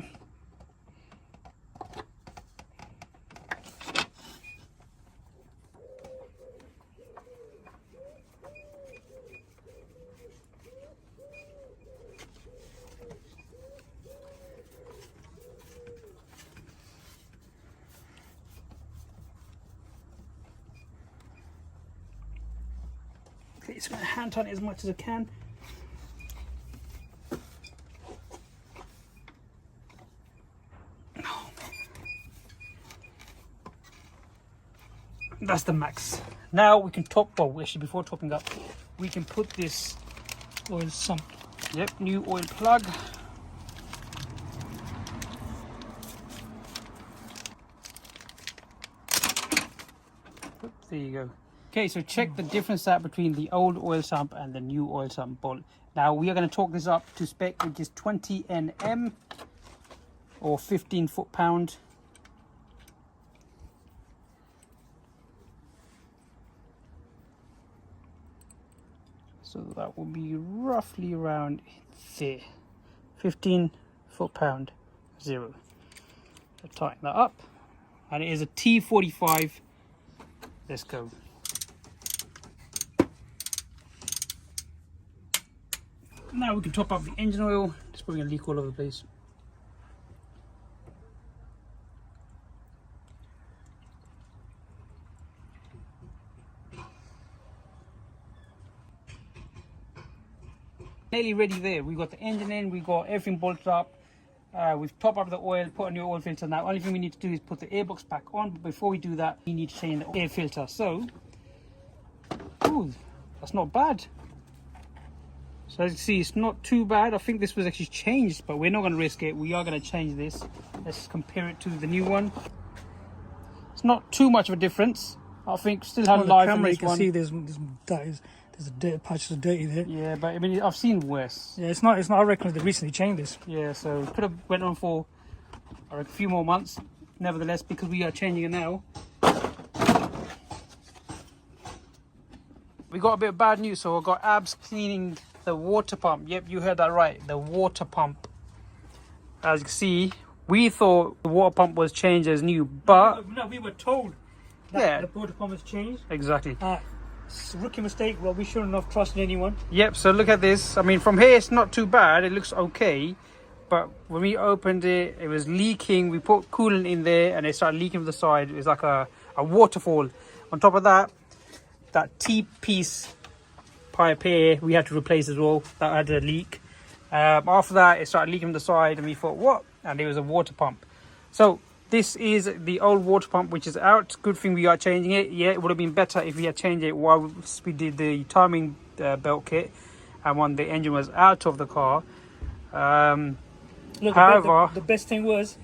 Okay, just gonna hand tighten it as much as I can. That's the max. Now we can top, well actually before topping up, we can put this Oil sump. Yep, new oil plug. There you go. Okay, so check the difference out between the old oil sump and the new oil sump bolt. Now we are going to torque this up to spec, which is 20 Nm or 15 foot-pound. So that will be roughly around there. 15 foot-pound, 0. So tighten that up. And it is a T45. Let's go. Now we can top up the engine oil. It's probably going to leak all over the place. Nearly ready there. We've got the engine in, we've got everything bolted up. We've topped up the oil, put a new oil filter. Now, only thing we need to do is put the airbox back on. But before we do that, we need to change the air filter. So, ooh, that's not bad. So as you see, it's not too bad. I think this was actually changed, but we're not going to risk it. We are going to change this. Let's compare it to the new one. It's not too much of a difference. I think still had life on this one. You can see there's a dirt patch of dirty there. Yeah, but I mean, I've seen worse. Yeah, it's not. I reckon they recently changed this. Yeah, so it could have went on for a few more months. Nevertheless, because we are changing it now. We got a bit of bad news, so I got Abs cleaning the water pump. Yep, you heard that right. The water pump. As you can see, we thought the water pump was changed as new, but No, we were told that the water pump was changed. Exactly. It's a rookie mistake. Well, we shouldn't have trusted anyone. Yep, so look at this. I mean, from here it's not too bad. It looks okay. But when we opened it, it was leaking. We put coolant in there and it started leaking from the side. It was like a waterfall. On top of that, that T-piece pipe here, we had to replace as well. That had a leak. After that, it started leaking from the side and we thought, what? And it was a water pump. So this is the old water pump, which is out. Good thing we are changing it. Yeah, it would have been better if we had changed it while we did the timing belt kit and when the engine was out of the car. Look, however, the best thing was,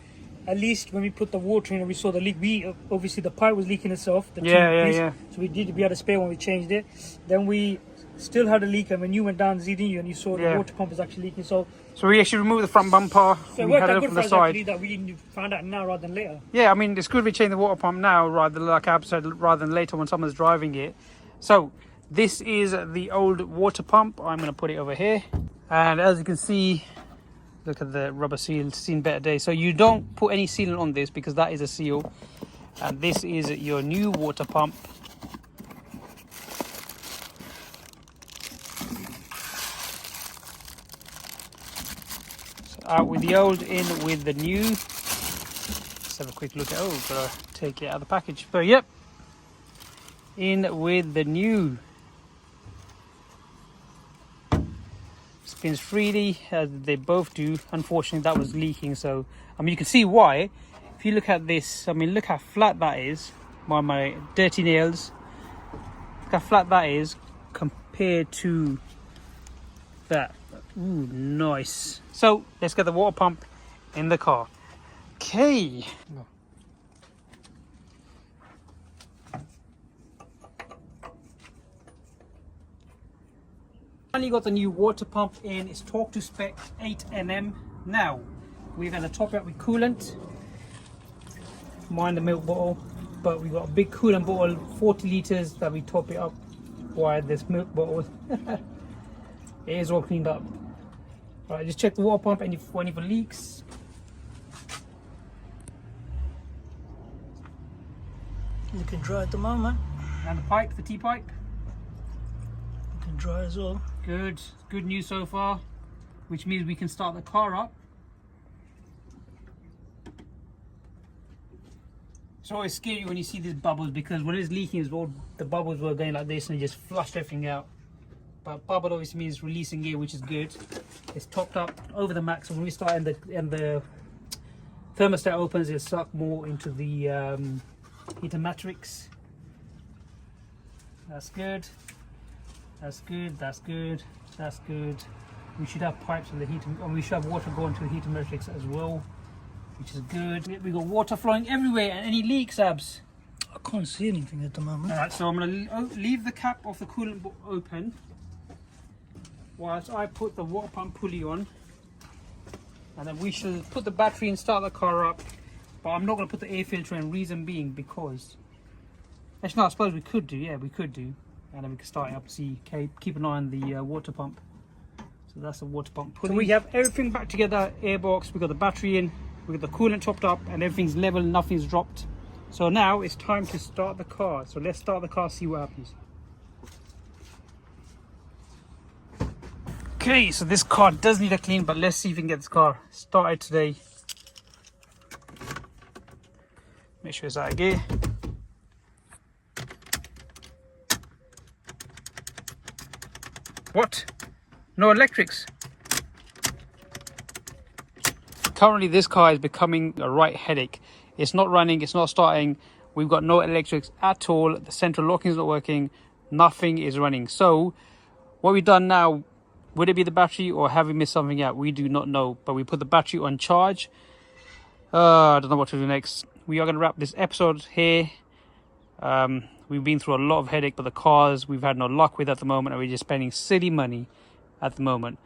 at least when we put the water in and we saw the leak, we obviously the pipe was leaking itself. The yeah. So we had a spare when we changed it. Then we still had a leak, and when you went down ZDU and you saw the water pump was actually leaking. So we actually removed the front bumper. So we it had worked it out good from for the us side. actually that we found out now rather than later. Yeah, I mean, it's good we change the water pump now rather than, like Ab said, rather than later when someone's driving it. So this is the old water pump. I'm going to put it over here. And as you can see, look at the rubber seal, seen better days. So you don't put any sealant on this because that is a seal. And this is your new water pump. So out with the old, in with the new. Let's have a quick look at, oh, gotta take it out of the package. But yep, in with the new. Spins freely as they both do. Unfortunately, that was leaking, so I mean you can see why. If you look at this, I mean look how flat that is. My dirty nails. Look how flat that is compared to that. Ooh, nice. So let's get the water pump in the car. Okay. Finally got the new water pump in. It's torque to spec 8 Nm. Now we're going to top it up with coolant. Mind the milk bottle, but we've got a big coolant bottle, 40 litres, that we top it up why there's milk bottles. It is all cleaned up. Alright, just check the water pump and if any leaks. Looking dry at the moment. And the pipe, the T-pipe. Looking dry as well. Good. Good news so far. Which means we can start the car up. It's always scary when you see these bubbles because when it's leaking as well, the bubbles were going like this and it just flushed everything out. But bubble obviously means releasing air, which is good. It's topped up over the max, so when we start and the thermostat opens, it'll suck more into the heater matrix. That's good. That's good. That's good. That's good. We should have pipes in the heater, and we should have water going to the heater matrix as well, which is good. We got water flowing everywhere, and any leaks, Abs? I can't see anything at the moment. Alright, so I'm going to leave the cap of the coolant open whilst I put the water pump pulley on, and then we shall put the battery and start the car up. But I'm not going to put the air filter in, reason being because actually no, I suppose we could do, yeah, we could do, and then we can start it up. See, keep an eye on the water pump. So that's the water pump pulley. So we have everything back together, airbox, we got the battery in, we got the coolant topped up, and everything's level, nothing's dropped. So now it's time to start the car. So let's start the car, see what happens. Okay, so this car does need a clean, but let's see if we can get this car started today. Make sure it's out of gear. What? No electrics. Currently this car is becoming a right headache. It's not running, it's not starting. We've got no electrics at all. The central locking is not working. Nothing is running. So what we've done now, would it be the battery or have we missed something out? We do not know, but we put the battery on charge. I don't know what to do next. We are going to wrap this episode here. We've been through a lot of headache, but the cars we've had no luck with at the moment, and we're just spending silly money at the moment.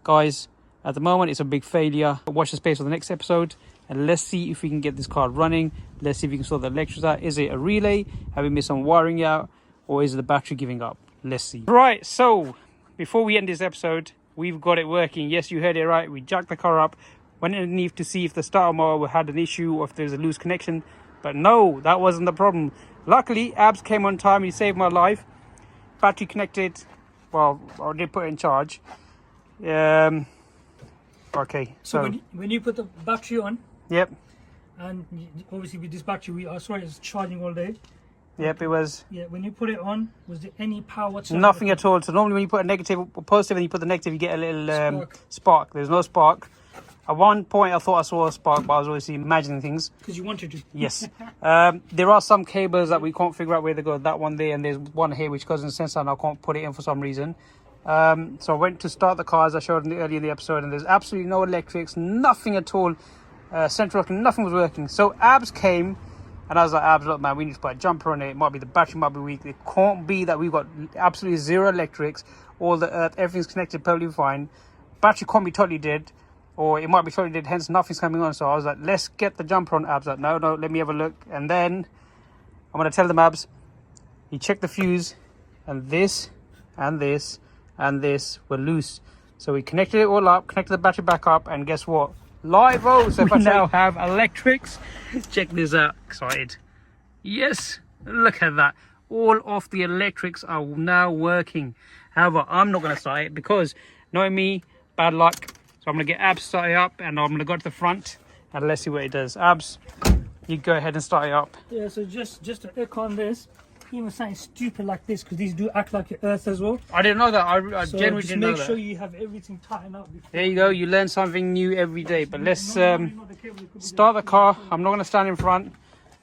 Guys, at the moment it's a big failure. Watch the space for the next episode, and let's see if we can get this car running. Let's see if we can sort the electrics out. Is it a relay? Have we missed some wiring out? Or is it the battery giving up? Let's see. Right, so before we end this episode, we've got it working. Yes, you heard it right. We jacked the car up, went underneath to see if the starter motor had an issue or if there's a loose connection. But no, that wasn't the problem. Luckily, Abs came on time. He saved my life. Battery connected. Well, I did put it in charge. Okay. So when you put the battery on, Yep. and obviously with this battery, I saw it was charging all day. Yep, it was. Yeah, when you put it on, was there any power whatsoever? Nothing at all. So normally when you put a negative or positive and you put the negative, you get a little spark. There's no spark. At one point I thought I saw a spark, but I was obviously imagining things. Because you wanted to. Yes. There are some cables that we can't figure out where they go. That one there, and there's one here which goes in the sensor, and I can't put it in for some reason. So I went to start the car as I showed earlier in the episode, and there's absolutely no electrics, nothing at all. Central locking, nothing was working. So Abs came, and I was like, Abs, look man, we need to put a jumper on it. It might be the battery might be weak. It can't be that we've got absolutely zero electrics. All the earth, everything's connected perfectly fine. Battery can't be totally dead, or it might be totally dead, hence nothing's coming on. So I was like, let's get the jumper on. Abs like, no, let me have a look. And then I'm gonna tell them, Abs, you check the fuse, and this and this and this were loose. So we connected it all up, connected the battery back up, and guess what? Live-o! So we now have electrics. Check this out. Excited. Yes, look at that. All of the electrics are now working. However, I'm not going to start it because, knowing me, bad luck. So I'm going to get Abs started up, and I'm going to go to the front, and let's see what it does. Abs, you go ahead and start it up. Yeah, so just to echo on this, even something stupid like this, because these do act like your earth as well. I didn't know that. I So genuinely just didn't know make that. sure you have everything tightened up. There you go. You learn something new every day. But let's start the car. I'm not going to stand in front.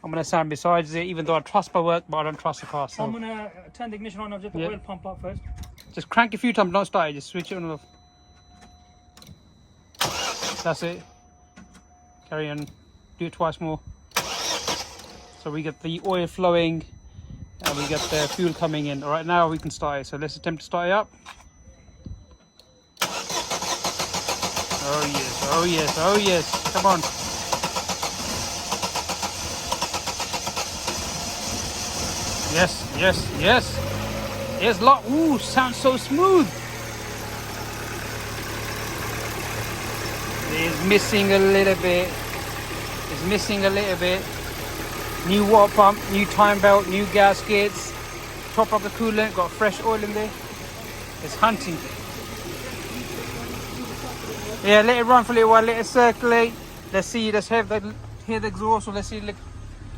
I'm going to stand beside it, even though I trust my work, but I don't trust the car. So I'm going to turn the ignition on. I'll get the oil pump up first. just crank a few times. Don't start it. Just switch it on and off. That's it. Carry on. Do it twice more. So we get the oil flowing. And we get the fuel coming in. All right, now we can start it. So let's attempt to start it up. Oh yes, oh yes, oh yes. Come on. Yes, yes, yes. It's lock. Ooh, sounds so smooth. It's missing a little bit. It's missing a little bit. New water pump, new time belt, new gaskets. Top up the coolant, got fresh oil in there. It's hunting. Yeah, let it run for a little while, let it circulate. Let's see, let's hear the exhaust, or let's see,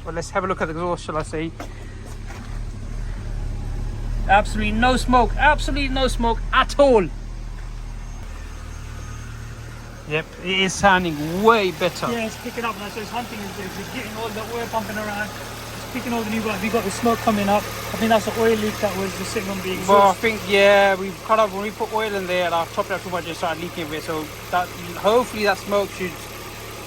let's have a look at the exhaust, shall I say. Absolutely no smoke at all. Yep, it is sounding way better. Yeah, it's picking up now, so it's hunting. It's getting all the oil pumping around. It's picking all the new ones. We got the smoke coming up. I think that's the oil leak that was just sitting on the exhaust. Well, I think, yeah, we've cut off when we put oil in there and our top up too much, it started leaking a bit. So that hopefully that smoke should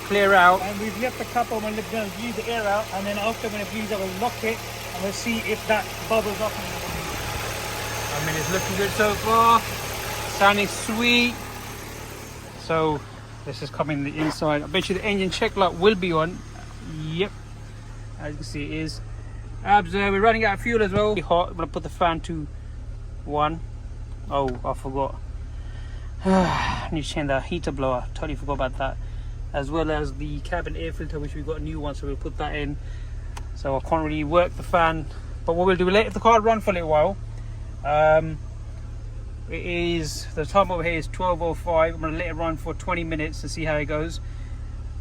clear out. And we've left the cap on and we're going to bleed the air out. And then after when it bleeds out, we'll lock it and we'll see if that bubbles up. I mean, it's looking good so far. Sounding sweet. So this is coming the inside. I bet you the engine check light will be on. Yep, as you can see it is. We're running out of fuel as well. Hot. I'm gonna put the fan to 1. Oh, I forgot. I need to change the heater blower. Totally forgot about that. As well as the cabin air filter, which we got a new one, so we'll put that in. So I can't really work the fan. But what we'll do, we'll let the car run for a little while. It is, the time over here is 12:05. I'm going to let it run for 20 minutes and see how it goes.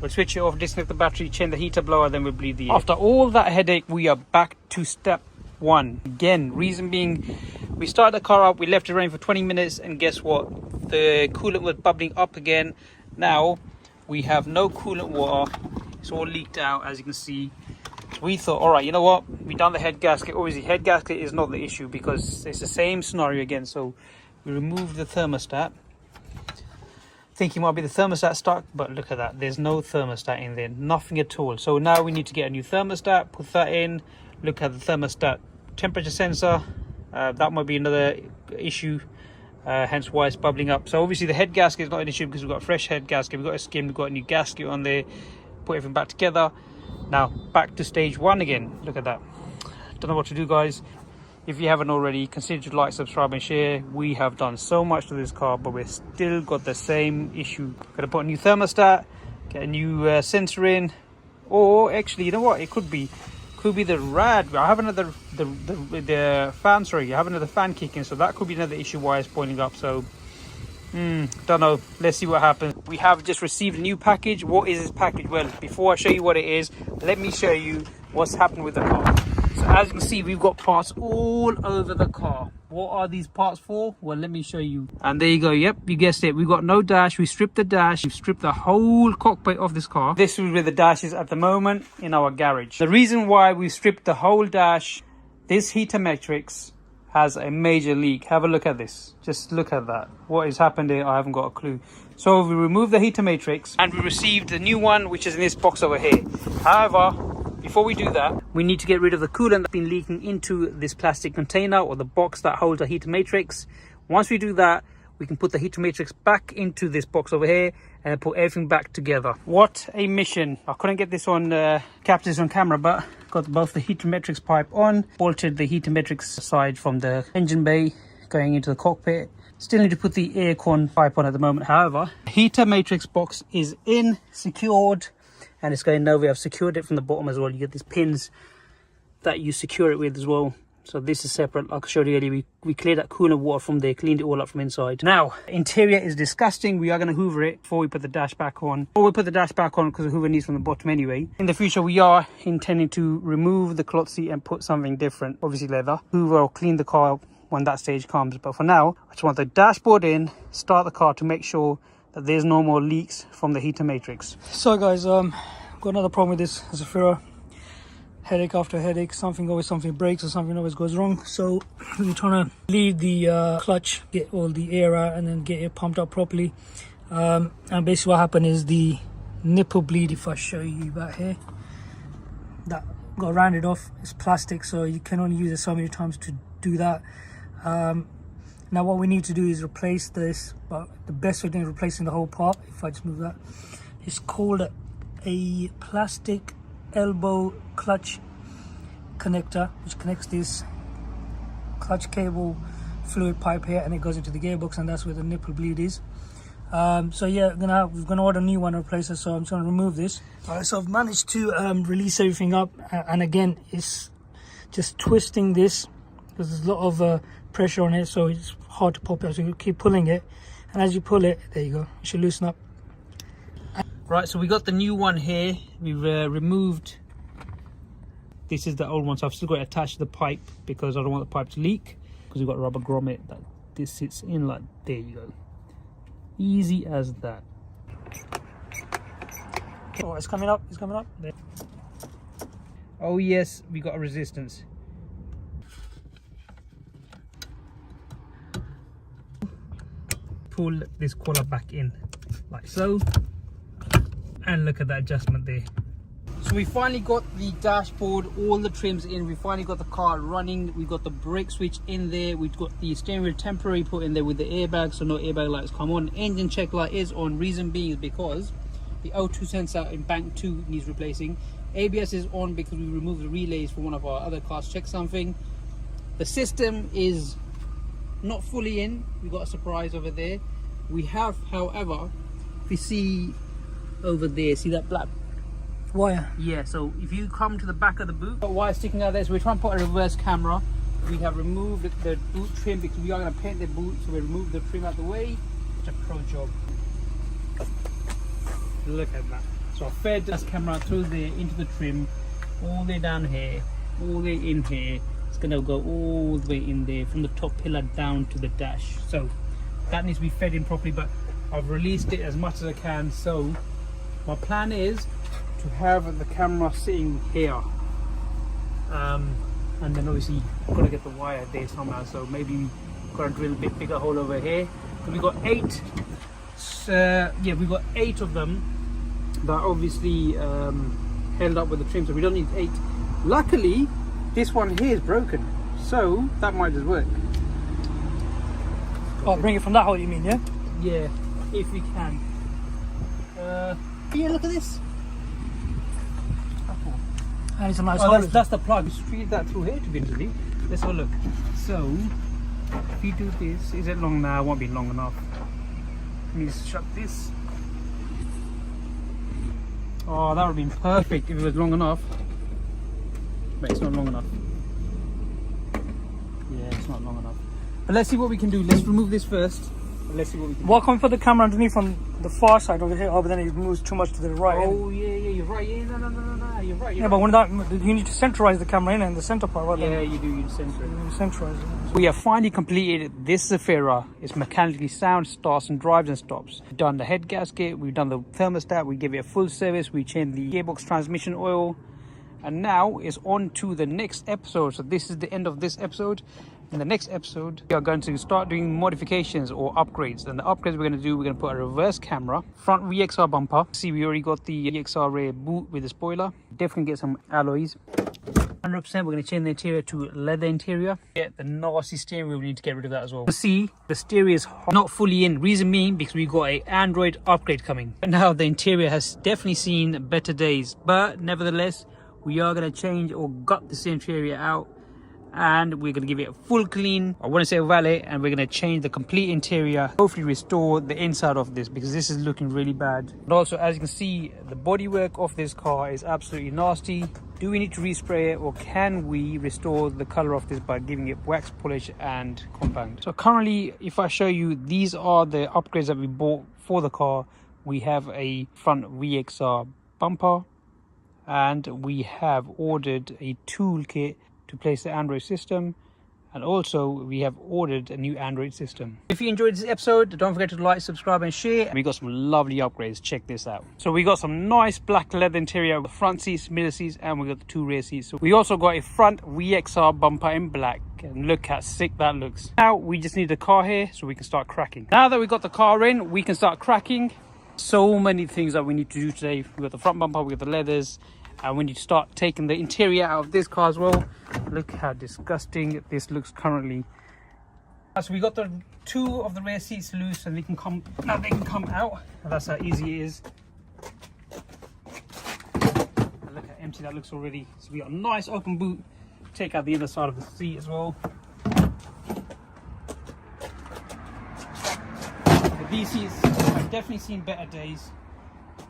We'll switch it off, disconnect the battery, change the heater blower, then we'll bleed the air. After all that headache, we are back to step 1. Again, reason being, we started the car up, we left it running for 20 minutes, and guess what? The coolant was bubbling up again. Now, we have no coolant water. It's all leaked out, as you can see. We thought, all right, you know what? We done the head gasket. Obviously, head gasket is not the issue because it's the same scenario again. So we removed the thermostat. Thinking it might be the thermostat stuck, but look at that. There's no thermostat in there, nothing at all. So now we need to get a new thermostat, put that in, look at the thermostat temperature sensor. That might be another issue, hence why it's bubbling up. So obviously the head gasket is not an issue because we've got a fresh head gasket, we've got a skin, we've got a new gasket on there, put everything back together. Now back to stage 1 again. Look at that. Don't know what to do, guys. If you haven't already, consider to like, subscribe and share. We have done so much to this car, but we've still got the same issue. Got to put a new thermostat, get a new sensor in, or actually, you know what, it could be the rad. I have another the fan, sorry, I have another fan kicking, so that could be another issue why it's boiling up. So don't know, let's see what happens. We have just received a new package. What is this package? Well, before I show you what it is, let me show you what's happened with the car. So as you can see, we've got parts all over the car. What are these parts for? Well, let me show you. And there you go. Yep, you guessed it. We've got no dash. We stripped the dash. We've stripped the whole cockpit of this car. This is where the dash is at the moment in our garage. The reason why we stripped the whole dash, this heater matrix has a major leak. Have a look at this. Just look at that. What has happened here? I haven't got a clue. So we removed the heater matrix and we received the new one, which is in this box over here. However, before we do that, we need to get rid of the coolant that's been leaking into this plastic container or the box that holds the heater matrix. Once we do that, we can put the heater matrix back into this box over here and put everything back together. What a mission. I couldn't get this on, capture this on camera, but got both the heater matrix pipe on, bolted the heater matrix side from the engine bay going into the cockpit. Still need to put the air con pipe on at the moment. However, heater matrix box is in, secured, and it's going nowhere. I've secured it from the bottom as well. You get these pins that you secure it with as well. So this is separate. Like I showed you earlier, we cleared that coolant water from there, cleaned it all up from inside. Now, interior is disgusting. We are going to hoover it before we put the dash back on. Or we'll put the dash back on because the hoover needs from the bottom anyway. In the future, we are intending to remove the cloth seat and put something different, obviously leather. Hoover will clean the car when that stage comes. But for now, I just want the dashboard in, start the car to make sure that there's no more leaks from the heater matrix. So guys, got another problem with this Zafira. Headache after headache, something breaks or something always goes wrong. So we're trying to leave the clutch, get all the air out and then get it pumped up properly. And basically what happened is the nipple bleed, if I show you back here, that got rounded off. It's plastic, so you can only use it so many times to do that. Now what we need to do is replace this, but the best way of replacing the whole part, if I just move that, is called a plastic elbow clutch connector, which connects this clutch cable fluid pipe here, and it goes into the gearbox, and that's where the nipple bleed is. So yeah, we're gonna order a new one to replace it, so I'm just gonna remove this. Alright, so I've managed to release everything up, and again it's just twisting this because there's a lot of pressure on it, so it's hard to pop it out. So you keep pulling it, and as you pull it, there you go, it should loosen up. Right, so we got the new one here. We've removed, this is the old one, so I've still got to attach the pipe because I don't want the pipe to leak, because we've got a rubber grommet that this sits in, like, there you go. Easy as that. Oh, it's coming up, there. Oh yes, we got a resistance. Pull this collar back in, like so. And look at that adjustment there. So we finally got the dashboard, all the trims in. We finally got the car running. We got the brake switch in there. We've got the steering wheel temporary put in there with the airbag, so no airbag lights come on. Engine check light is on. Reason being is because the O2 sensor in bank 2 needs replacing. ABS is on because we removed the relays for one of our other cars. Check something. The system is not fully in. We got a surprise over there. We have, however, if you see over there, see that black Wire. Yeah, so if you come to the back of the boot, got wire sticking out there, so we're trying to put a reverse camera. We have removed the boot trim because we are going to paint the boot, so we removed the trim out the way. It's a pro job. Look at that. So I fed this camera through there into the trim, all the way down here, all the way in here. It's going to go all the way in there from the top pillar down to the dash. So that needs to be fed in properly, but I've released it as much as I can. So my plan is to have the camera sitting here, and then obviously I've got to get the wire there somehow, so maybe we've got to drill a bit bigger hole over here. So we've got 8, yeah, we've got 8 of them that are obviously held up with the trim, so we don't need 8. Luckily this one here is broken, so that might just work. Oh, bring it from that hole, you mean? Yeah, if we can. Yeah, look at this. And it's a nice Oh, hole. that's the plug. We feed that through here to be honest with you. Let's have a look. So if you do this, is it long now? It won't be long enough. Let me just shut this. Oh, that would have been perfect if it was long enough. But it's not long enough. Yeah, it's not long enough. But let's see what we can do. Let's remove this first. Let's see what we can do. Why can't we put the camera underneath on the far side over here? Oh, but then it moves too much to the right. Oh yeah, you're right. Yeah, no, you're right. Yeah, but when that, you need to centralize the camera in the center part. Rather Yeah, you do. You center it. than centralize it. We have finally completed this Zafira. It's mechanically sound, starts and drives and stops. We've done the head gasket, we've done the thermostat, we gave it a full service, we changed the gearbox transmission oil, and now it's on to the next episode. So this is the end of this episode. In the next episode, we are going to start doing modifications or upgrades. And the upgrades we're going to do, we're going to put a reverse camera, front VXR bumper. See, we already got the VXR rear boot with the spoiler. Definitely get some alloys. 100%, we're going to change the interior to leather interior. Get the nasty steering wheel, we need to get rid of that as well. You see, the stereo is not fully in. Reason being, because we got an Android upgrade coming. But now the interior has definitely seen better days. But nevertheless, we are going to change or gut this interior out, and we're going to give it a full clean, I want to say a valet, and we're going to change the complete interior, hopefully restore the inside of this, because this is looking really bad. And also, as you can see, the bodywork of this car is absolutely nasty. Do we need to respray it, or can we restore the color of this by giving it wax polish and compound? So currently, if I show you, these are the upgrades that we bought for the car. We have a front VXR bumper, and we have ordered a toolkit to place the Android system, and also we have ordered a new Android system. If you enjoyed this episode, don't forget to like, subscribe and share. We got some lovely upgrades, check this out. So we got some nice black leather interior with front seats, middle seats, and we got the 2 rear seats. So we also got a front VXR bumper in black, and look how sick that looks. Now we just need the car here so we can start cracking. Now that we got the car in, we can start cracking. So many things that we need to do today. We got the front bumper, we got the leathers, and we need to start taking the interior out of this car as well. Look how disgusting this looks currently. So we got the 2 of the rear seats loose, and they can come out. And that's how easy it is. And look how empty that looks already. So we got a nice open boot. Take out the other side of the seat as well. these seats I've definitely seen better days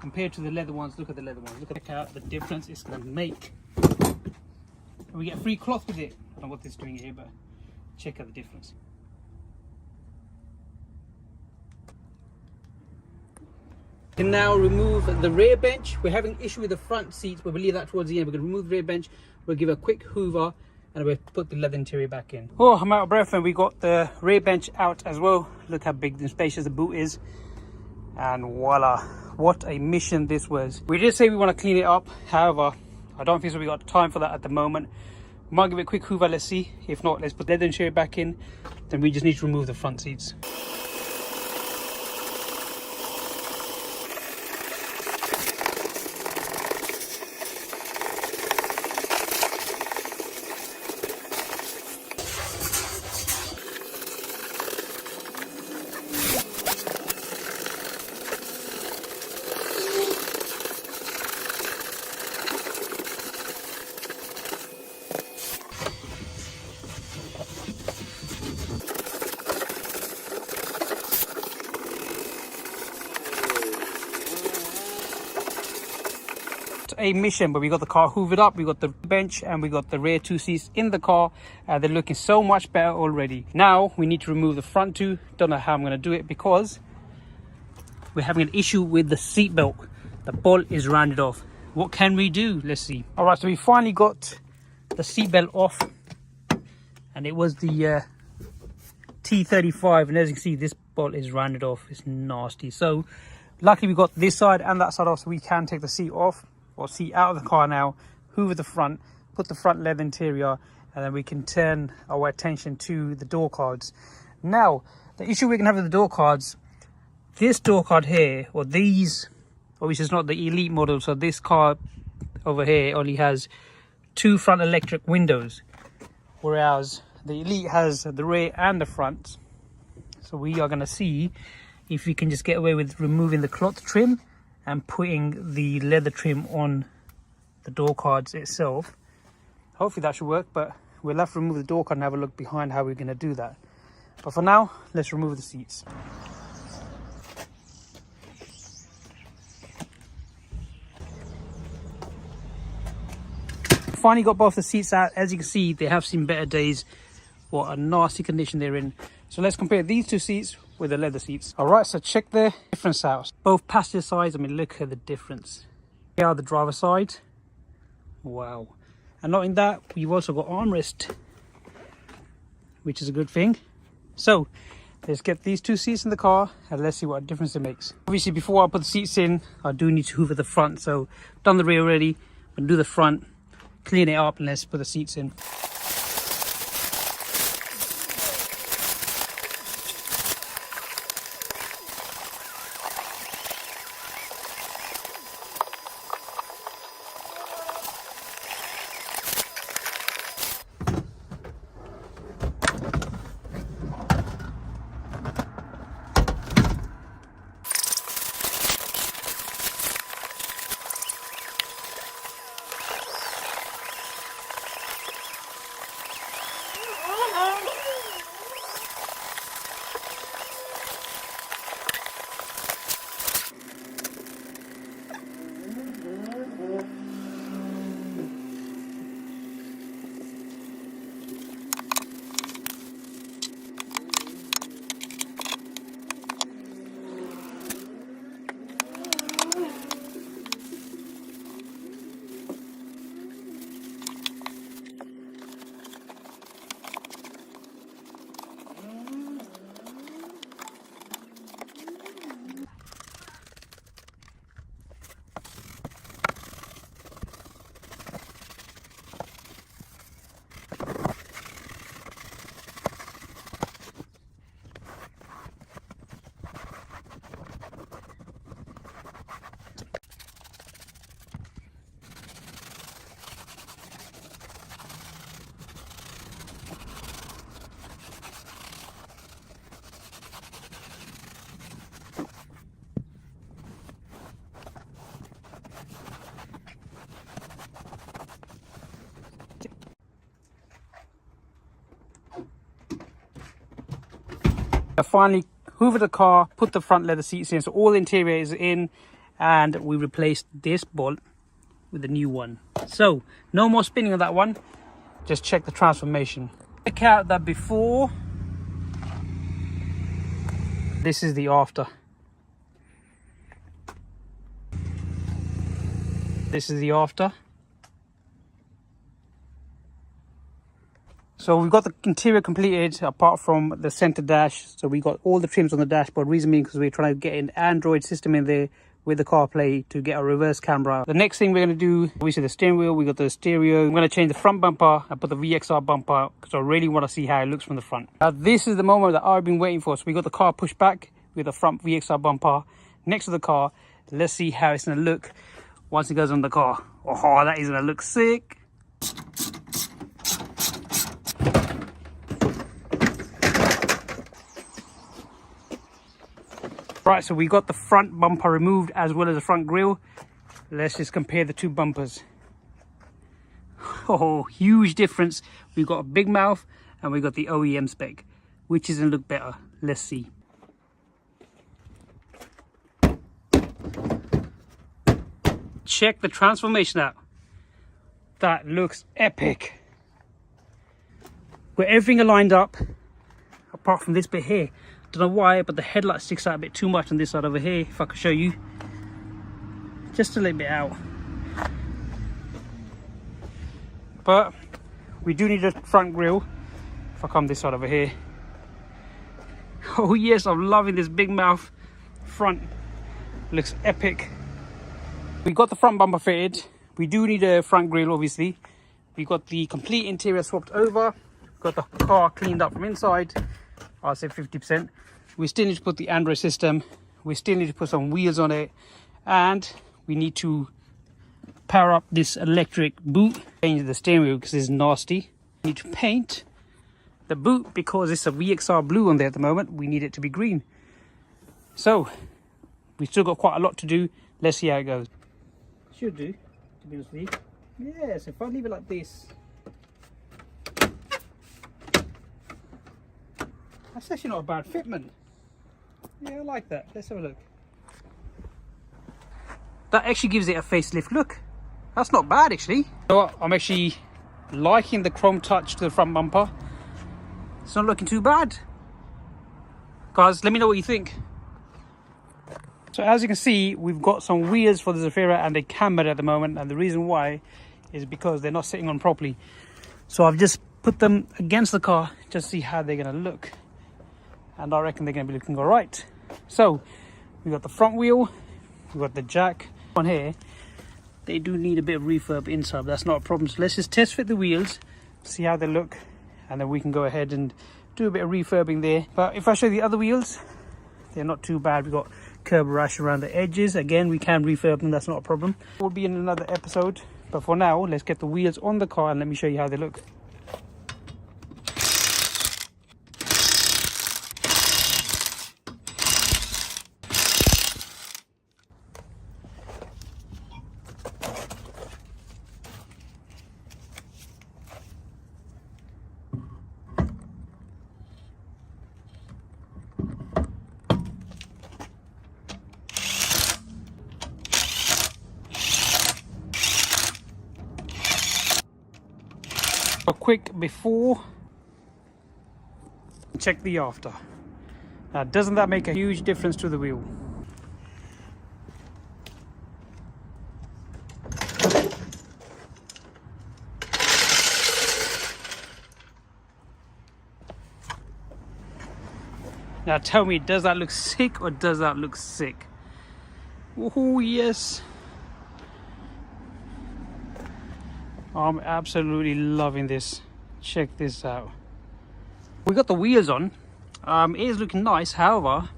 compared to the leather ones. Look at the leather ones. Check out the difference it's going to make. And we get free cloth with it. I don't know what this is doing here, but check out the difference. We can now remove the rear bench. We're having an issue with the front seats, but we'll leave that towards the end. We're going to remove the rear bench. We'll give a quick hoover and we'll put the leather interior back in. Oh, I'm out of breath, and we got the rear bench out as well. Look how big and spacious the boot is. And voila, what a mission this was. We did say we want to clean it up. However, I don't think so we got time for that at the moment. We might give it a quick hoover, let's see. If not, let's put the leather interior back in. Then we just need to remove the front seats. A mission, but we got the car hoovered up, we got the bench, and we got the rear two seats in the car. They're looking so much better already. Now we need to remove the front two. Don't know how I'm going to do it because we're having an issue with the seat belt. The bolt is rounded off. What can we do? Let's see. All right, so we finally got the seat belt off, and it was the T35, and as you can see, this bolt is rounded off. It's nasty. So luckily we got this side and that side off, so we can take the seat off or seat out of the car now, hoover the front, put the front leather interior, and then we can turn our attention to the door cards. Now, the issue we can have with the door cards, this door card here, or these, which is not the Elite model, so this car over here only has 2 front electric windows, whereas the Elite has the rear and the front. So we are going to see if we can just get away with removing the cloth trim and putting the leather trim on the door cards itself. Hopefully that should work, but we'll have to remove the door card and have a look behind how we're going to do that. But for now, let's remove the seats. Finally got both the seats out. As you can see, they have seen better days. What a nasty condition they're in. So let's compare these two seats with the leather seats. All right, so check the difference out. Both passenger sides, I mean, look at the difference. Here are the driver side. Wow. And not in that, we've also got armrest, which is a good thing. So let's get these two seats in the car and let's see what difference it makes. Obviously, before I put the seats in, I do need to hoover the front. So done the rear already, I'm gonna do the front, clean it up, and let's put the seats in. I finally hoovered the car, put the front leather seats in, so all the interior is in, and we replaced this bolt with a new one. So no more spinning on that one, just check the transformation. Check out that before, this is the after. This is the after. So we've got the interior completed apart from the center dash. So we got all the trims on the dashboard. Reason being because we're trying to get an Android system in there with the CarPlay to get a reverse camera. The next thing we're going to do, we see the steering wheel, we got the stereo. I'm going to change the front bumper and put the VXR bumper because I really want to see how it looks from the front. Now this is the moment that I've been waiting for. So we got the car pushed back with the front VXR bumper next to the car. Let's see how it's going to look once it goes on the car. Oh, that is going to look sick. Right, so we got the front bumper removed as well as the front grille. Let's just compare the two bumpers. Oh, huge difference. We've got a big mouth and we got the OEM spec. Which is going to look better? Let's see. Check the transformation out. That looks epic. Where everything are lined up, apart from this bit here. Don't know why, but the headlight sticks out a bit too much on this side over here. If I could show you, just a little bit out. But we do need a front grille. If I come this side over here, oh yes, I'm loving this big mouth front. Looks epic. We got the front bumper fitted. We do need a front grille, obviously. We got the complete interior swapped over. Got the car cleaned up from inside. I'll say 50%. We still need to put the Android system. We still need to put some wheels on it. And we need to power up this electric boot. Change the steering wheel because it's nasty. We need to paint the boot because it's a VXR blue on there at the moment. We need it to be green. So, we've still got quite a lot to do. Let's see how it goes. Should do, to be honest with you. Yes, if I leave it like this. That's actually not a bad fitment. Yeah, I like that. Let's have a look. That actually gives it a facelift look. That's not bad actually. So I'm actually liking the chrome touch to the front bumper. It's not looking too bad. Guys, let me know what you think. So as you can see, we've got some wheels for the Zafira and they're cambered at the moment. And the reason why is because they're not sitting on properly. So I've just put them against the car just to see how they're going to look. And I reckon they're going to be looking all right. So we've got the front wheel, we've got the jack on here. They do need a bit of refurb inside, but that's not a problem. So let's just test fit the wheels, see how they look, and then we can go ahead and do a bit of refurbing there. But if I show you the other wheels, they're not too bad. We've got curb rash around the edges. Again, we can refurb them, that's not a problem. We'll be in another episode, but for now, let's get the wheels on the car and let me show you how they look. A quick before, check the after. Now doesn't that make a huge difference to the wheel? Now tell me, does that look sick or does that look sick? Oh yes. I'm absolutely loving this. Check this out. We got the wheels on. It is looking nice. However,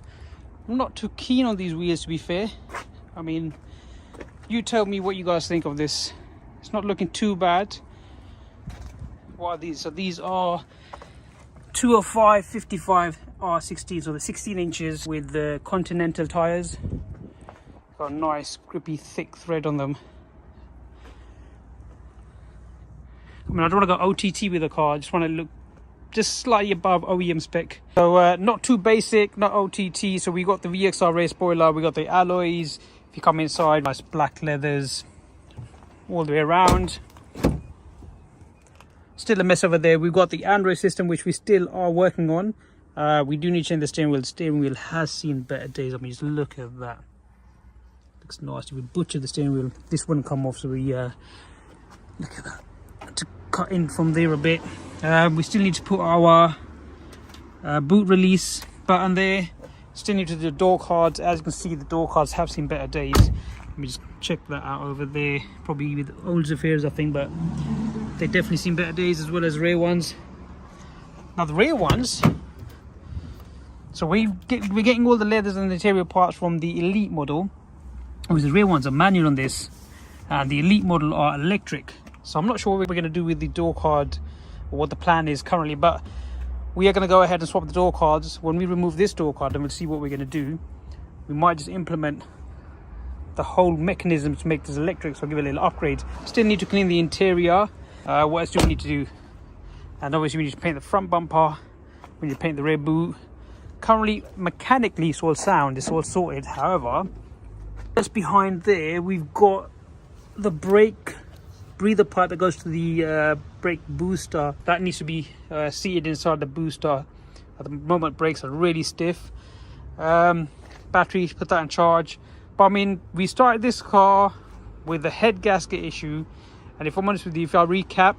I'm not too keen on these wheels, to be fair. I mean, you tell me what you guys think of this. It's not looking too bad. What are these? So these are 205 55 R16, so the 16 inches with the Continental tires. Got a nice grippy thick thread on them. I mean, I don't want to go OTT with the car. I just want to look just slightly above OEM spec. So not too basic, not OTT. So we got the VXR rear spoiler, we got the alloys. If you come inside, nice black leathers all the way around. Still a mess over there. We've got the Android system, which we still are working on. We do need to change the steering wheel. The steering wheel has seen better days. I mean, just look at that. Looks nasty. We butchered the steering wheel. This wouldn't come off, so we look at that. To cut in from there a bit. We still need to put our boot release button there. Still need to do the door cards. As you can see, the door cards have seen better days. Let me just check that out over there. Probably with old Zafiras, I think, but they definitely seen better days, as well as rear ones. Now the rear ones, so we're getting all the leathers and the interior parts from the Elite model. Whereas the rear ones are manual on this, and the Elite model are electric. So I'm not sure what we're going to do with the door card, or what the plan is currently, but we are going to go ahead and swap the door cards. When we remove this door card, and we'll see what we're going to do. We might just implement the whole mechanism to make this electric, so I'll give it a little upgrade. Still need to clean the interior. What else do we need to do? And obviously we need to paint the front bumper, we need to paint the rear boot. Currently mechanically it's all sound, it's all sorted. However, just behind there we've got the brake breather pipe that goes to the brake booster. That needs to be seated inside the booster. At the moment brakes are really stiff. Battery, put that in charge. But I mean, we started this car with the head gasket issue, and if I'm honest with you, if I recap,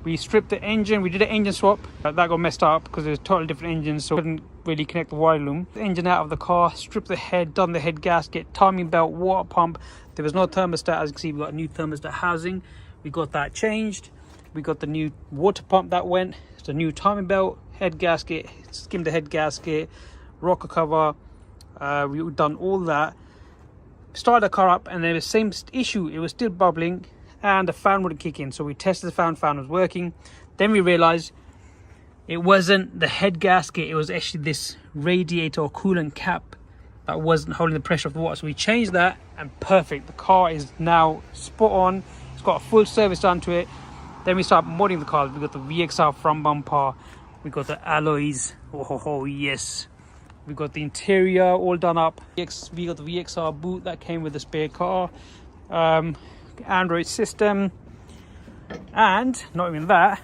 we stripped the engine, we did an engine swap. That got messed up because it was totally different engines, so we couldn't really connect the wire loom. The engine out of the car, stripped the head, done the head gasket, timing belt, water pump. There was no thermostat. As you can see, we got a new thermostat housing. We got that changed. We got the new water pump that went. It's a new timing belt, head gasket, skimmed the head gasket, rocker cover. We've done all that. Started the car up, and then the same issue, it was still bubbling and the fan wouldn't kick in. So we tested the fan was working. Then we realized it wasn't the head gasket, it was actually this radiator or coolant cap that wasn't holding the pressure of the water. So we changed that, and perfect. The car is now spot on. It's got a full service done to it. Then we start modding the car. We got the VXR front bumper, we got the alloys. Oh yes. We got the interior all done up. We got the VXR boot that came with the spare car. Android system. And not even that,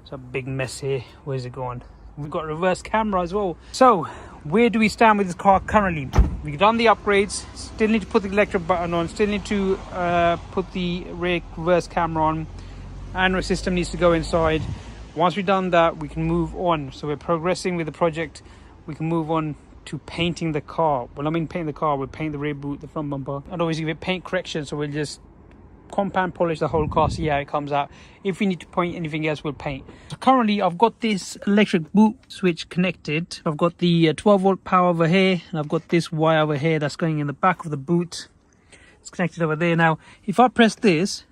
it's a big mess here. Where's it going? We've got reverse camera as well. So where do we stand with this car currently? We've done the upgrades. Still need to put the electric button on. Still need to put the reverse camera on. Android system needs to go inside. Once we've done that, we can move on. So we're progressing with the project. We can move on to painting the car. Well, I mean painting the car, we'll paint the rear boot, the front bumper, and always give it paint correction. So we'll just compound polish the whole car, see how it comes out. If we need to paint anything else, we'll paint. So currently I've got this electric boot switch connected. I've got the 12 volt power over here, and I've got this wire over here that's going in the back of the boot. It's connected over there. Now if I press this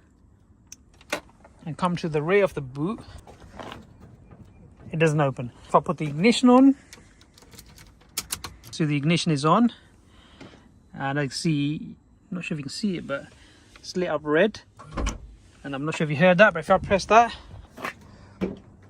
and come to the rear of the boot, it doesn't open. If I put the ignition on, so the ignition is on, and I see, I'm not sure if you can see it, but it's lit up red. And I'm not sure if you heard that, but if I press that,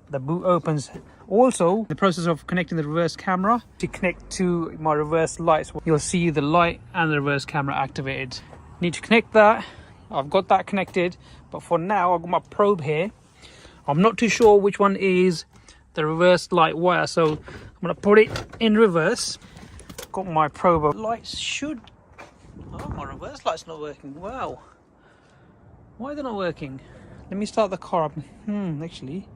the boot opens. Also, the process of connecting the reverse camera to connect to my reverse lights, you'll see the light and the reverse camera activated. Need to connect that. I've got that connected, but for now I've got my probe here. I'm not too sure which one is the reverse light wire, so I'm gonna put it in reverse. Got my probe. Lights should, oh, my reverse light's not working. Wow, why are they not working? Let me start the car up. Actually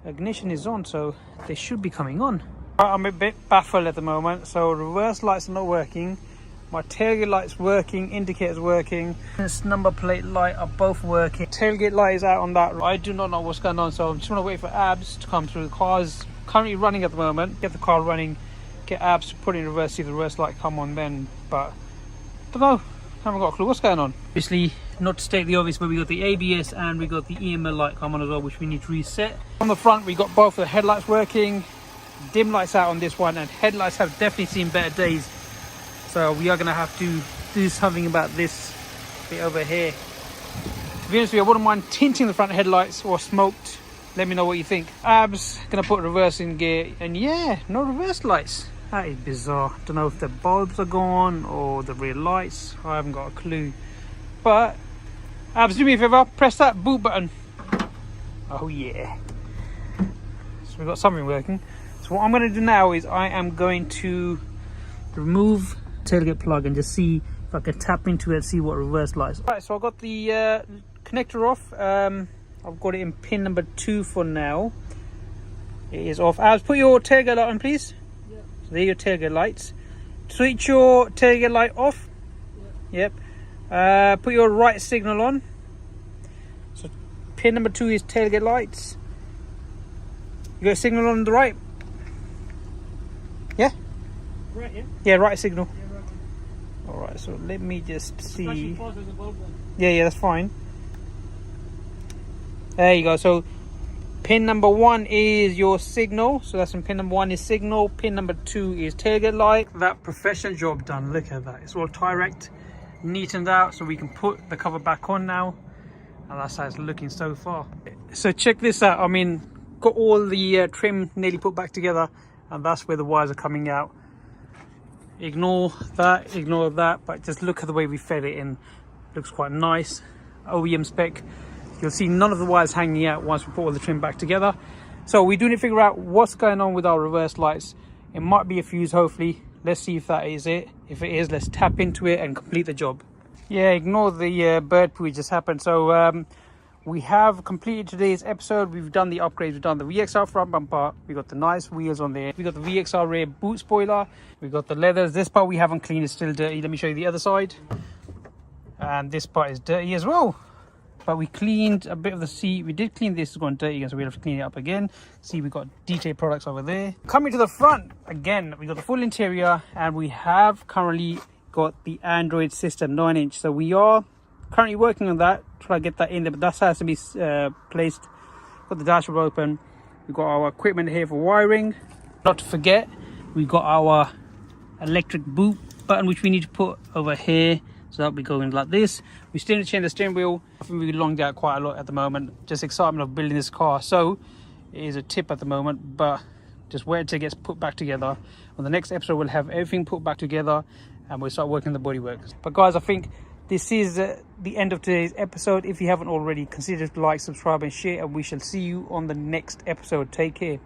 ignition is on, so they should be coming on. I'm a bit baffled at the moment. So reverse lights are not working, my tailgate light's working, indicator's working, this number plate light are both working. Tailgate light is out on that. I do not know what's going on, so I'm just going to wait for abs to come through. The car's currently running at the moment. Get the car running, get abs to put it in reverse, see the reverse light come on then. But don't know, haven't got a clue what's going on. Obviously, not to state the obvious, but we got the ABS and we got the EML light come on as well, which we need to reset. On the front we got both the headlights working, dim lights out on this one, and headlights have definitely seen better days. So we are going to have to do something about this bit over here. To be honest with you, I wouldn't mind tinting the front headlights or smoked let me know what you think. Abs gonna put reverse in gear, and yeah, no reverse lights. That is bizarre. Don't know if the bulbs are gone or the rear lights. I haven't got a clue. But Abs, do me a favor, press that boot button. Oh yeah. So we've got something working. So what I'm going to do now is I am going to remove tailgate plug and just see if I can tap into it and see what reverse lights. Right, so I've got the connector off. I've got it in pin number 2 for now. It is off. Abs, put your tailgate light on, please. Yeah. So there are your tailgate lights. Switch your tailgate light off. Yeah. Yep. Put your right signal on. So pin number 2 is tailgate lights. You got a signal on the right? Yeah? Right, yeah? Yeah, right signal. Yeah, right. Alright, so let me just see. Flashing fast as a bulb then. Yeah, that's fine. There you go. So pin number 1 is your signal. So that's in pin number 1 is signal. Pin number 2 is tailgate light. That professional job done. Look at that. It's all tie-wracked, neatened out, so we can put the cover back on now. And that's how it's looking so far. So check this out. I mean, got all the trim nearly put back together, and that's where the wires are coming out. Ignore that, but just look at the way we fed it in. Looks quite nice. OEM spec. You'll see none of the wires hanging out once we put all the trim back together. So we do need to figure out what's going on with our reverse lights. It might be a fuse, hopefully. Let's see if that is it. If it is, let's tap into it and complete the job. Yeah, ignore the bird poo just happened. So we have completed today's episode. We've done the upgrades. We've done the VXR front bumper. We got the nice wheels on there. We got the VXR rear boot spoiler. We got the leathers. This part we haven't cleaned. It's still dirty. Let me show you the other side. And this part is dirty as well. But we cleaned a bit of the seat. We did clean this. It's gone dirty again, so we have to clean it up again. See, we got DJ products over there. Coming to the front again, we got the full interior, and we have currently got the Android system 9-inch. So we are currently working on that, try to get that in there, but that has to be placed. Got the dashboard open. We've got our equipment here for wiring. Not to forget, we've got our electric boot button, which we need to put over here. So that'll be going like this. We still need to change the steering wheel. I think we've longed out quite a lot at the moment. Just excitement of building this car. So it is a tip at the moment, but just wait until it gets put back together. On the next episode, we'll have everything put back together and we'll start working the bodywork. But guys, I think this is the end of today's episode. If you haven't already, consider to like, subscribe and share, and we shall see you on the next episode. Take care.